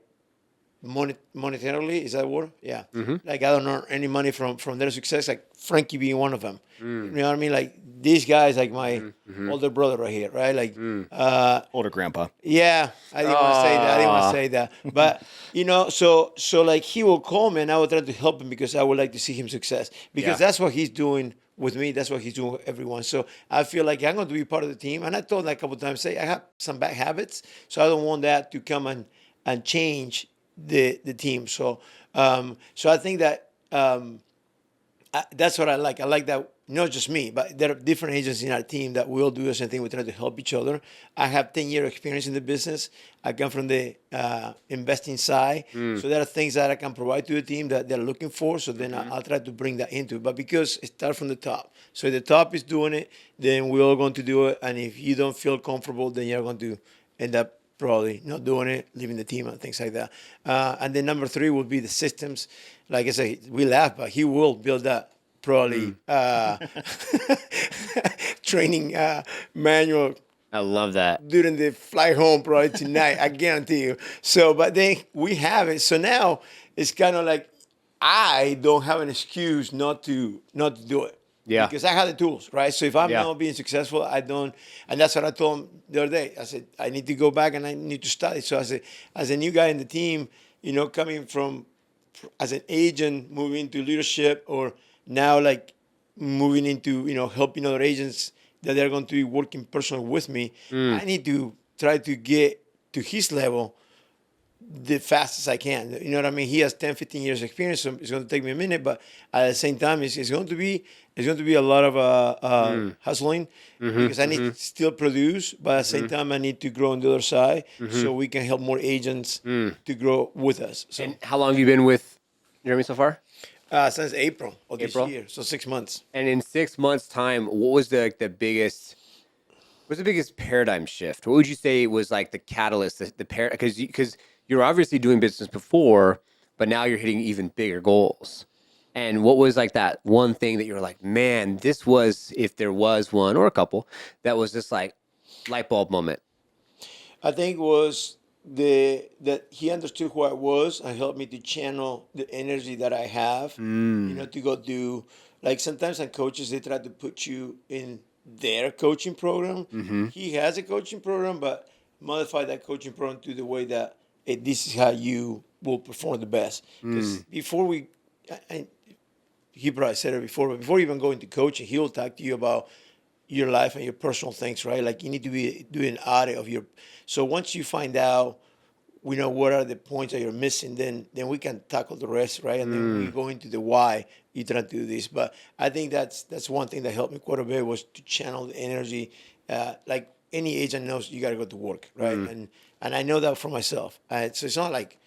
Monetarily, is that a word? Yeah. Mm-hmm. Like I don't earn any money from their success, like Frankie being one of them. You know what I mean? Like these guys, like my older brother right here, right? Like Older grandpa. Yeah, I didn't want to say that. But so like he will call me and I will try to help him because I would like to see him success. Because that's what he's doing with me. That's what he's doing with everyone. So I feel like I'm going to be part of the team. And I told him a couple of times, I have some bad habits, so I don't want that to come and change the team. So I think that that's what I like. I like that, not just me, but there are different agents in our team that will do the same thing. We try to help each other. I have 10-year experience in the business. I come from the investing side. So there are things that I can provide to the team that they're looking for. So then I'll try to bring that into it. But because it starts from the top. So if the top is doing it, then we're all going to do it. And if you don't feel comfortable, then you're going to end up probably not doing it, leaving the team and things like that. And then number 3 would be the systems. Like I say, we laugh, but he will build that probably training manual I love that. during the flight home probably tonight. I guarantee you. So, but then we have it. So now it's kind of like I don't have an excuse not to do it. Yeah. Because I have the tools, right? So if I'm Yeah. not being successful, I don't. And that's what I told him the other day. I said I need to go back and I need to study. So I said, as a new guy in the team, coming from as an agent, moving into leadership, or now like moving into helping other agents that they're going to be working personally with me, I need to try to get to his level the fastest I can. You know what I mean? He has 10, 15 years experience, so it's going to take me a minute, but at the same time, it's going to be a lot of hustling because I need to still produce, but at the same time, I need to grow on the other side so we can help more agents to grow with us. So, And how long have you been with Jeremy so far? since April of April? this year, so 6 months. And in 6 months' time, what was the biggest? What's the biggest paradigm shift? What would you say was like the catalyst, because you're obviously doing business before, but now you're hitting even bigger goals. And what was like that one thing that you were like, man, this was, if there was one or a couple, that was just like light bulb moment? I think was that he understood who I was and helped me to channel the energy that I have, to go do. Like sometimes some coaches, they try to put you in their coaching program. He has a coaching program, but modify that coaching program to the way that this is how you will perform the best. Because before he probably said it before, but before you even go into coaching, he'll talk to you about your life and your personal things, right? Like you need to be doing an audit of your. So once you find out, what are the points that you're missing, then we can tackle the rest, right? And then we go into the why you try to do this. But I think that's one thing that helped me quite a bit was to channel the energy. Like any agent knows, you got to go to work, right? And I know that for myself. So it's not like,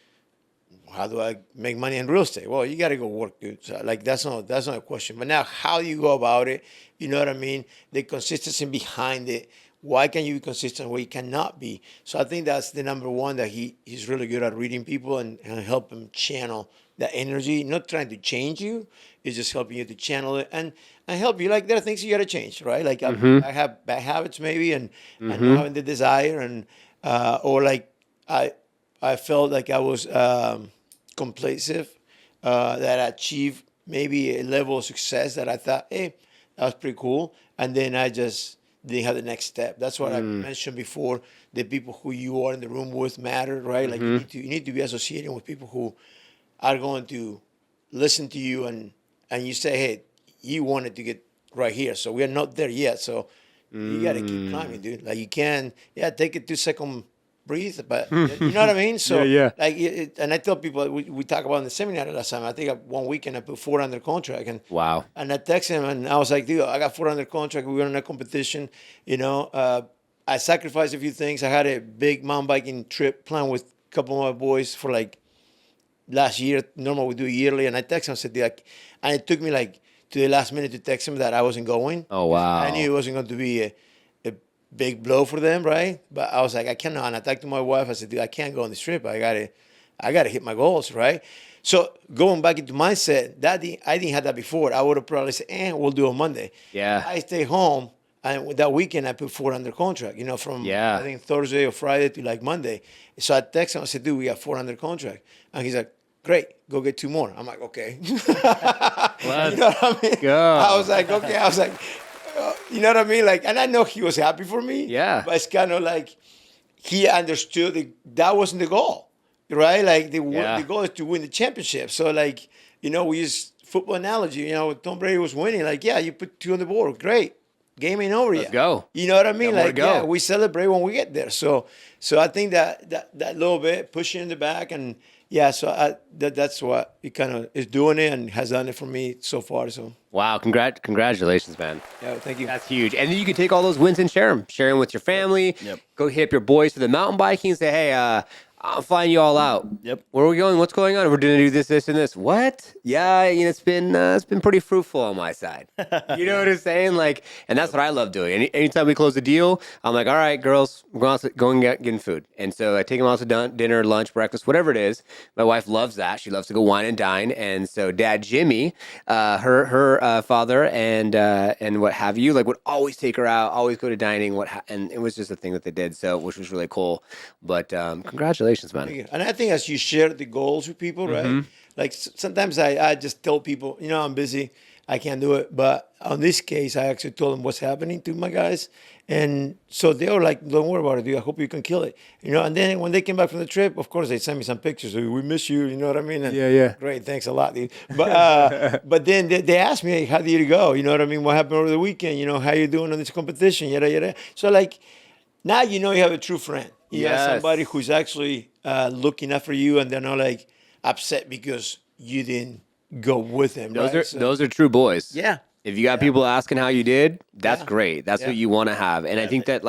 how do I make money in real estate? Well, you got to go work, dude. So like that's not a question. But now, how do you go about it? You know what I mean? The consistency behind it. Why can you be consistent where you cannot be? So I think that's the number one, that he's really good at reading people and help them channel that energy. Not trying to change you, it's just helping you to channel it and help you. Like there are things you got to change, right? Like I have bad habits maybe, and not having the desire, and or like I felt like I was complacent, that I achieved maybe a level of success that I thought, hey, that was pretty cool, and then I just didn't have the next step. That's what I mentioned before. The people who you are in the room with matter, right? Like you need to be associating with people who are going to listen to you, and you say, hey, you wanted to get right here, so we are not there yet. So you got to keep climbing, dude. Like you can, take a 2-second breathe, but you know what I mean? So like, and I tell people, we talk about in the seminar last time, I think one weekend I put 4 under contract, and Wow. And I texted him and I was like, dude, I got 4 under contract. We were in a competition, I sacrificed a few things. I had a big mountain biking trip planned with a couple of my boys for like last year. Normally we do yearly, and I texted him and said, and it took me like to the last minute to text him that I wasn't going. Oh, wow. I knew it wasn't going to be a big blow for them, right? But I was like, I cannot. And I talked to my wife. I said, dude, I can't go on this trip. I gotta hit my goals, right? So going back into mindset, I didn't have that before. I would have probably said, we'll do it Monday. Yeah. I stay home, and that weekend I put 4 under contract. From I think Thursday or Friday to like Monday. So I texted him. I said, dude, we got 4 under contract, and he's like, great, go get 2 more. I'm like, okay. Let's you know what I mean? go. I was like, okay. I was like, you know what I mean? Like, and I know he was happy for me. Yeah. But it's kind of like he understood that wasn't the goal, right? Like the goal is to win the championship. So like, we use football analogy. Tom Brady was winning. Like, you put 2 on the board, great. Game ain't over yet. Let's go. You know what I mean? Got more Like, to go. we celebrate when we get there. So I think that little bit pushing in the back, and so that's what he kind of is doing it and has done it for me so far. So Wow. Congratulations, man. yeah, thank you. That's huge. And then you can take all those wins and share them with your family. Yep. Go hit up your boys for the mountain biking. Say, hey, I'll flying you all out. Yep. Where are we going? What's going on? We're going to do this, and this. What? Yeah, it's been pretty fruitful on my side. You know what I'm saying? Like, and that's what I love doing. Anytime we close a deal, I'm like, all right, girls, we're going getting food. And so I take them out to dinner, lunch, breakfast, whatever it is. My wife loves that. She loves to go wine and dine. And so Dad Jimmy, her father, and what have you, like would always take her out, always go to dining. And it was just a thing that they did. So which was really cool. But congratulations, man. And I think as you share the goals with people, right? Like sometimes I just tell people, I'm busy, I can't do it. But on this case, I actually told them what's happening to my guys. And so they were like, don't worry about it, dude. I hope you can kill it. And then when they came back from the trip, of course, they sent me some pictures. We miss you. You know what I mean? And Yeah. great. Thanks a lot, dude. But but then they asked me, hey, how did it go? You know what I mean? What happened over the weekend? How you doing on this competition? Yada, yada. So like now you have a true friend. You have somebody who's actually looking out for you, and they're not like upset because you didn't go with them. Those are true boys. Yeah. If you got people asking how you did, that's great. That's what you want to have. And I think that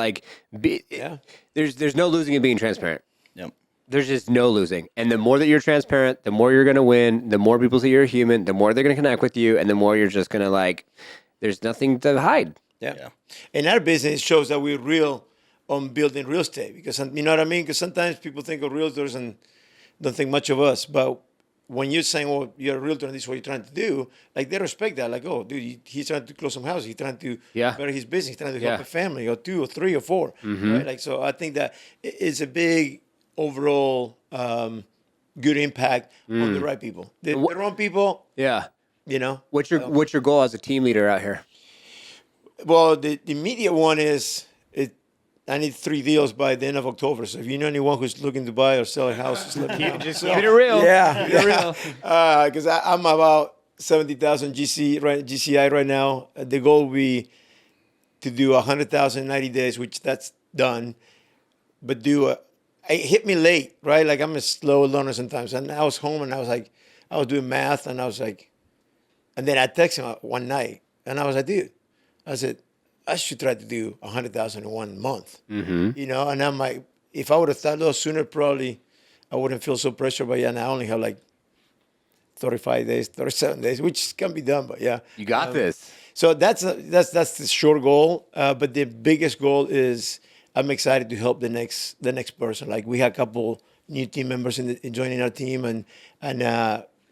there's no losing in being transparent. Yep. There's just no losing. And the more that you're transparent, the more you're going to win, the more people see you're human, the more they're going to connect with you, and the more you're just going to there's nothing to hide. Yeah. And our business shows that we're real on building real estate, because you know what I mean? Because sometimes people think of realtors and don't think much of us. But when you're saying, well, you're a realtor and this is what you're trying to do, like they respect that. Like, oh, dude, he's trying to close some houses. He's trying to better his business. He's trying to help a family or two or three or four. Right? Like, so I think that it's a big overall good impact on the right people. The wrong people, Yeah. What's What's your goal as a team leader out here? Well, the immediate one is I need 3 deals by the end of October. So if you know anyone who's looking to buy or sell a house, just let me know. Just keep it real. Yeah, keep it real. Because I'm about 70,000 GCI right now. The goal will be to do 100,000 in 90 days, which that's done. But it hit me late, right? Like I'm a slow learner sometimes. And I was home and I was doing math and I was like, and then I texted him one night and I was like, dude, I said, I should try to do 100,000 in 1 month, and I'm like, if I would have thought a little sooner, probably I wouldn't feel so pressured. But yeah, now I only have like 35 days, 37 days, which can be done. But yeah, You got this. so that's the short goal. But the biggest goal is I'm excited to help the next person. Like we had a couple new team members joining our team, and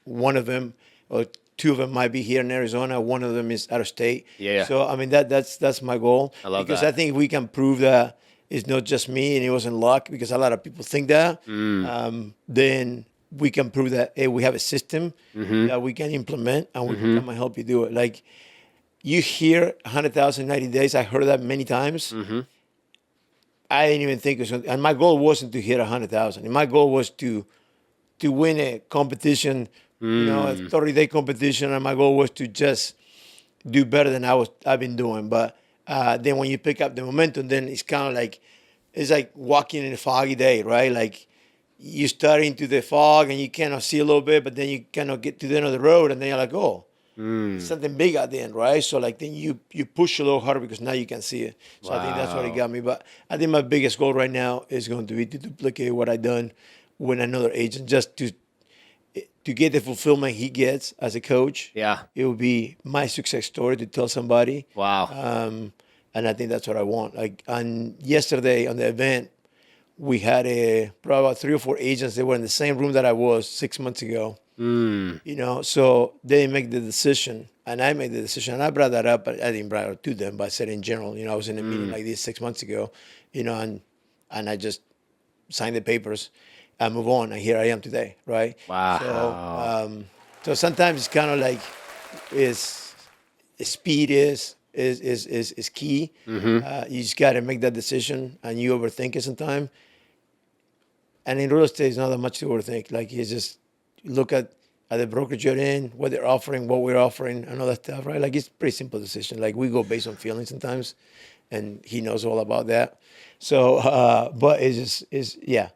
one of them or 2 of them might be here in Arizona. One of them is out of state. Yeah. So I mean that's my goal. I love because that. I think if we can prove that it's not just me and it wasn't luck, because a lot of people think that, then we can prove that we have a system that we can implement and we can come and help you do it. Like you hear 100,000 90 days. I heard that many times. I didn't even think it was going to, and my goal wasn't to hit 100,000. My goal was to win a competition, a 30-day competition, and my goal was to just do better than I've been doing. But then when you pick up the momentum, then it's kind of like, it's like walking in a foggy day, right? Like you start into the fog and you kind of see a little bit, but then you kind of get to the end of the road and then you're like, oh, something big at the end, right? So like then you push a little harder because now you can see it. So I think that's what it got me. But I think my biggest goal right now is going to be to duplicate what I done with another agent, just to get the fulfillment he gets as a coach. Yeah. It will be my success story to tell somebody. Wow. And I think that's what I want. Like on yesterday on the event, we had probably about 3 or 4 agents. They were in the same room that I was 6 months ago. So they make the decision and I made the decision. And I brought that up, but I didn't bring it to them, but I said in general, I was in a meeting like this 6 months ago, and I just signed the papers and move on. And here I am today, right? Wow. So sometimes it's kind of like speed is key. You just got to make that decision, and you overthink it sometimes. And in real estate, it's not that much to overthink. Like you just look at the brokerage you're in, what they're offering, what we're offering, and all that stuff, right? Like it's a pretty simple decision. Like we go based on feelings sometimes, and he knows all about that. So, but yeah.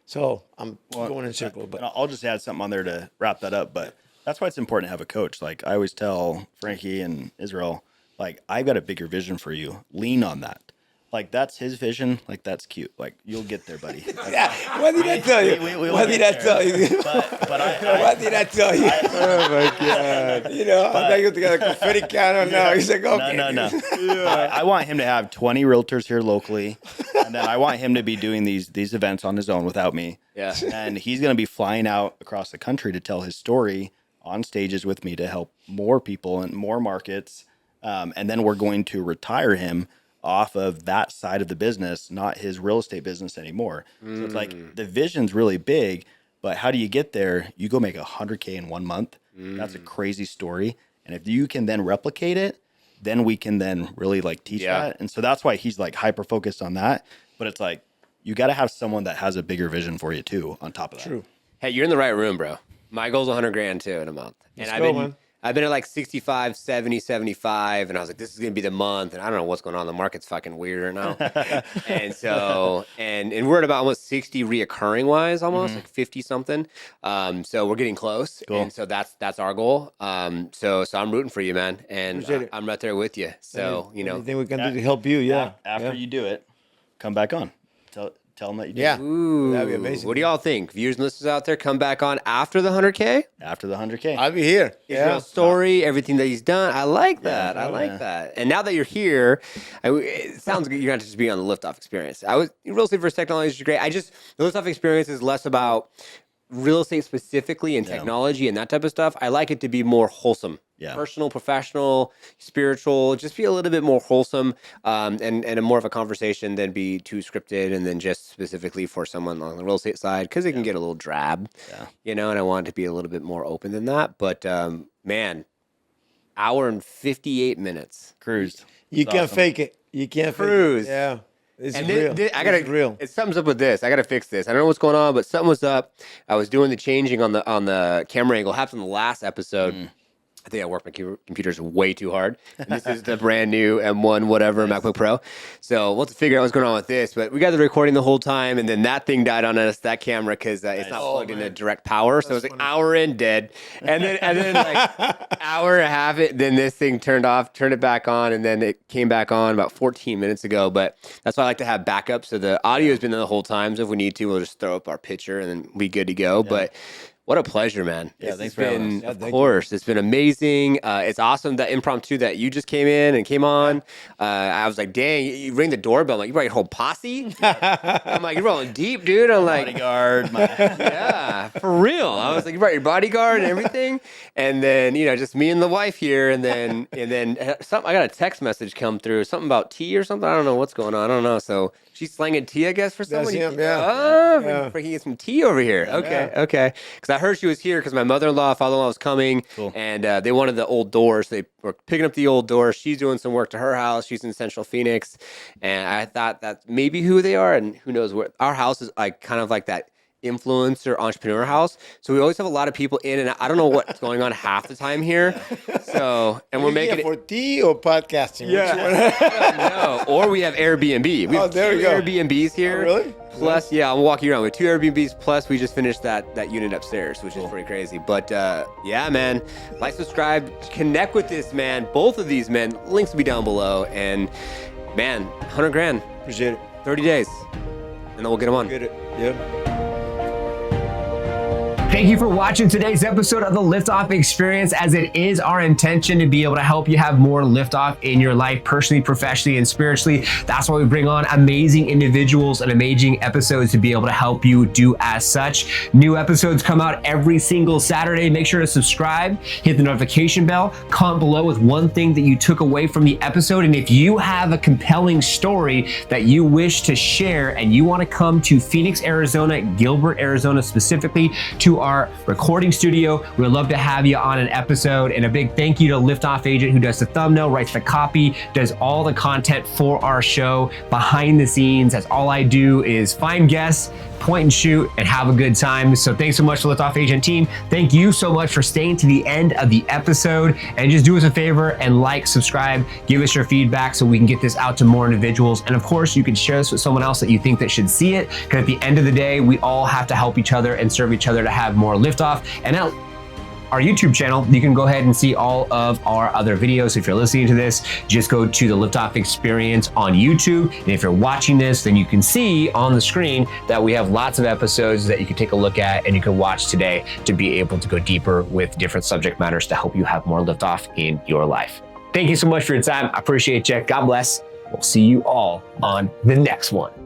So I'm going in circles. But I'll just add something on there to wrap that up. But that's why it's important to have a coach. Like I always tell Frankie and Israel, like I've got a bigger vision for you. Lean on that. like that's his vision. Like that's cute. Like you'll get there, buddy. Like, Yeah. What did I tell you? we will What did I get tell there. you? But I What did I tell you? Oh my God. You know, I thought you got a confetti cannon now. He's like, okay. No. I want him to have 20 realtors here locally, and then I want him to be doing these events on his own without me. Yeah. And he's going to be flying out across the country to tell his story on stages with me to help more people in more markets. And then we're going to retire him off of that side of the business, not his real estate business anymore. So it's like the vision's really big, but how do you get there? You go make $100K in 1 month. That's a crazy story. And if you can then replicate it, then we can then really like teach that. And so that's why he's like hyper focused on that. But it's like, you got to have someone that has a bigger vision for you too, on top of that. True. Hey, you're in the right room, bro. My goal's 100 grand too in a month. And I've been at like 65, 70, 75. And I was like, this is going to be the month. And I don't know what's going on. The market's fucking weird right now. And so, and we're at about almost 60 reoccurring wise, almost like 50 something. So we're getting close. Cool. And so that's our goal. So I'm rooting for you, man. And Appreciate it. I'm right there with you. So, you know, Anything we can do to help you, yeah. After you do it, come back on. Tell them that you did. Yeah. ooh, That'd be amazing. What do y'all think? Viewers and listeners out there, come back on after the 100K. After the 100K. I'll be here. His real story, everything that he's done. I like that. I like that. And now that you're here, it sounds good. You're not just being on the Liftoff Experience. Real estate versus technology is great. The Liftoff Experience is less about real estate specifically and technology and that type of stuff. I like it to be more wholesome. Yeah. Personal, professional, spiritual, just be a little bit more wholesome and a more of a conversation than be too scripted and then just specifically for someone on the real estate side because it can get a little drab, you know, and I want it to be a little bit more open than that. But man, hour and 58 minutes. Cruised. You It's can't awesome. fake it. You can't Cruise. fake it. Yeah. This And is real. I gotta, This is real. it sums up with this. I gotta fix this. I don't know what's going on, but something was up. I was doing the changing on the camera angle. Happened in the last episode. I think I worked my computers way too hard. And this is the brand new M1 whatever MacBook Pro. So we'll have to figure out what's going on with this. But we got the recording the whole time, and then that thing died on us, that camera, because it's not plugged into direct power. So it was like hour in, dead. And then like hour and a half, then this thing turned it back on, and then it came back on about 14 minutes ago. But that's why I like to have backup. So the audio has been there the whole time. So if we need to, we'll just throw up our picture and then be good to go. But what a pleasure, man. Yeah, Thanks thanks for having us. Of course. It's been amazing. It's awesome that impromptu that you just came in and came on. I was like, dang, you ring the doorbell. I'm like, you brought your whole posse? I'm like, you're rolling deep, dude. I'm like, Bodyguard. yeah, for real. I was like, you brought your bodyguard and everything. And then, you know, just me and the wife here. And then I got a text message come through, something about tea or something. I don't know what's going on. I don't know. So she's slanging tea, I guess, for someone. him, For he gets some tea over here. Okay. Because I heard she was here because my mother-in-law, father-in-law was coming. Cool. And they wanted the old doors. They were picking up the old doors. She's doing some work to her house. She's in Central Phoenix. And I thought that's maybe who they are. And who knows where. Our house is like kind of like that influencer entrepreneur house, so we always have a lot of people in and out. I don't know what's going on half the time here. So, and we're making it for tea or podcasting. no, or we have Airbnb. We have there two we go. Airbnbs here. Oh, really? Plus, I'll walk you around with 2 Airbnbs. Plus, we just finished that unit upstairs, which is pretty crazy. But yeah, man, like, subscribe, connect with this man. Both of these men. Links will be down below. And man, 100 grand, Appreciate it. 30 days, and then we'll get them on. Get it. Yep. Thank you for watching today's episode of the Liftoff Experience, as it is our intention to be able to help you have more liftoff in your life, personally, professionally, and spiritually. That's why we bring on amazing individuals and amazing episodes to be able to help you do as such. New episodes come out every single Saturday. Make sure to subscribe, hit the notification bell, comment below with one thing that you took away from the episode. And if you have a compelling story that you wish to share and you want to come to Phoenix, Arizona, Gilbert, Arizona specifically, to our recording studio, we'd love to have you on an episode. And a big thank you to Liftoff Agent, who does the thumbnail, writes the copy, does all the content for our show behind the scenes. That's all I do is find guests, point and shoot, and have a good time. So thanks so much to Liftoff Agent team. Thank you so much for staying to the end of the episode. And just do us a favor and like, subscribe, give us your feedback so we can get this out to more individuals. And of course, you can share this with someone else that you think that should see it, because at the end of the day, we all have to help each other and serve each other to have more liftoff. And our YouTube channel, you can go ahead and see all of our other videos. If you're listening to this, just go to the Liftoff Experience on YouTube. And if you're watching this, then you can see on the screen that we have lots of episodes that you can take a look at and you can watch today to be able to go deeper with different subject matters to help you have more liftoff in your life. Thank you so much for your time. I appreciate you. God bless. We'll see you all on the next one.